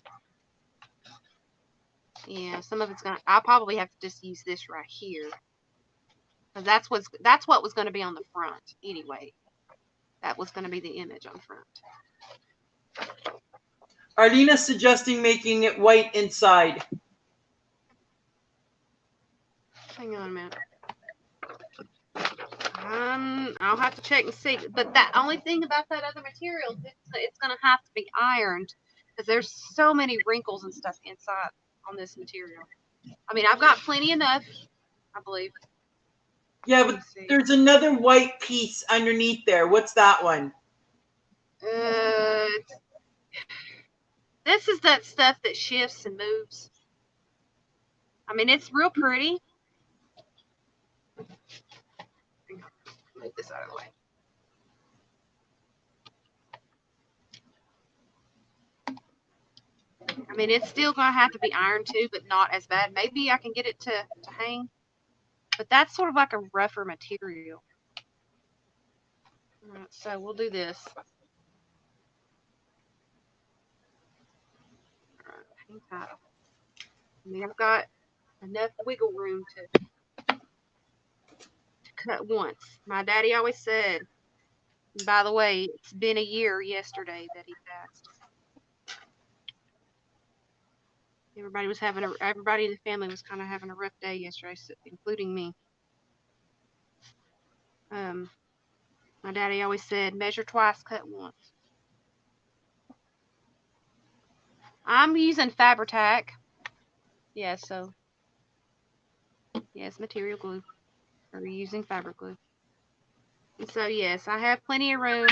Yeah, some of it's going to, I'll probably have to just use this right here. Because that's what was going to be on the front anyway. That was going to be the image on front. Arlena's suggesting making it white inside. Hang on a minute. I'll have to check and see. But that only thing about that other material is it's going to have to be ironed because there's so many wrinkles and stuff inside on this material. I mean, I've got plenty enough, I believe. Yeah, but there's another white piece underneath there. What's that one? This is that stuff that shifts and moves. I mean, it's real pretty. Move this out of the way. I mean, it's still going to have to be ironed too, but not as bad. Maybe I can get it to hang. But that's sort of like a rougher material. So we'll do this. Okay. I mean, I've got enough wiggle room to cut once. My daddy always said, by the way, it's been a year yesterday that he passed. Everybody in the family was kind of having a rough day yesterday, including me. My daddy always said, measure twice, cut once. I'm using Fabri-Tac. Yeah, so yes, material glue. We're using fabric glue. And so yes, I have plenty of room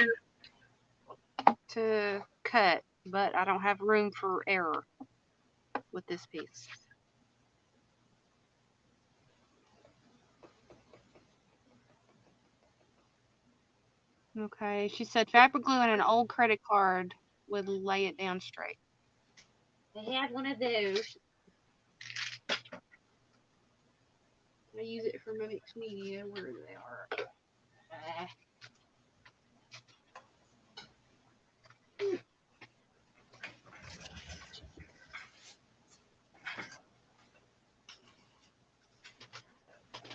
to cut, but I don't have room for error with this piece. Okay, she said fabric glue and an old credit card would lay it down straight. They had one of those. I use it for my mixed media. Where they are.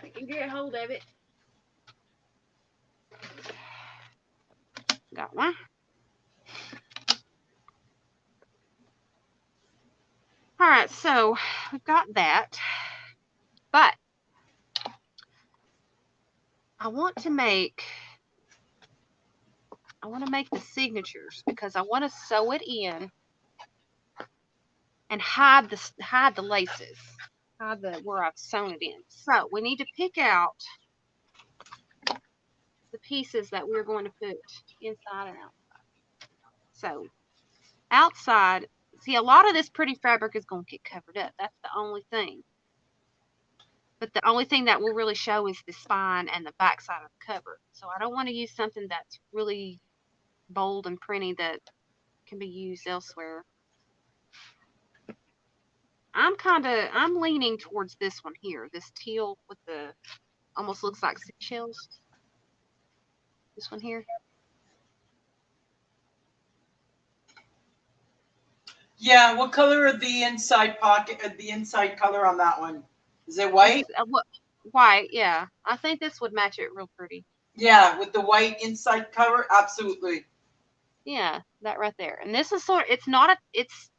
I can get a hold of it. Got one. All right, so we've got that, but I want to make the signatures because I want to sew it in and hide the laces, hide where I've sewn it in. So we need to pick out the pieces that we're going to put inside and outside. So outside, see, a lot of this pretty fabric is going to get covered up. That's the only thing. But the only thing that will really show is the spine and the back side of the cover. So I don't want to use something that's really bold and pretty that can be used elsewhere. I'm leaning towards this one here, this teal with the almost looks like seashells. This one here. Yeah, what color are the inside pocket, the inside color on that one? Is it white? White, yeah. I think this would match it real pretty. Yeah, with the white inside cover, absolutely. Yeah, that right there. And this is it's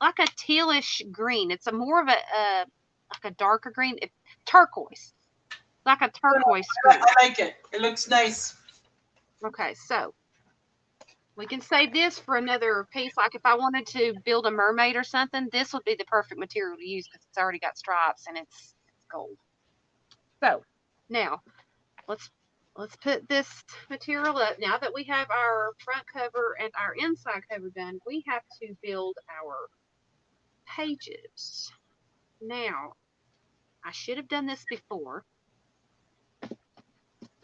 like a tealish green. It's more of a like a darker green, turquoise. Like a turquoise green. I like it. It looks nice. Okay, so we can save this for another piece. Like if I wanted to build a mermaid or something, this would be the perfect material to use because it's already got stripes and it's gold. So now let's put this material up. Now that we have our front cover and our inside cover done, we have to build our pages. Now, I should have done this before.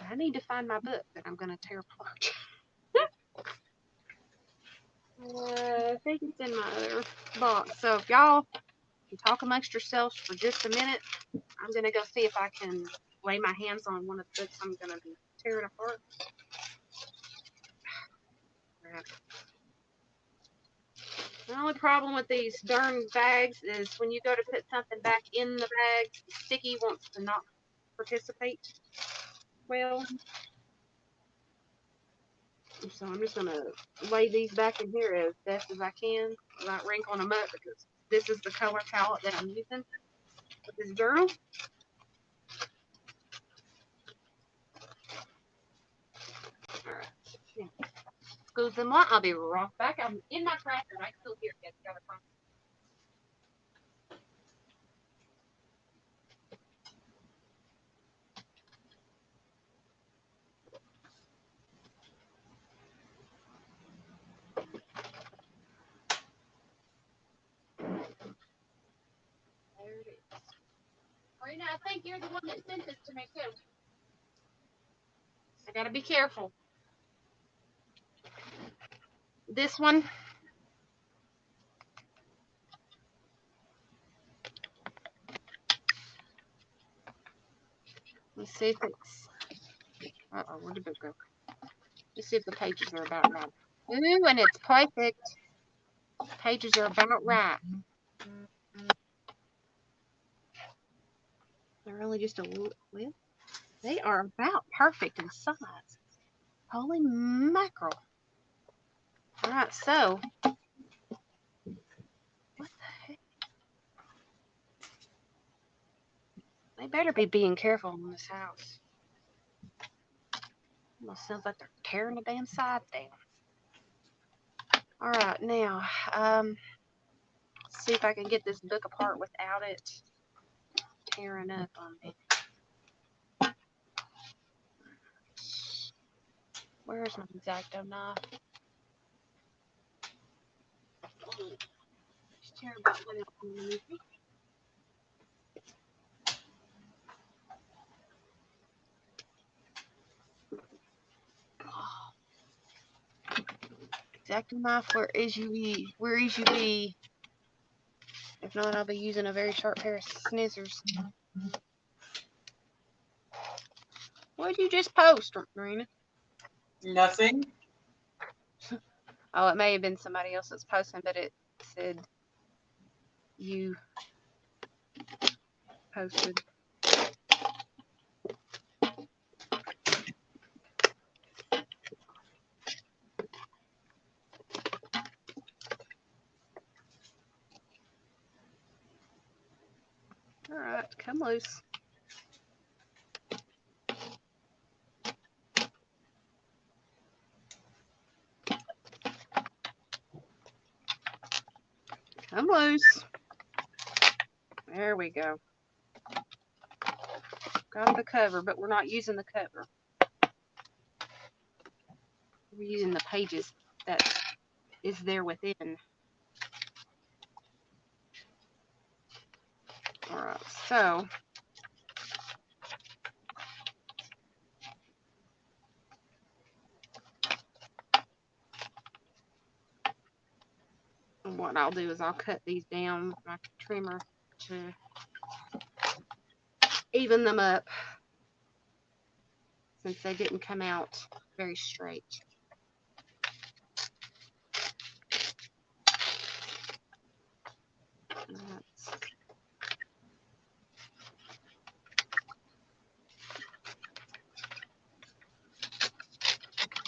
I need to find my book that I'm going to tear apart. I think it's in my other box. So if y'all can talk amongst yourselves for just a minute, I'm going to go see if I can lay my hands on one of the books I'm going to be tearing apart. The only problem with these darn bags is when you go to put something back in the bag, the sticky wants to not participate well. So I'm just going to lay these back in here as best as I can without wrinkling them up because this is the color palette that I'm using with this journal. Alright, yeah. Scoot them on. I'll be right back. I'm in my crafter. I still hear it. There it is. Marina, I think you're the one that sent this to me too. I gotta be careful. This one. Let's see if it's. Uh-oh, where'd the book go? Let's see if the pages are about right. Ooh, and it's perfect. Pages are about right. They're only just a little, well, they are about perfect in size. Holy mackerel. All right, so, what the heck? They better be being careful in this house. Almost sounds like they're tearing the damn sides down. All right, now, see if I can get this book apart without it tearing up on me. Where's my X-Acto knife? Just tear about one out underneath me. X-Acto knife, where is you be? Where is you be? If not, I'll be using a very sharp pair of scissors. What did you just post, Marina? Nothing. Oh, it may have been somebody else that's posting, but it said you posted. All right, come loose. Come loose. There we go. Got the cover, but we're not using the cover. We're using the pages that is there within. All right, so what I'll do is I'll cut these down with my trimmer to even them up, since they didn't come out very straight.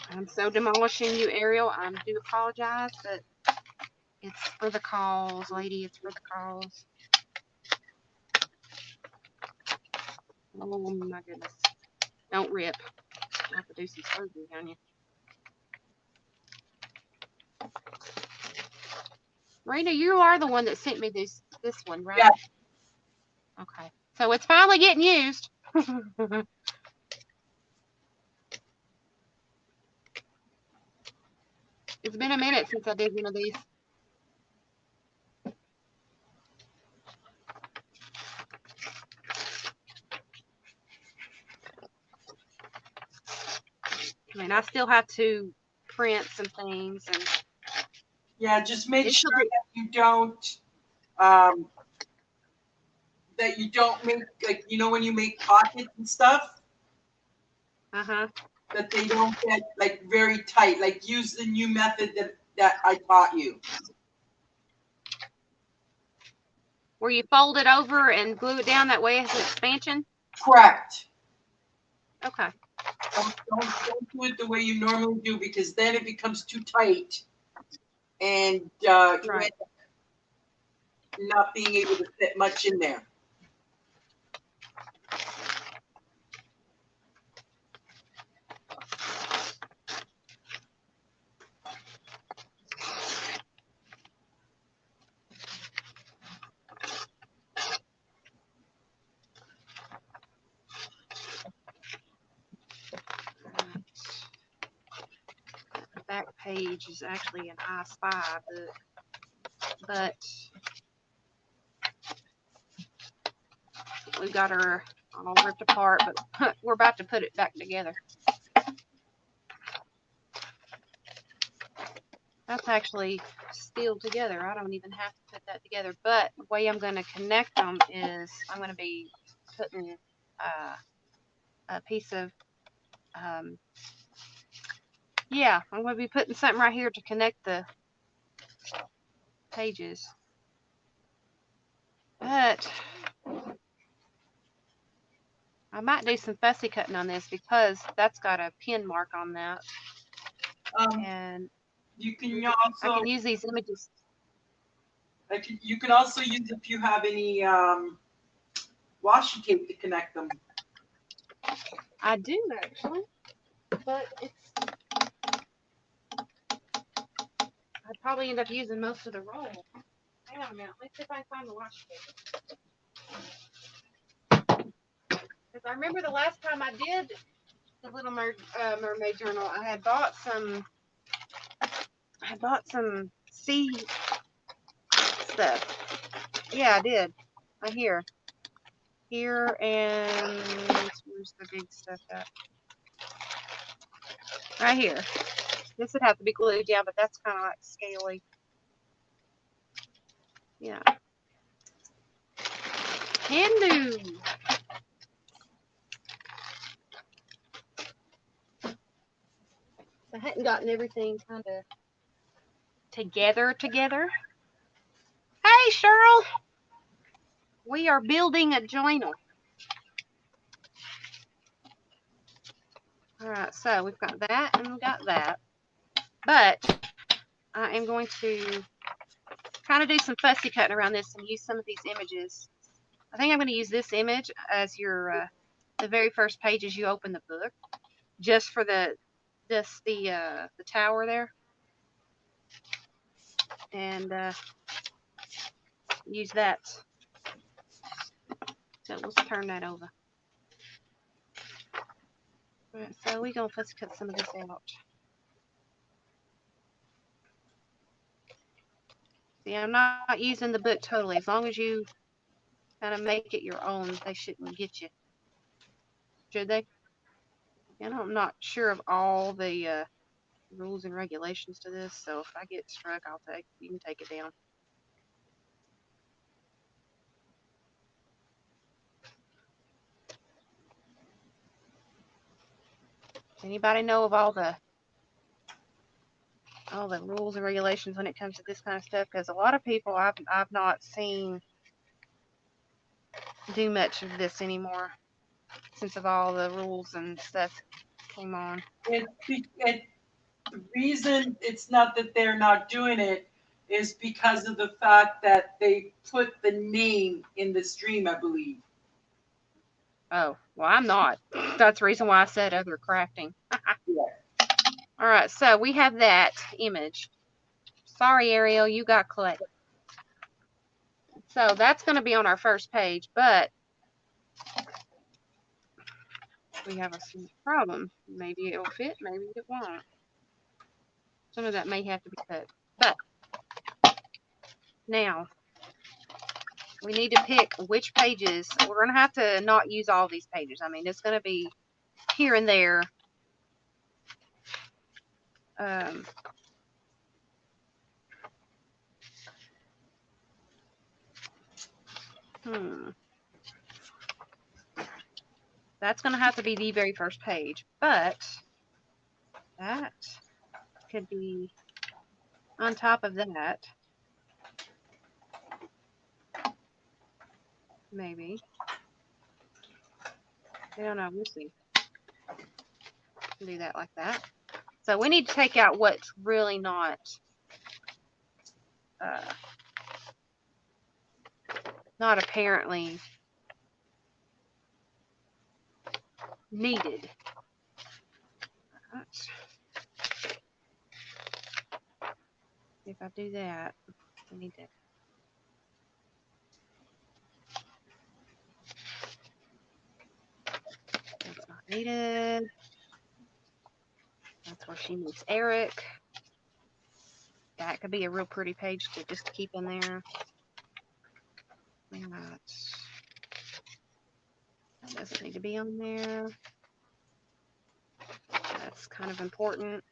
I'm so demolishing you, Ariel. I do apologize, but it's for the cause, lady. It's for the cause. Oh my goodness. Don't rip. I'll have to do some surgery on you. Marina, you are the one that sent me this one, right? Yeah. Okay. So it's finally getting used. It's been a minute since I did one of these. I mean, I still have to print some things, and Yeah, just make sure be... that you don't make, like, you know, when you make pockets and stuff, that they don't get like very tight. Like, use the new method that I taught you. Where you fold it over and glue it down, that way it has an expansion? Correct. Okay. Don't do it the way you normally do, because then it becomes too tight, and you end up not being able to fit much in there. The back page is actually an I Spy book, but we've got her all ripped apart, but we're about to put it back together. That's actually still together. I don't even have to put that together, but the way I'm going to connect them is I'm going to be putting a piece of, I'm going to be putting something right here to connect the pages. But I might do some fussy cutting on this because that's got a pin mark on that. And you can I also can use these images. you can also use if you have any washi tape to connect them. I do actually, but I'd probably end up using most of the roll. Hang on a minute. Let's see if I can find the washi tape. Because I remember the last time I did the Little Mermaid journal, I had bought some sea stuff. Yeah, I did. Here, and where's the big stuff at? Right here. This would have to be glued down, but that's kind of like scaly. Yeah. Can do. I hadn't gotten everything kind of together. Hey, Cheryl. We are building a journal. All right, so we've got that and we've got that. But I am going to kind of do some fussy cutting around this and use some of these images. I think I'm going to use this image as your the very first page as you open the book, just for the tower there, and use that. So let's turn that over. All right, so we're going to fussy cut some of this out. See, I'm not using the book totally. As long as you kind of make it your own, they shouldn't get you. Should they? And I'm not sure of all the rules and regulations to this, so if I get struck, you can take it down. Anybody know of all the rules and regulations when it comes to this kind of stuff? Because a lot of people I've not seen do much of this anymore since of all the rules and stuff came on. The reason it's not that they're not doing it is because of the fact that they put the name in the stream, I believe. Oh, well, I'm not. That's the reason why I said other crafting. Yeah. All right, so we have that image. Sorry, Ariel, you got clay. So that's going to be on our first page, but we have a problem. Maybe it'll fit, maybe it won't. Some of that may have to be cut. But now we need to pick which pages. We're going to have to not use all these pages. I mean, it's going to be here and there. That's going to have to be the very first page, but that could be on top of that. Maybe. I don't know. We'll see. Do that like that. So we need to take out what's really not apparently needed. If I do that, we need to. That's not needed. That's where she meets Eric. That could be a real pretty page to just keep in there. That doesn't need to be on there. That's kind of important.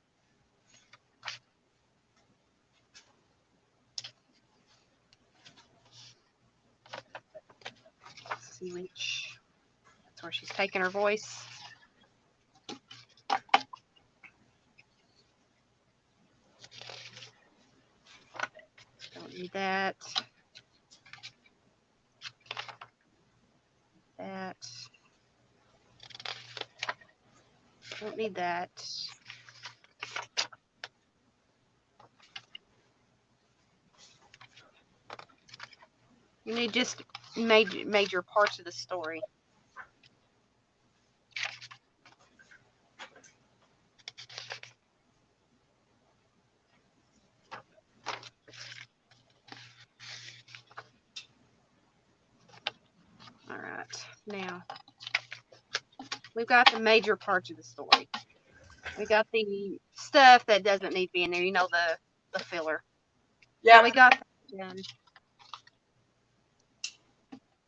Let's see which. That's where she's taking her voice. Don't need that. That. Don't need that. You need just major parts of the story. All right, now we've got the major parts of the story. We got the stuff that doesn't need to be in there, you know, the filler. Yeah. So we got that done.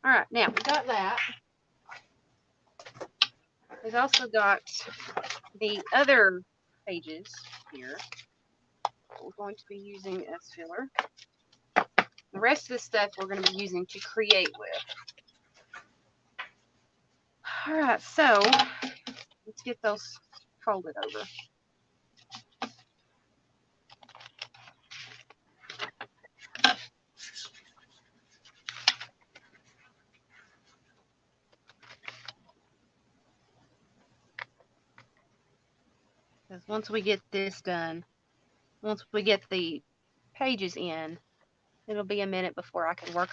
All right, now we got that. We've also got the other pages here that we're going to be using as filler. The rest of the stuff we're going to be using to create with. All right, so let's get those folded over. Because once we get this done, once we get the pages in, it'll be a minute before I can work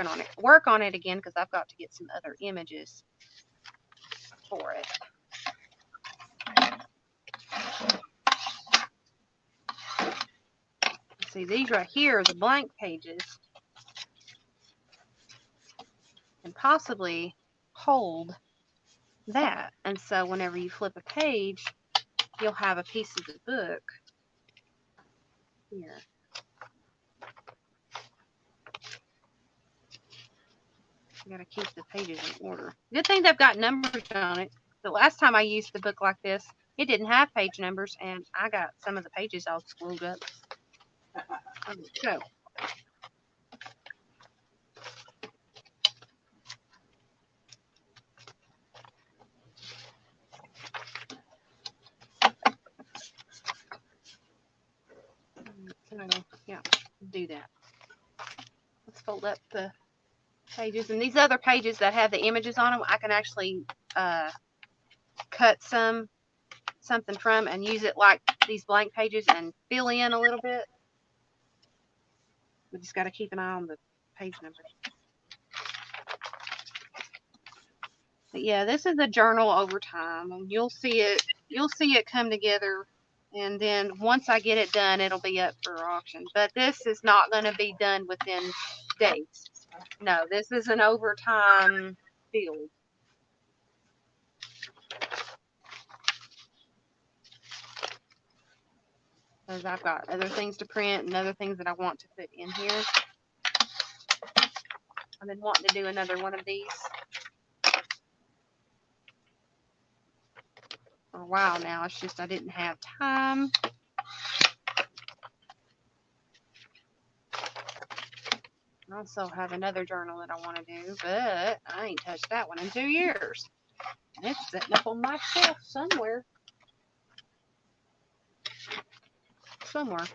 on it again, because I've got to get some other images for it. See, these right here are the blank pages, and possibly hold that. And so whenever you flip a page, you'll have a piece of the book here. You gotta keep the pages in order. Good thing they've got numbers on it. The last time I used the book like this, it didn't have page numbers, and I got some of the pages all screwed up. So, yeah, do that. Let's fold up the pages, and these other pages that have the images on them, I can actually cut something from and use it like these blank pages and fill in a little bit. We just got to keep an eye on the page numbers. But yeah, this is a journal over time, and you'll see it come together, and then once I get it done, it'll be up for auction. But this is not going to be done within days. No, this is an overtime build. Because I've got other things to print and other things that I want to put in here. I've been wanting to do another one of these for a while now. It's just I didn't have time. I also have another journal that I want to do, but I ain't touched that one in 2 years. And it's sitting up on my shelf somewhere. Somewhere.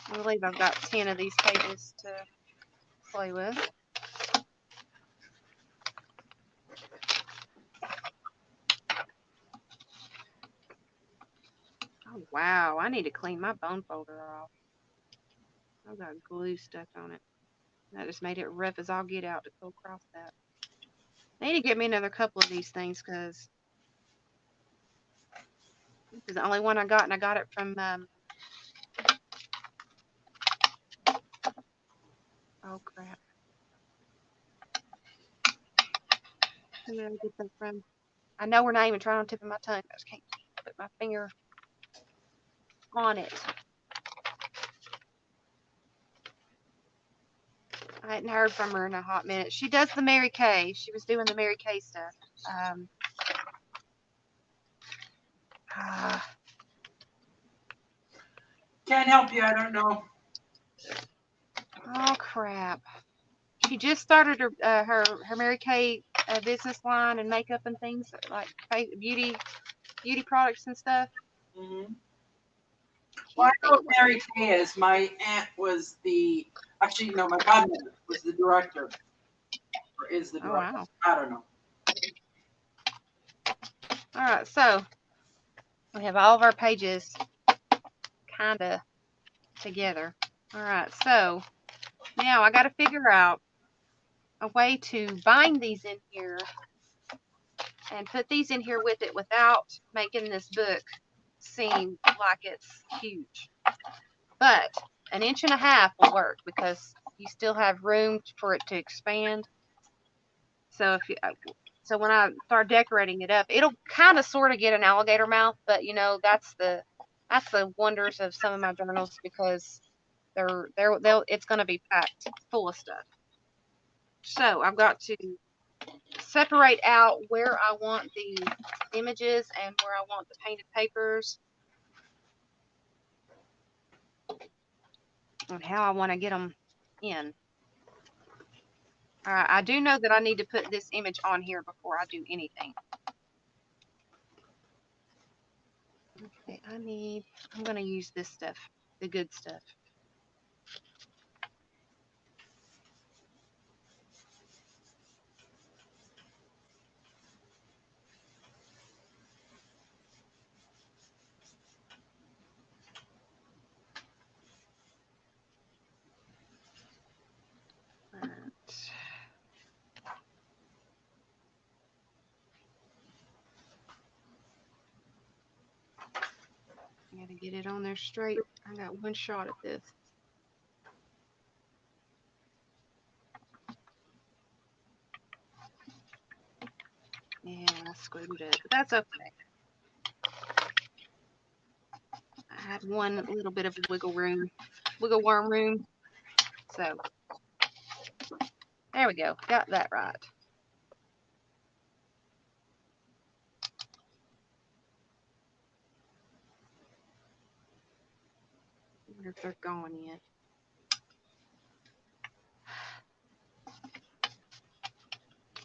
I believe I've got 10 of these pages to play with. Oh, wow. I need to clean my bone folder off. I've got glue stuck on it. That just made it rough as I'll get out to go across that. I need to get me another couple of these things, because this is the only one I got, and I got it from, oh crap. Who did I get them from? I know her name and trying on the tip of my tongue. I just can't put my finger on it. I hadn't heard from her in a hot minute. She does the Mary Kay. She was doing the Mary Kay stuff. Can't help you. I don't know. Oh crap! She just started her Mary Kay business line and makeup and things, like beauty products and stuff. Mm-hmm. Well, I Can't think know of what. Mary Kay is. My aunt was actually, no, my godmother was the director, or is the Oh director. wow. I don't know. All right, so we have all of our pages kind of together. All right, so now I got to figure out a way to bind these in here and put these in here with it without making this book seem like it's huge. But 1.5 inches will work because you still have room for it to expand. So so when I start decorating it up, it'll kind of sort of get an alligator mouth, but that's the wonders of some of my journals because it's going to be packed full of stuff. So I've got to separate out where I want the images and where I want the painted papers and how I want to get them in. All right, I do know that I need to put this image on here before I do anything. Okay, I'm going to use this stuff, the good stuff. All right. I got to get it on there straight. I got one shot at this. Yeah, I screwed it up, but that's okay. I had one little bit of wiggle worm room. So there we go. Got that right. I wonder if they're gone yet.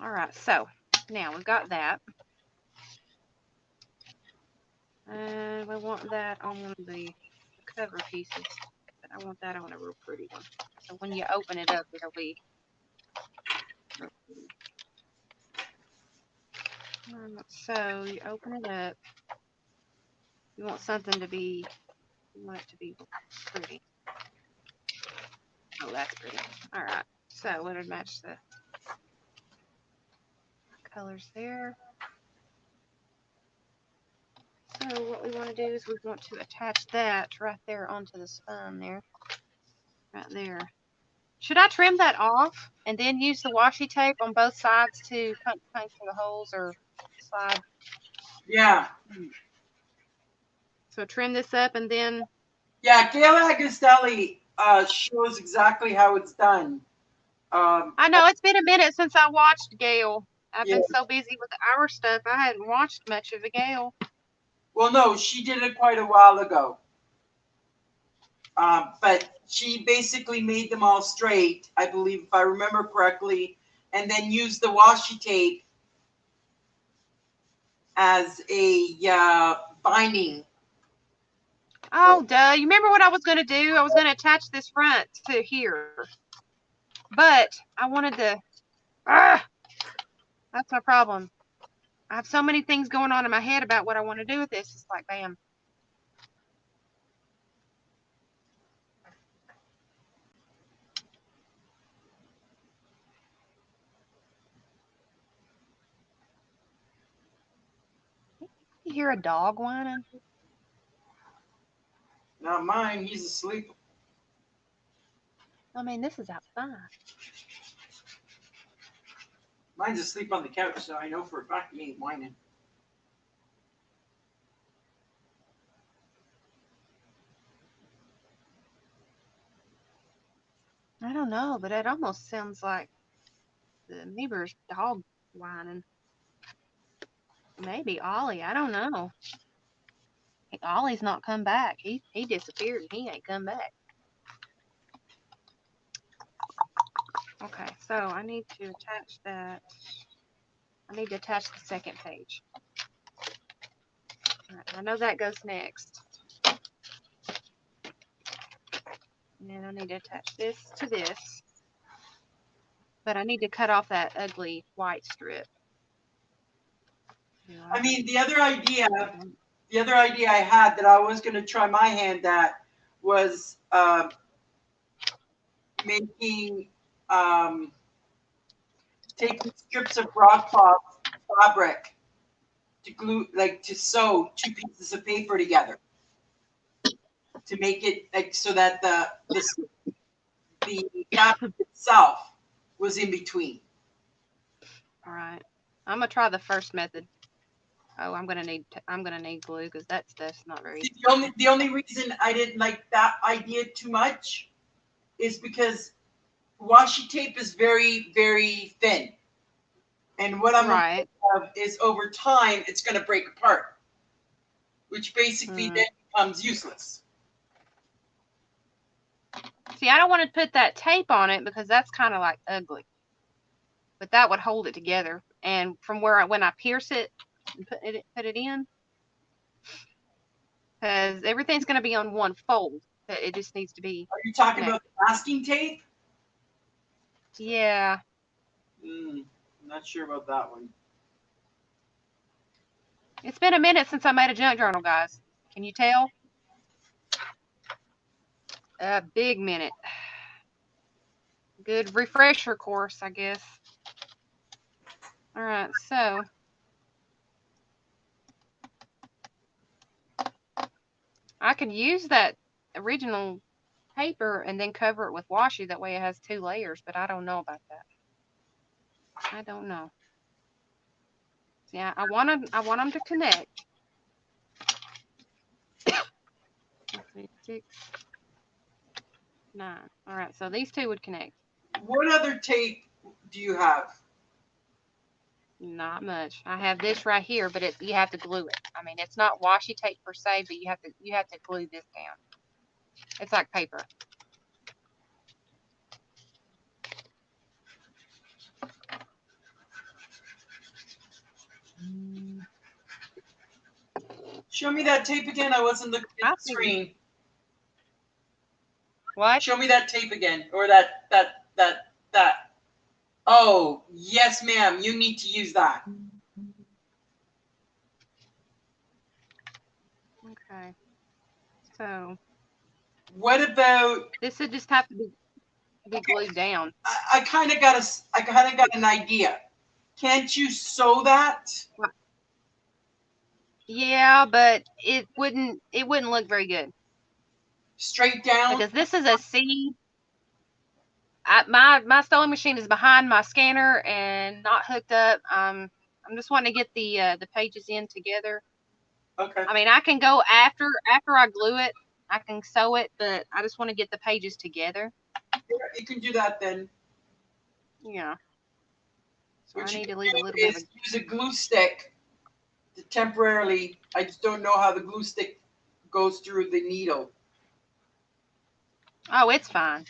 All right, so now we've got that. And we want that on one of the cover pieces. But I want that on a real pretty one. So when you open it up, it'll be real pretty. So you open it up. You want something to be, you want it to be pretty. Oh, that's pretty. All right. So it'll match the colors there. So what we want to do is we want to attach that right there onto the spine there. Right there. Should I trim that off and then use the washi tape on both sides to punch for the holes or slide? Yeah. So trim this up and then. Yeah, Gail Agostelli shows exactly how it's done. I know it's been a minute since I watched Gail. I've Yeah. been so busy with our stuff, I hadn't watched much of a Gail. Well, no, she did it quite a while ago. But she basically made them all straight, I believe, if I remember correctly, and then used the washi tape as a binding. Oh, duh. You remember what I was going to do? I was going to attach this front to here. But I wanted to. That's my problem. I have so many things going on in my head about what I want to do with this. It's like, bam. You hear a dog whining? Not mine, he's asleep. I mean, this is outside. Mine's asleep on the couch, so I know for a fact he ain't whining. I don't know, but it almost sounds like the neighbor's dog whining. Maybe Ollie. I don't know. Ollie's not come back. He disappeared and he ain't come back. Okay, so I need to attach that. I need to attach the second page. All right, I know that goes next. And I need to attach this to this. But I need to cut off that ugly white strip. I mean, the other idea I had that I was going to try my hand at was making taking strips of broadcloth fabric to glue, like to sew two pieces of paper together to make it like so that the fabric itself was in between. All right, I'm gonna try the first method. Oh, I'm gonna need glue because that stuff's not very. The only reason I didn't like that idea too much is because washi tape is very, very thin. And what I'm right. afraid of is over time it's going to break apart, which basically then becomes useless. See, I don't want to put that tape on it because that's kind of like ugly. But that would hold it together. And from when I pierce it and put it in, because everything's going to be on one fold. It just needs to be. Are you talking about the masking tape? Yeah. I'm not sure about that one. It's been a minute since I made a junk journal, guys. Can you tell? A big minute. Good refresher course, I guess. All right, so I could use that original paper and then cover it with washi. That way it has 2 layers, but I don't know about that. I don't know. Yeah, I want them to connect. 6, 9. All right, so these 2 would connect. What other tape do you have? Not much. I have this right here, but you have to glue it. I mean, it's not washi tape per se, but you have to glue this down. It's like paper. Show me that tape again. I wasn't looking at the screen. What? Show me that tape again, or that. Oh, yes, ma'am. You need to use that. Okay. So. What about? This would just have to be glued down. I kind of got an idea. Can't you sew that? Yeah, but it wouldn't look very good. Straight down? Because this is a C. My sewing machine is behind my scanner and not hooked up. I'm just wanting to get the pages in together. Okay. I mean, I can go after I glue it. I can sew it, but I just want to get the pages together. Yeah, you can do that then. Yeah. So What I need to you leave a can little do bit is of use a glue stick to temporarily. I just don't know how the glue stick goes through the needle. Oh, it's fine.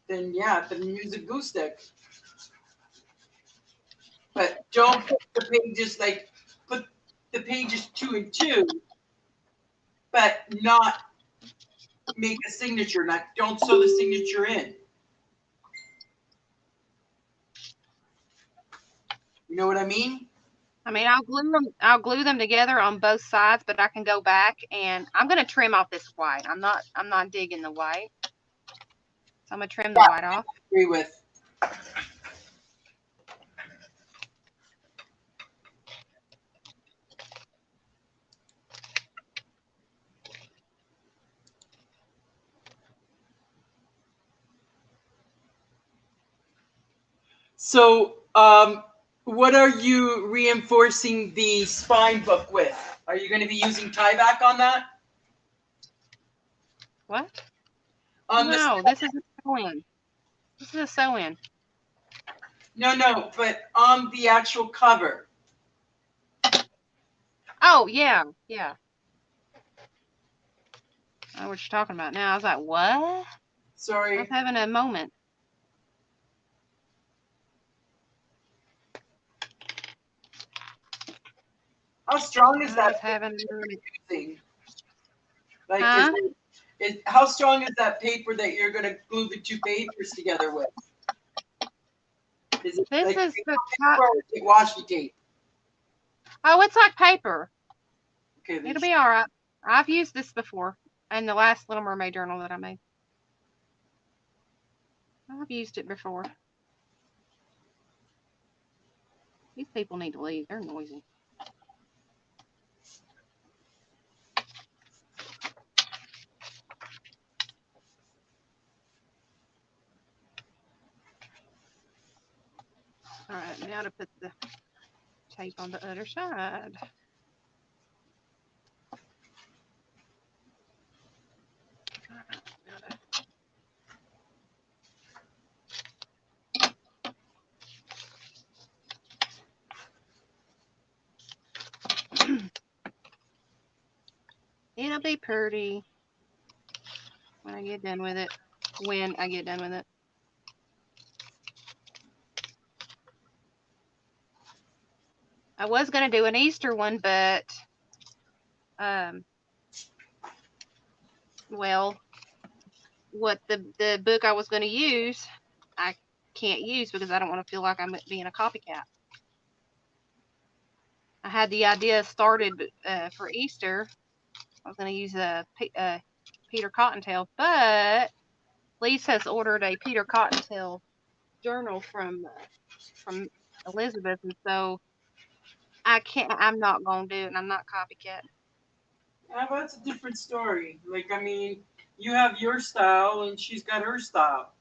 Then use a glue stick. But don't put the pages put the pages 2 and 2, but not make a signature. Don't sew the signature in. You know what I mean? I mean, I'll glue them together on both sides, but I can go back and I'm going to trim off this white. I'm not digging the white. So I'm going to trim the white off. I agree with. So, what are you reinforcing the spine book with? Are you going to be using tie back on that? What? On No, this is a sew-in. This is a sew-in. No, but on the actual cover. Oh, yeah. I know what you're talking about now. I was like, what? Sorry. I was having a moment. How strong is that having thing? Like, huh? How strong is that paper that you're going to glue the two papers together with? Is it This like is paper the top. or is it washi tape? Oh, it's like paper. Okay, It'll be all right. I've used this before in the last Little Mermaid journal that I made. I've used it before. These people need to leave. They're noisy. All right, now to put the tape on the other side. It'll be pretty when I get done with it. When I get done with it. I was going to do an Easter one, but well, what the book I was going to use, I can't use because I don't want to feel like I'm being a copycat. I had the idea started for Easter. I was going to use a Peter Cottontail, but Lisa has ordered a Peter Cottontail journal from Elizabeth, and so I can't. I'm not going to do it, and I'm not copycat. Yeah, but that's a different story. Like, I mean, you have your style and she's got her style.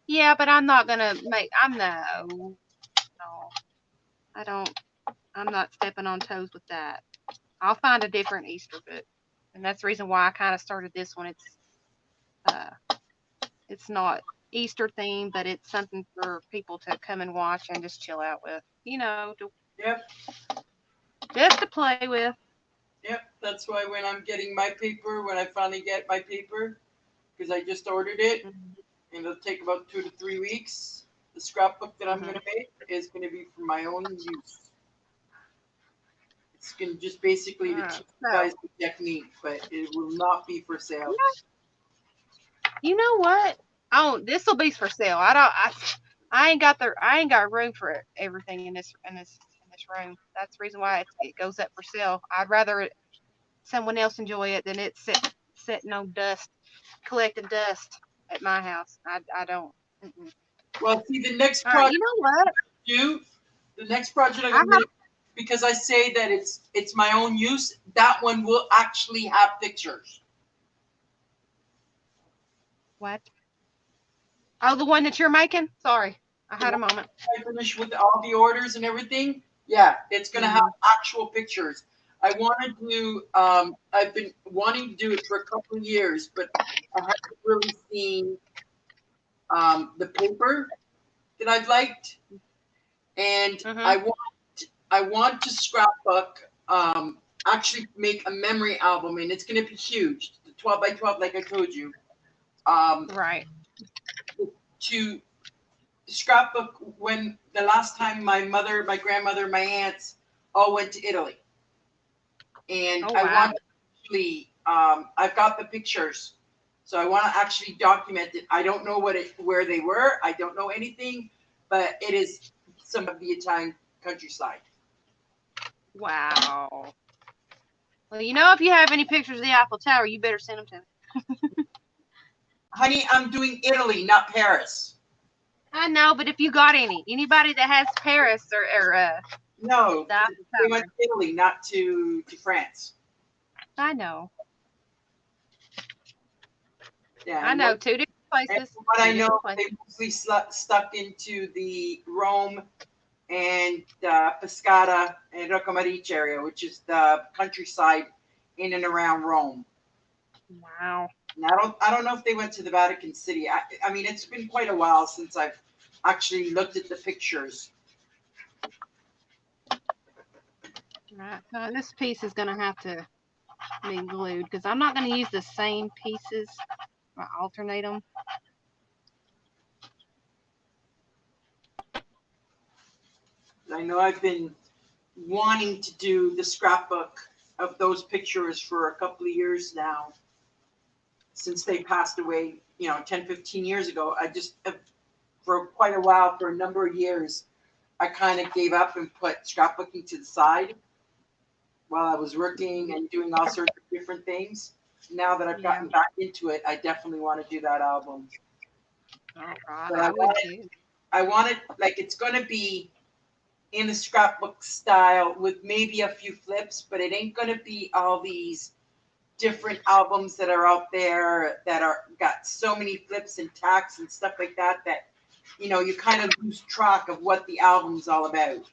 Yeah, but I'm not gonna make. No, I don't. I'm not stepping on toes with that. I'll find a different Easter book, and that's the reason why I kind of started this one. It's not Easter themed, but it's something for people to come and watch and just chill out with. Yep. Just to play with. Yep. That's why when I'm getting my paper, when I finally get my paper, because I just ordered it, and it'll take about 2 to 3 weeks. The scrapbook that I'm going to make is going to be for my own use. It's going to just basically to teach you guys the technique, but it will not be for sale. You know what? Oh, this will be for sale. I ain't got room for everything in this room. That's the reason why it goes up for sale. I'd rather someone else enjoy it than it sitting on dust, collecting dust at my house. I don't. Mm-mm. Well, see, the next All right, project you know what? the next project I'm going to, because I say that it's my own use, that one will actually have pictures. What? Oh, the one that you're making? Sorry, I had a moment. I finish with all the orders and everything. Yeah, it's going to have actual pictures. I want to do, I've been wanting to do it for a couple of years, but I haven't really seen the paper that I've liked. And I want to scrapbook, actually make a memory album, and it's going to be huge, 12 by 12, like I told you. Right. To scrapbook when the last time my mother, my grandmother, my aunts all went to Italy, and I want to actually, I've got the pictures, so I want to actually document it. I don't know where they were. I don't know anything, but it is some of the Italian countryside. Wow. Well, if you have any pictures of the Eiffel Tower, you better send them to me. Honey, I'm doing Italy, not Paris. I know, but if you got anybody that has Paris or no, they went to Italy, not to France. I know. Yeah, I know, 2 different places. And what I know, they mostly stuck into the Rome and Pescara and Roccamarice area, which is the countryside in and around Rome. Wow. And I don't know if they went to the Vatican City. I mean, it's been quite a while since I've actually looked at the pictures. Right. So this piece is going to have to be glued because I'm not going to use the same pieces. I alternate them. I know I've been wanting to do the scrapbook of those pictures for a couple of years now. since they passed away, 10, 15 years ago. I just, for quite a while, for a number of years, I kind of gave up and put scrapbooking to the side while I was working and doing all sorts of different things. Now that I've gotten back into it, I definitely want to do that album. All right, But I would too. I want it, like, it's going to be in a scrapbook style with maybe a few flips, but it ain't going to be all these different albums that are out there that are got so many flips and tacks and stuff like that you kind of lose track of what the album's all about.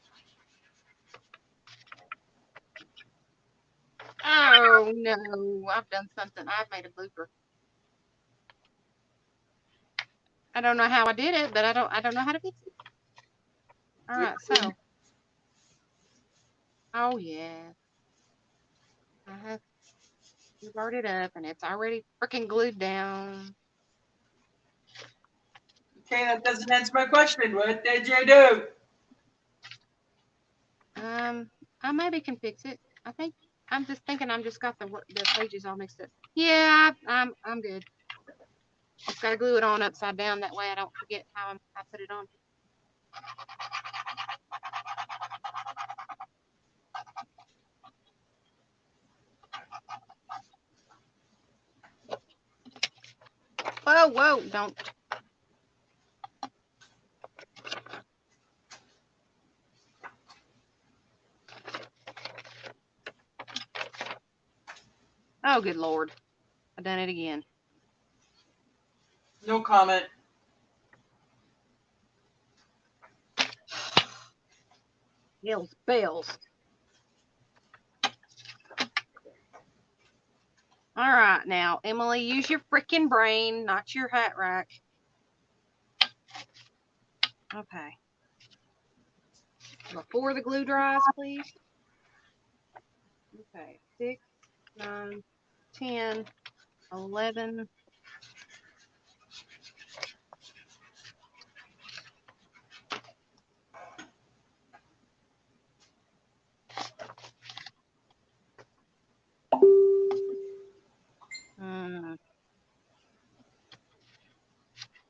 Oh no, I've done something. I've made a blooper. I don't know how I did it, but I don't know how to fix it. All right, so. Oh yeah. I have glued it up and it's already freaking glued down. Okay, that doesn't answer my question. What did you do? I maybe can fix it. I'm just thinking I'm just got the pages all mixed up. Yeah, I'm good. Just gotta glue it on upside down, that way I don't forget how I put it on. Whoa, don't. Oh, good Lord. I've done it again. No comment. Hills bells. All right, now, Emily, use your freaking brain, not your hat rack. Okay. Before the glue dries, please. Okay, 6, 9, 10, 11.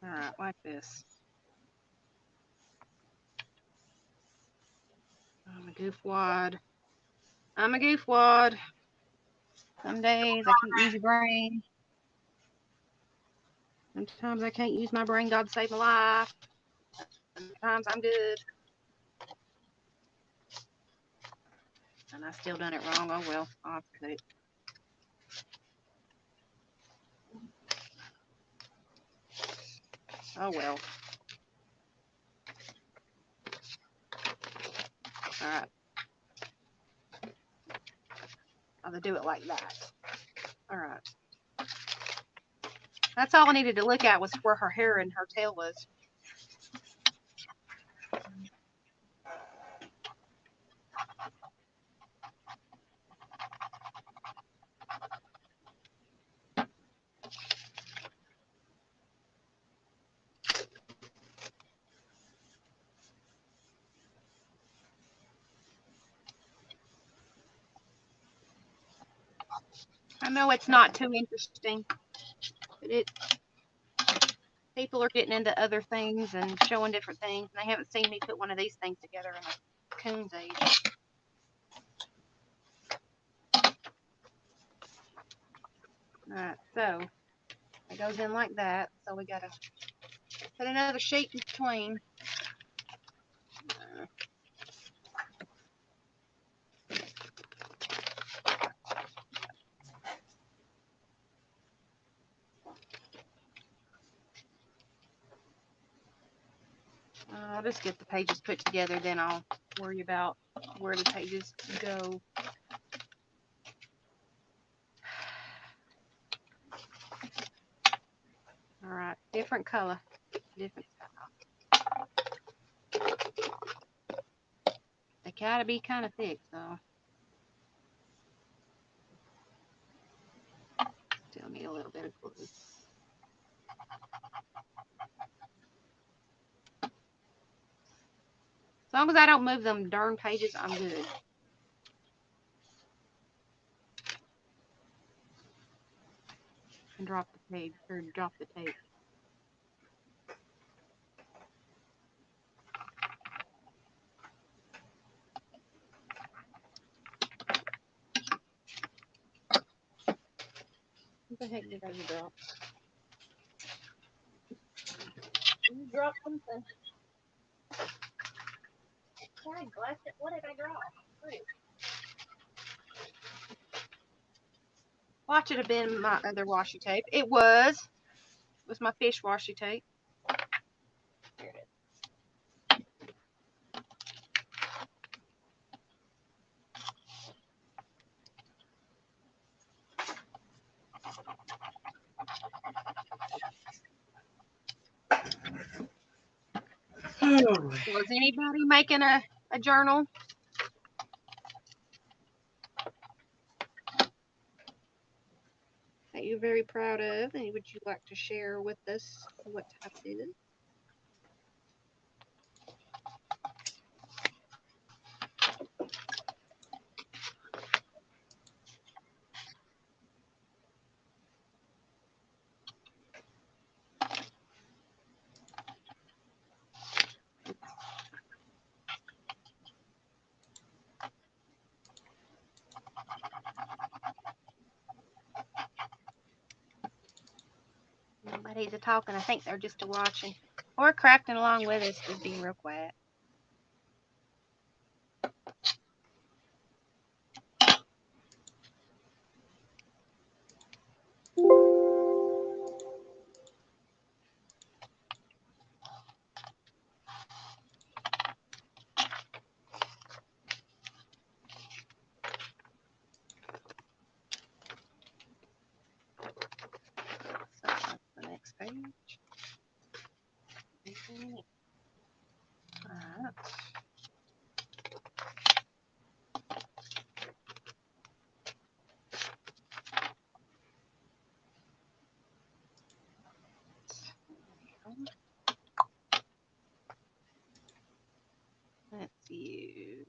All right, like this. I'm a goofwad. Some days I can't use your brain. Sometimes I can't use my brain. God save my life. Sometimes I'm good. And I still done it wrong. Oh well, I'll have to cut it. Oh well. All right. I'll do it like that. All right. That's all I needed to look at was where her hair and her tail was. I know it's not too interesting, but people are getting into other things and showing different things, and they haven't seen me put one of these things together in a coon's age. Alright, so it goes in like that, so we gotta put another sheet in between. I'll just get the pages put together, then I'll worry about where the pages go. Alright, different color, different style. They gotta be kind of thick, though. Still need a little bit of glue. As long as I don't move them darn pages, I'm good. and drop the page or drop the tape. What the heck did I drop? You dropped something. What did I drop? Watch it have been my other washi tape. It was my fish washi tape. Here it is. Was anybody making a journal? That you're very proud of, and would you like to share with us what type it is? Nobody's a talking. I think they're just a watching or crafting along with us, just being real quiet. So that's the next page. Alright. Let's use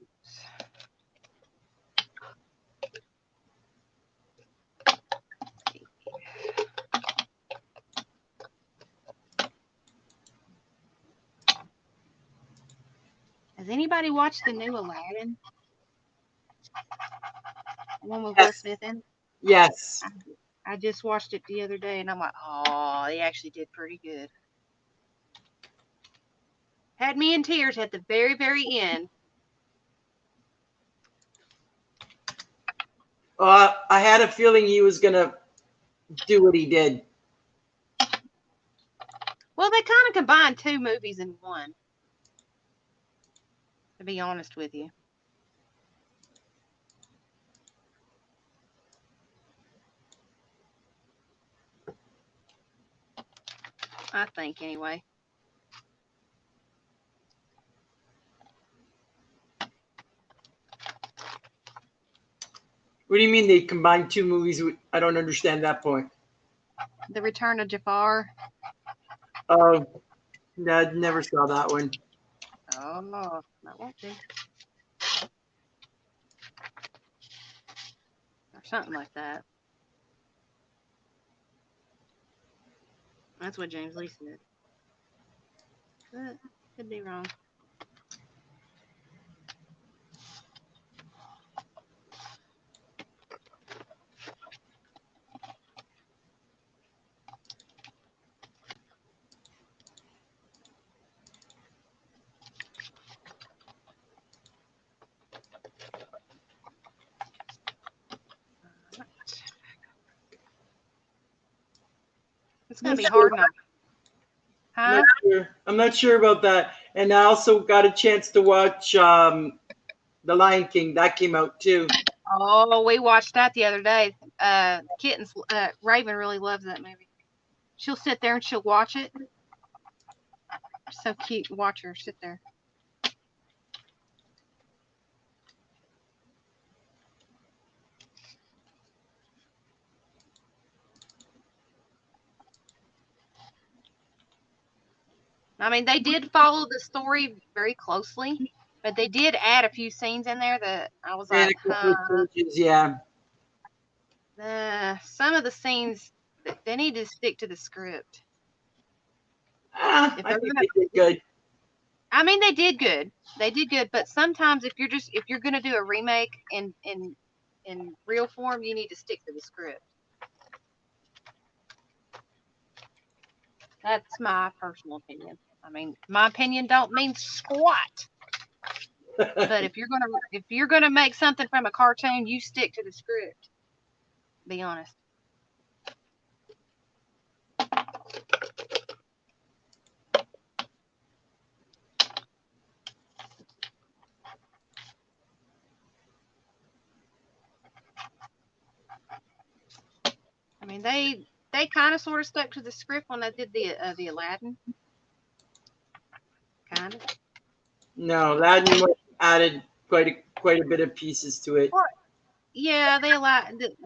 Has anybody watched the new Aladdin? The one with Will Smith in? Yes. I just watched it the other day and I'm like, oh, they actually did pretty good. Had me in tears at the very, very end. I had a feeling he was gonna do what he did. Well, they kind of combined two movies in one, to be honest with you. I think, anyway. What do you mean they combined two movies? I don't understand that point. The Return of Jafar. Oh, no, I never saw that one. Oh, no, that won't be. Or something like that. That's what James Lee said. But could be wrong. It's going to be hard enough. Huh? I'm not sure about that. And I also got a chance to watch The Lion King. That came out too. Oh, we watched that the other day. Kittens, Raven really loves that movie. She'll sit there and she'll watch it. So cute. Watch her sit there. I mean, they did follow the story very closely, but they did add a few scenes in there that I was like, Yeah. some of the scenes They need to stick to the script. I think they did good. I mean, they did good. They did good, but sometimes if you're gonna do a remake in real form, you need to stick to the script. That's my personal opinion. I mean, my opinion don't mean squat. But if you're gonna make something from a cartoon, you stick to the script. Be honest. I mean, they kind of sort of stuck to the script when they did the Aladdin. Kind of. No, Aladdin added quite a bit of pieces to it. Yeah,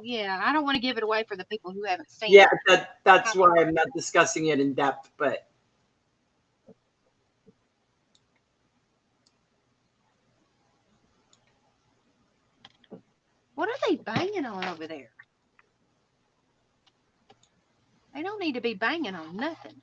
yeah, I don't want to give it away for the people who haven't seen Yeah, it. that's why I'm not discussing it in depth, but What are they banging on over there? They don't need to be banging on nothing.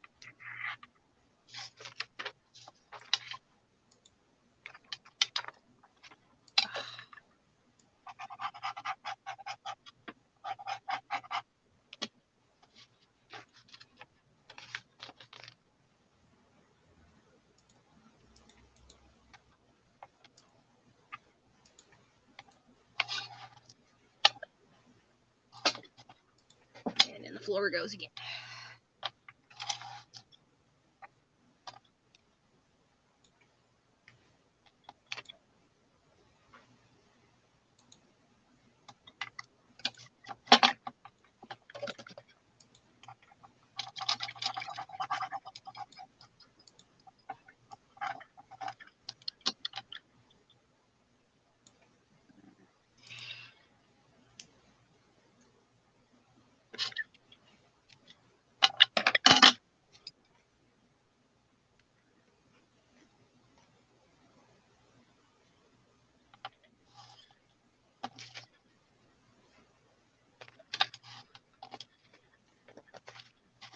And then the floor goes again.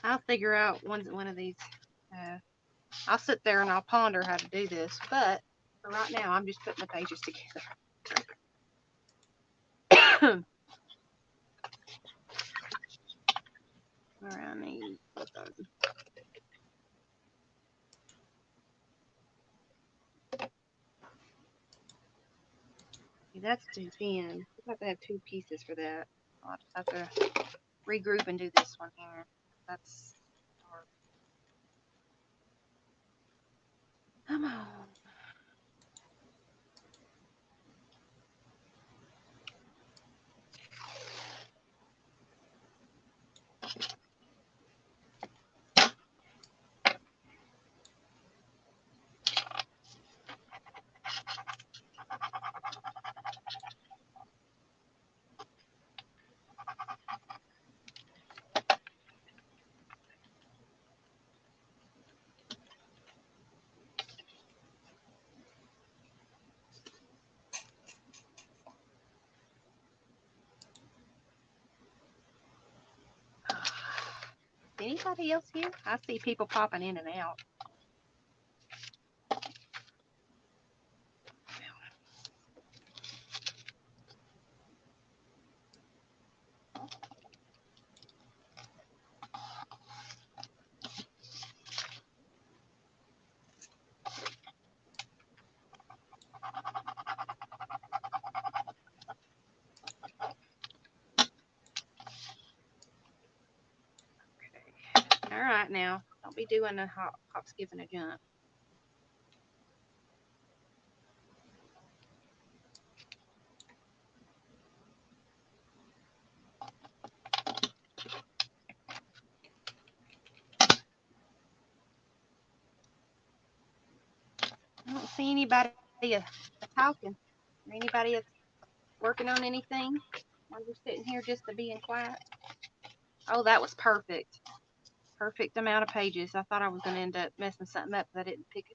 I'll figure out one of these. I'll sit there and I'll ponder how to do this, but for right now, I'm just putting the pages together. All right, I need that's too thin. I have to have two pieces for that. I'll just have to regroup and do this one here. That's hard. Come on. Anybody else here? I see people popping in and out. Okay. All right, now don't be doing a hop, skip, and a jump. I don't see anybody talking. Anybody that's working on anything? I'm just sitting here just to being quiet. Oh, that was perfect. Perfect amount of pages. I thought I was going to end up messing something up because I didn't pick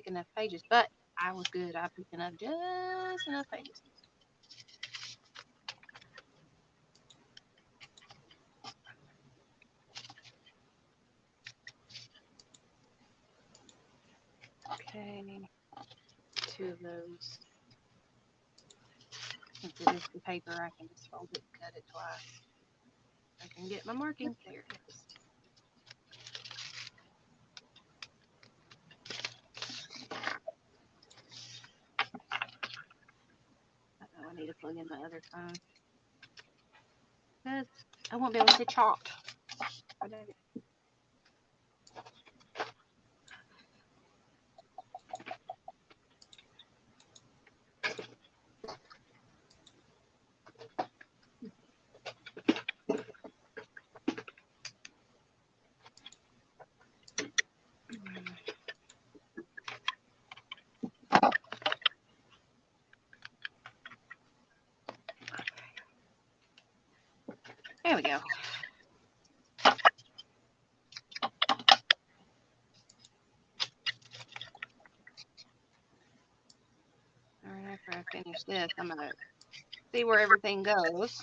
enough pages, but I was good. I picked enough, just enough pages. Okay, 2 of those. Since it is the paper, I can just fold it and cut it twice. I can get my marking. There it is. I need to plug in my other phone. Because I won't be able to see chalk. There we go. Alright, after I finish this, I'm going to see where everything goes.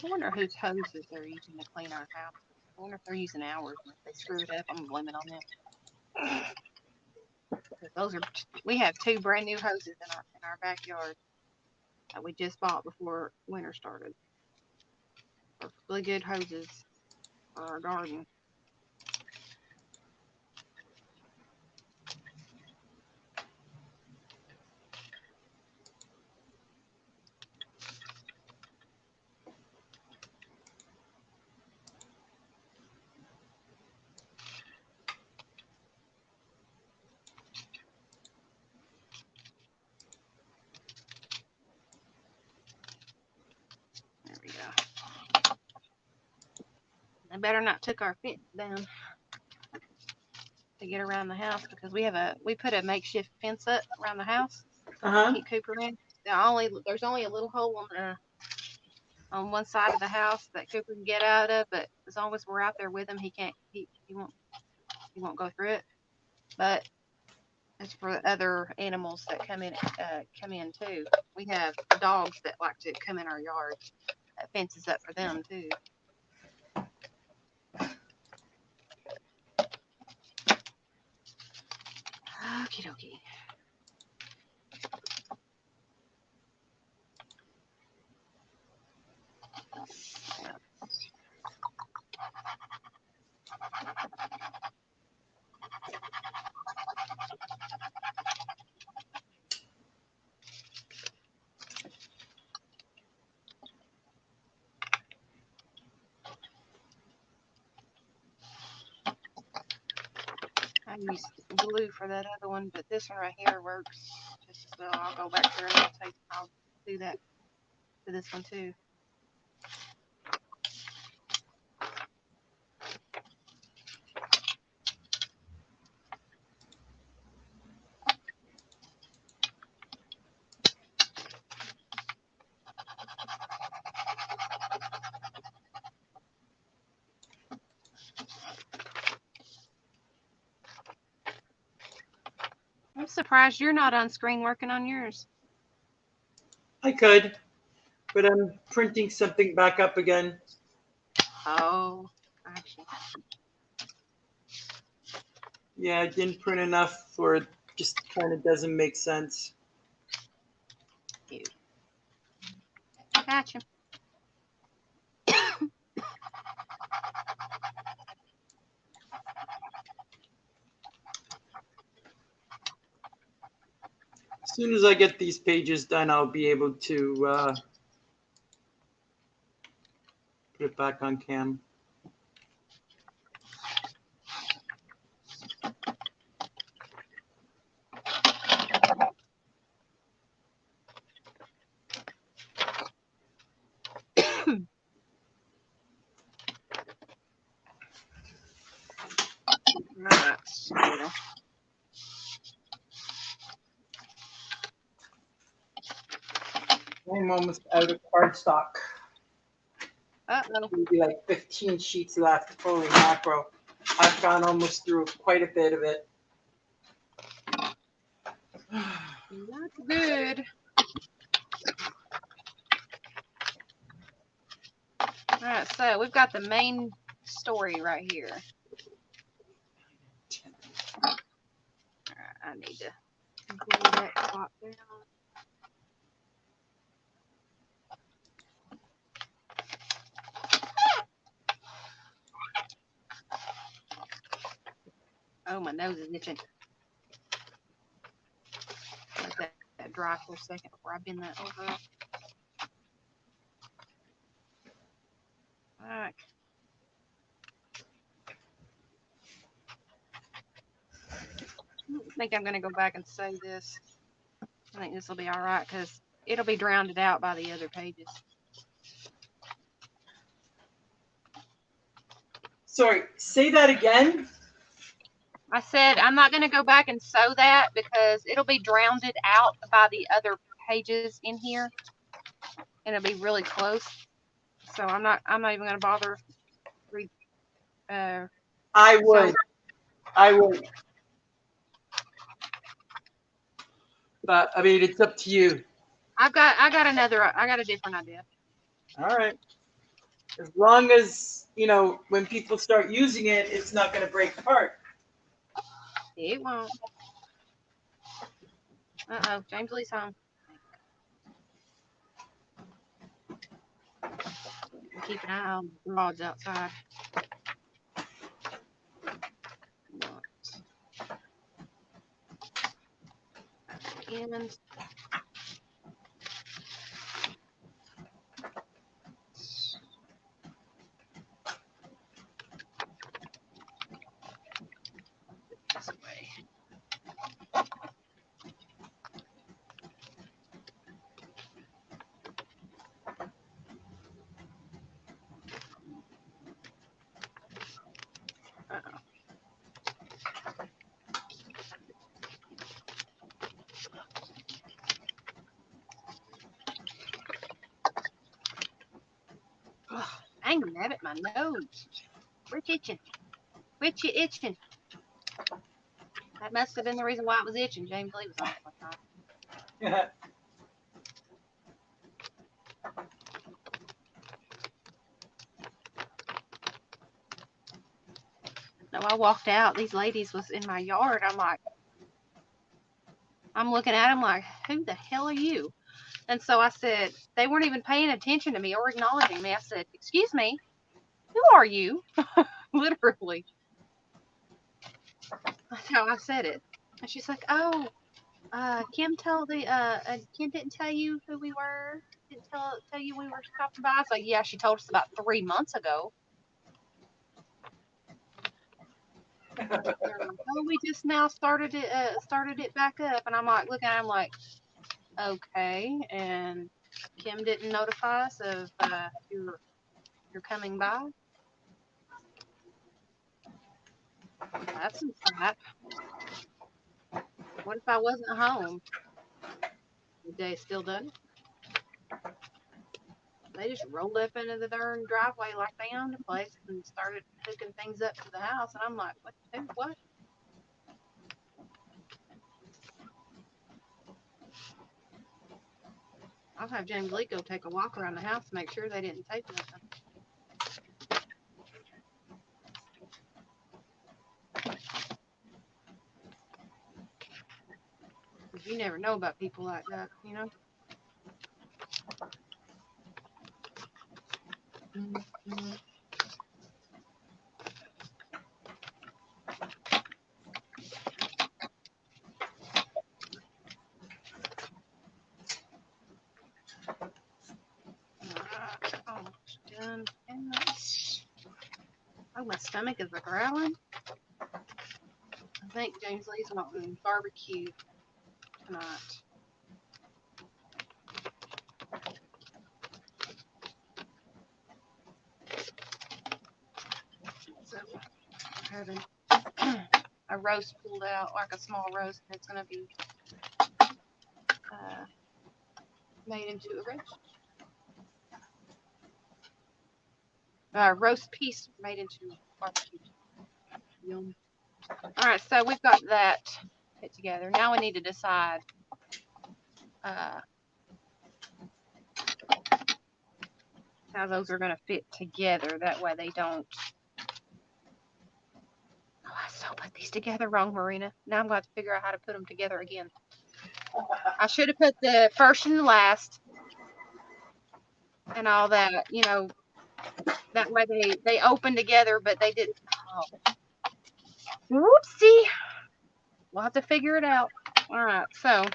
I wonder whose hoses they're using to clean our house. I wonder if they're using ours. If they screw it up, I'm going to blame it on them. Those are, we have 2 brand new hoses in our backyard that we just bought before winter started. They're really good hoses for our garden. There we go. I better not took our fence down to get around the house because we put a makeshift fence up around the house to keep Cooper in. There's only a little hole on one side of the house that Cooper can get out of, but as long as we're out there with him, he won't go through it. But it's for other animals that come in too. We have dogs that like to come in our yard. That fence is up for them too. Okie dokie. I used glue for that other one, but this one right here works just as well. I'll go back there and I'll do that to this one too. I'm surprised you're not on screen working on yours. I could, but I'm printing something back up again. Oh, actually. Yeah, I didn't print enough, or it just kind of doesn't make sense. Cute. Gotcha. As soon as I get these pages done, I'll be able to put it back on cam. I'm almost out of cardstock. Uh-oh. Maybe like 15 sheets left. Holy macro. I've gone almost through quite a bit of it. That's good. All right, so we've got the main story right here. All right, I need to glue that top down. Oh, my nose is itching. Let that dry for a second before I bend that over. All right. I think I'm going to go back and save this. I think this will be all right because it'll be drowned out by the other pages. Sorry, say that again. I said I'm not going to go back and sew that because it'll be drowned out by the other pages in here, and it'll be really close. So I'm not even going to bother. I would. But I mean, it's up to you. I got a different idea. All right. As long as, you know, when people start using it, it's not going to break apart. It won't. Uh-oh, James Lee's home. Keep an eye on the rods outside. And this way. Uh-oh. Ugh, dang nabbit, my nose. Quit itching. Quit you itching. That must have been the reason why it was itching. James Lee was on it one time. No, I walked out. These ladies was in my yard. I'm looking at them like, who the hell are you? And so I said, they weren't even paying attention to me or acknowledging me. I said, excuse me, who are you? Literally. That's how I said it. And she's like, oh, Kim didn't tell you who we were. Didn't tell you we were stopping by. I was like, yeah, she told us about 3 months ago. They're like, oh, we just now started it back up, and I'm like looking at him like, okay, and Kim didn't notify us of you're coming by. That's some crap. What if I wasn't home? Would they still done it? They just rolled up into the darn driveway like they owned the place and started hooking things up to the house, and I'm like, what? I'll have James Lee go take a walk around the house to make sure they didn't take nothing. Because you never know about people like that, you know? Mm-hmm. Almost done. Oh, my stomach is growling. I think James Lee's wanting barbecue tonight. So we're having a roast pulled out, like a small roast, and it's going to be made into a roast piece made into barbecue. Yum. All right, so we've got that put together. Now we need to decide how those are going to fit together. That way they don't. Oh, I still put these together wrong, Marina. Now I'm going to have to figure out how to put them together again. I should have put the first and the last and all that, you know. That way they open together, but they didn't. Oh. Whoopsie. We'll have to figure it out. All right, so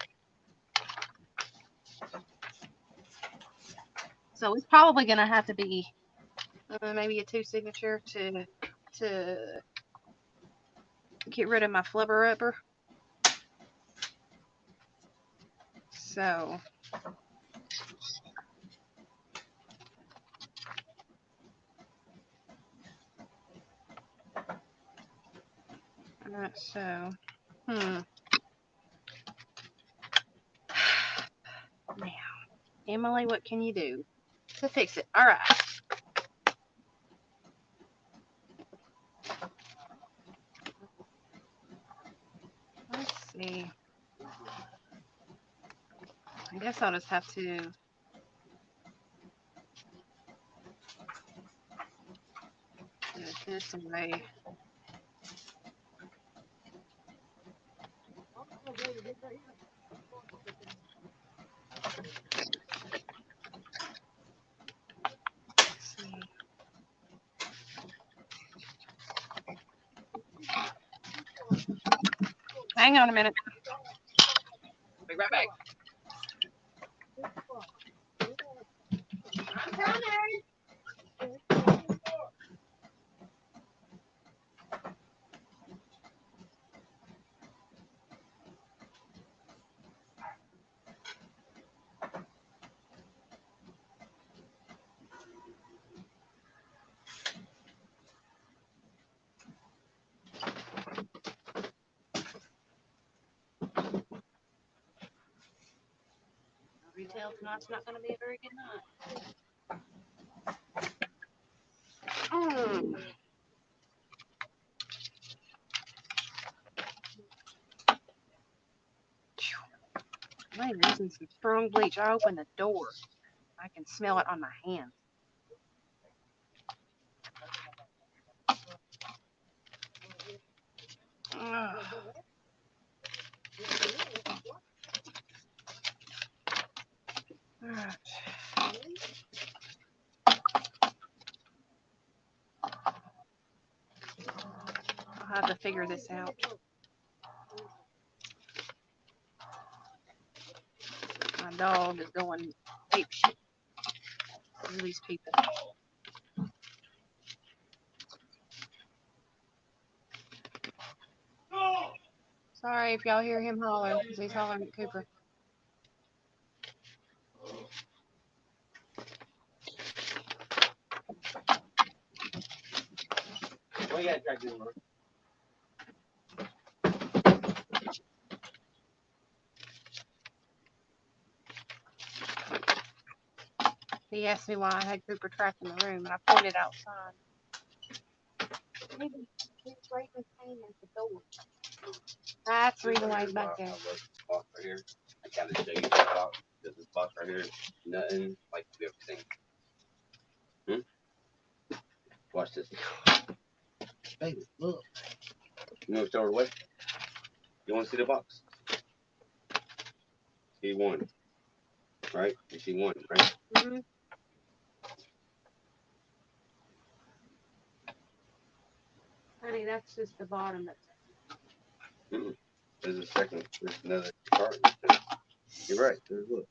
it's probably going to have to be maybe a 2 signature to get rid of my flubber rubber. So alright, so now, Emily, what can you do to fix it? Alright. Let's see. I guess I'll just have to do it this way. Hang on a minute. Be right back. I'm coming. Retail tonight's not going to be a very good night. I'm using some strong bleach. I opened the door. I can smell it on my hand. Alright. I'll have to figure this out. My dog is going ape shit. These people. Sorry if y'all hear him holler, because he's hollering at Cooper. Oh, yeah, try to work. He asked me why I had Cooper trapped in the room, and I pointed outside. Maybe he's right behind the door. That's the reason why he's back there. I look box right here. I kind of show you this box. This box right here is nothing like you've ever seen. Watch this. Baby, look. You know what's over what? You want to see the box? See one, right? You see one, right? Mm-hmm. Honey, that's just the bottom. There's a second. There's another part. You're right. There's look.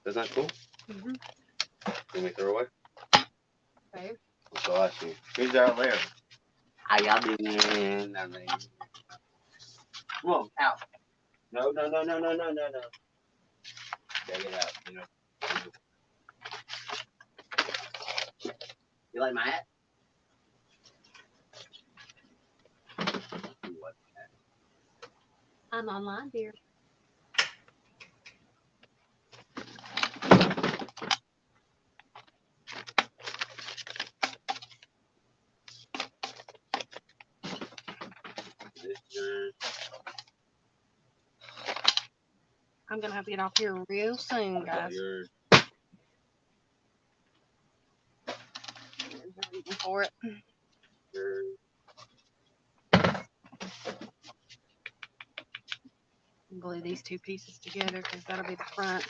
That's not cool? Can we throw away? Okay. So I see. Who's out there? How y'all doing? Come on, out. No. Take it out. You know. You like my hat? I'm online, dear. I'm gonna have to get off here real soon, guys. Waiting for it. Glue these two pieces together because that'll be the front.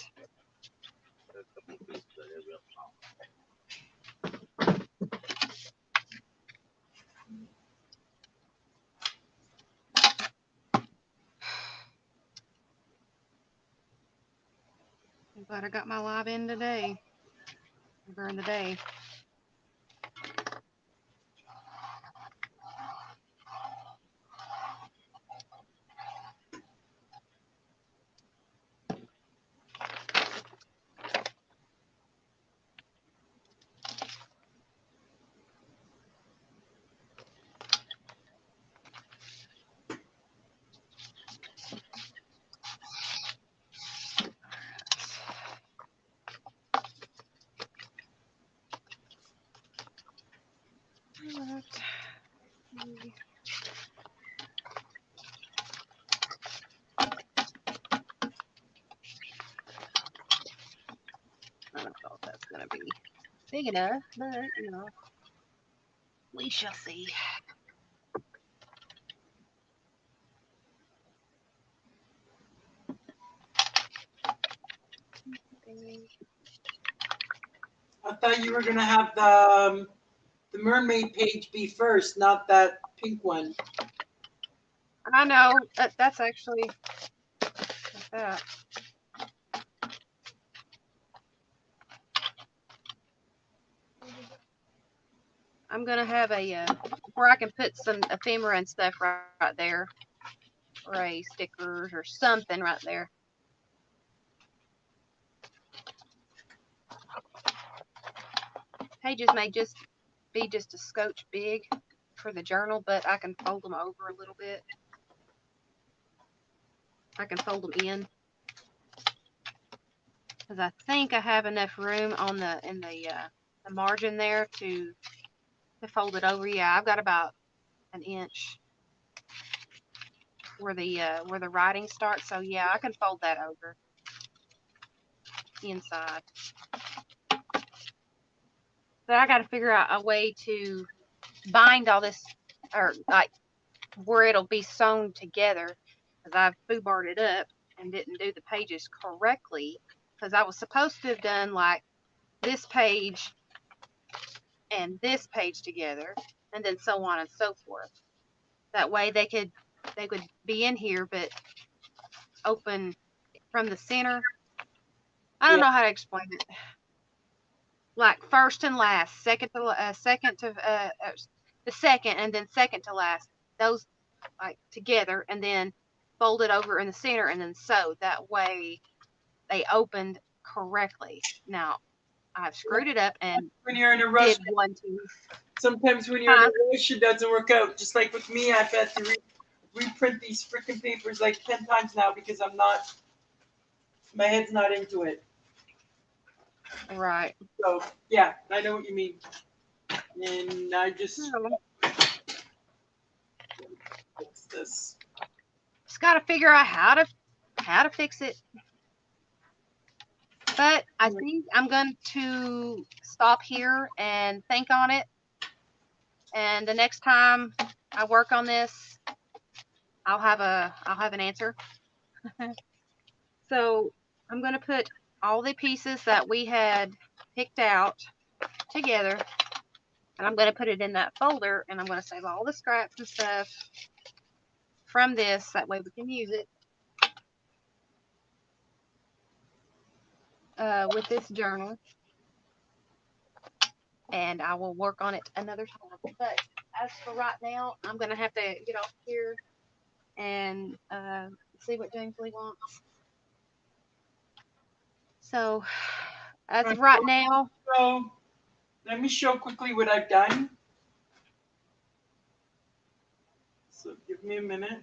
I'm glad I got my live in today. During the day. I don't know if that's gonna be big enough, but you know, we shall see. I thought you were gonna have the mermaid page be first, not that pink one. I know that's actually like that. I'm gonna have a where I can put some ephemera and stuff right there, or a stickers or something right there. Pages may just be just a scotch big for the journal, but I can fold them over a little bit. I can fold them in because I think I have enough room on the margin there to fold it over. Yeah, I've got about an inch where the writing starts. So yeah, I can fold that over inside. But I got to figure out a way to bind all this, or like where it'll be sewn together, because I've foobarred it up and didn't do the pages correctly, because I was supposed to have done like this page and this page together, and then so on and so forth. That way they could be in here but open from the center. I don't know how to explain it. Like first and last, second to the second, and then second to last. Those like together, and then fold it over in the center, and then sew. That way they opened correctly. Now I've screwed it up and When you're in a rush, did one too. sometimes when you're in a rush, it doesn't work out. Just like with me, I've had to reprint these freaking papers like 10 times now because my head's not into it. Right. So yeah, I know what you mean. And I just fix this. Just got to figure out how to fix it. But I think I'm going to stop here and think on it. And the next time I work on this, I'll have an answer. So I'm going to put all the pieces that we had picked out together, and I'm going to put it in that folder, and I'm going to save all the scraps and stuff from this. That way we can use it with this journal. And I will work on it another time. But as for right now, I'm going to have to get off here and see what James Lee wants. So, as of right now. So, let me show quickly what I've done. So, give me a minute.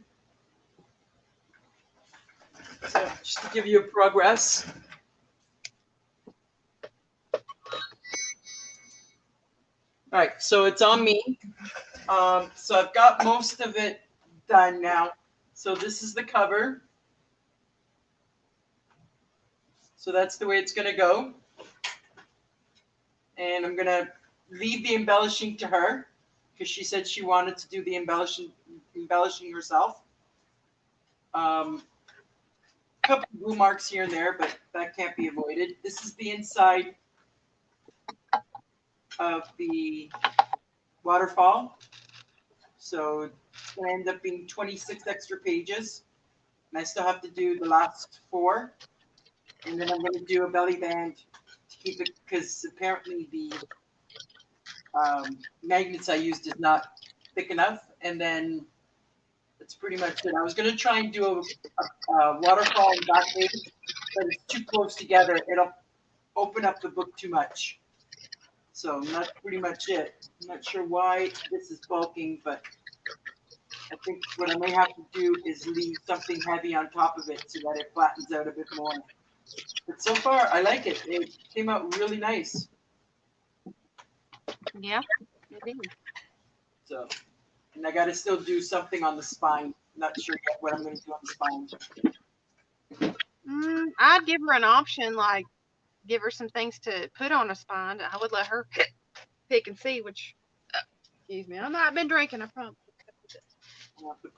So just to give you a progress. All right, so it's on me. So I've got most of it done now. So this is the cover. So that's the way it's going to go. And I'm going to leave the embellishing to her because she said she wanted to do the embellishing herself. A couple blue marks here and there, but that can't be avoided. This is the inside of the waterfall. So it's going to end up being 26 extra pages. And I still have to do the last 4. And then I'm going to do a belly band to keep it, because apparently the magnets I used is not thick enough. And then that's pretty much it. I was going to try and do a waterfall and back page, but it's too close together. It'll open up the book too much. So that's pretty much it. I'm not sure why this is bulking, but I think what I may have to do is leave something heavy on top of it so that it flattens out a bit more. But so far, I like it. It came out really nice. Yeah, it is. So, and I got to still do something on the spine. Not sure yet what I'm going to do on the spine. I'd give her an option, like give her some things to put on a spine. I would let her pick and see, which, excuse me, I've not been drinking, I promise.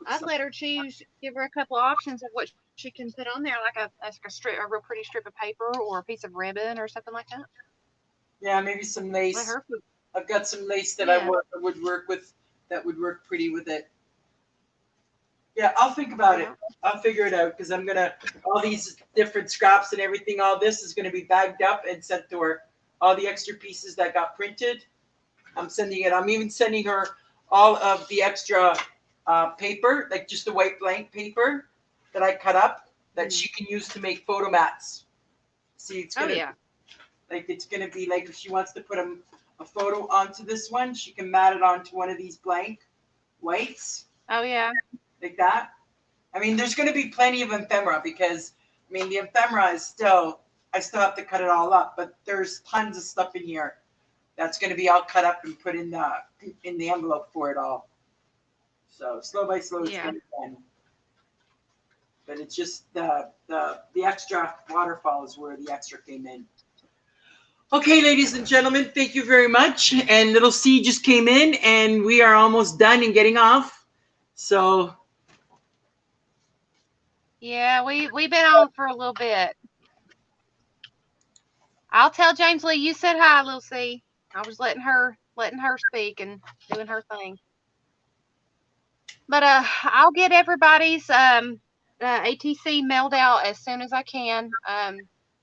I'd let her choose, give her a couple of options of what she can put on there, like a strip, a real pretty strip of paper or a piece of ribbon or something like that. Yeah, maybe some lace. Let her pick. I've got some lace that Yeah. I would work with that would work pretty with it. Yeah, I'll think about it. I'll figure it out because I'm going to, all these different scraps and everything, all this is going to be bagged up and sent to her. All the extra pieces that got printed, I'm sending it. I'm even sending her all of the extra paper, like just the white blank paper that I cut up that she can use to make photo mats. See, it's going to, like, it's going to be like if she wants to put a photo onto this one, she can mat it onto one of these blank whites. Oh, yeah. Like that. I mean, there's going to be plenty of ephemera because, I mean, the ephemera is still, I still have to cut it all up, but there's tons of stuff in here that's going to be all cut up and put in the envelope for it all. So slow by slow, it's going to be done. But it's just the extra waterfall is where the extra came in. Okay, ladies and gentlemen, thank you very much. And little C just came in, and we are almost done and getting off. So. Yeah, we've been on for a little bit. I'll tell James Lee you said hi, little C. I was letting her speak and doing her thing. But I'll get everybody's ATC mailed out as soon as I can.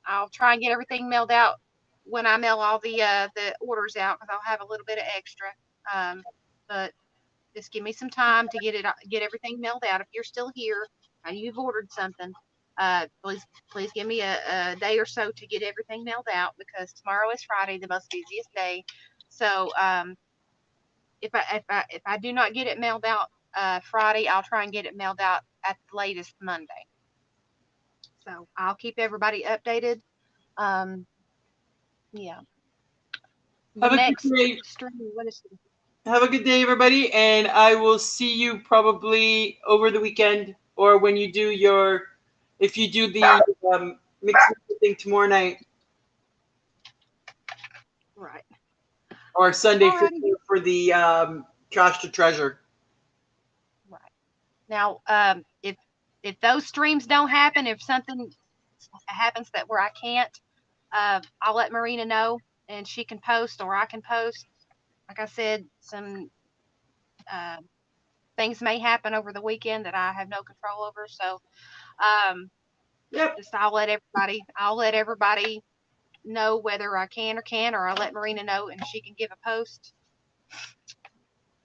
I'll try and get everything mailed out when I mail all the orders out because I'll have a little bit of extra. But just give me some time to get everything mailed out. If you're still here and you've ordered something, please give me a day or so to get everything mailed out because tomorrow is Friday, the most busiest day. So if I do not get it mailed out Friday, I'll try and get it mailed out at the latest Monday. So I'll keep everybody updated. Yeah. Have a good day. Have a good day, everybody, and I will see you probably over the weekend or when you do if you do the mixing thing tomorrow night. Right. Or Sunday for the Trash to Treasure. Right. Now, if those streams don't happen, if something happens where I can't, I'll let Marina know and she can post or I can post. Like I said, some things may happen over the weekend that I have no control over. So, just I'll let everybody know whether I can or can't, or I'll let Marina know and she can give a post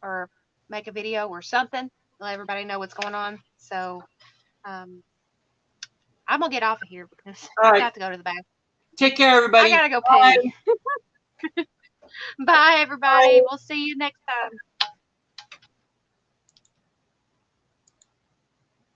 or make a video or something. Let everybody know what's going on. So, I'm gonna get off of here because I got to go to the bathroom. Take care, everybody. I gotta go pee. Bye, everybody. We'll see you next time.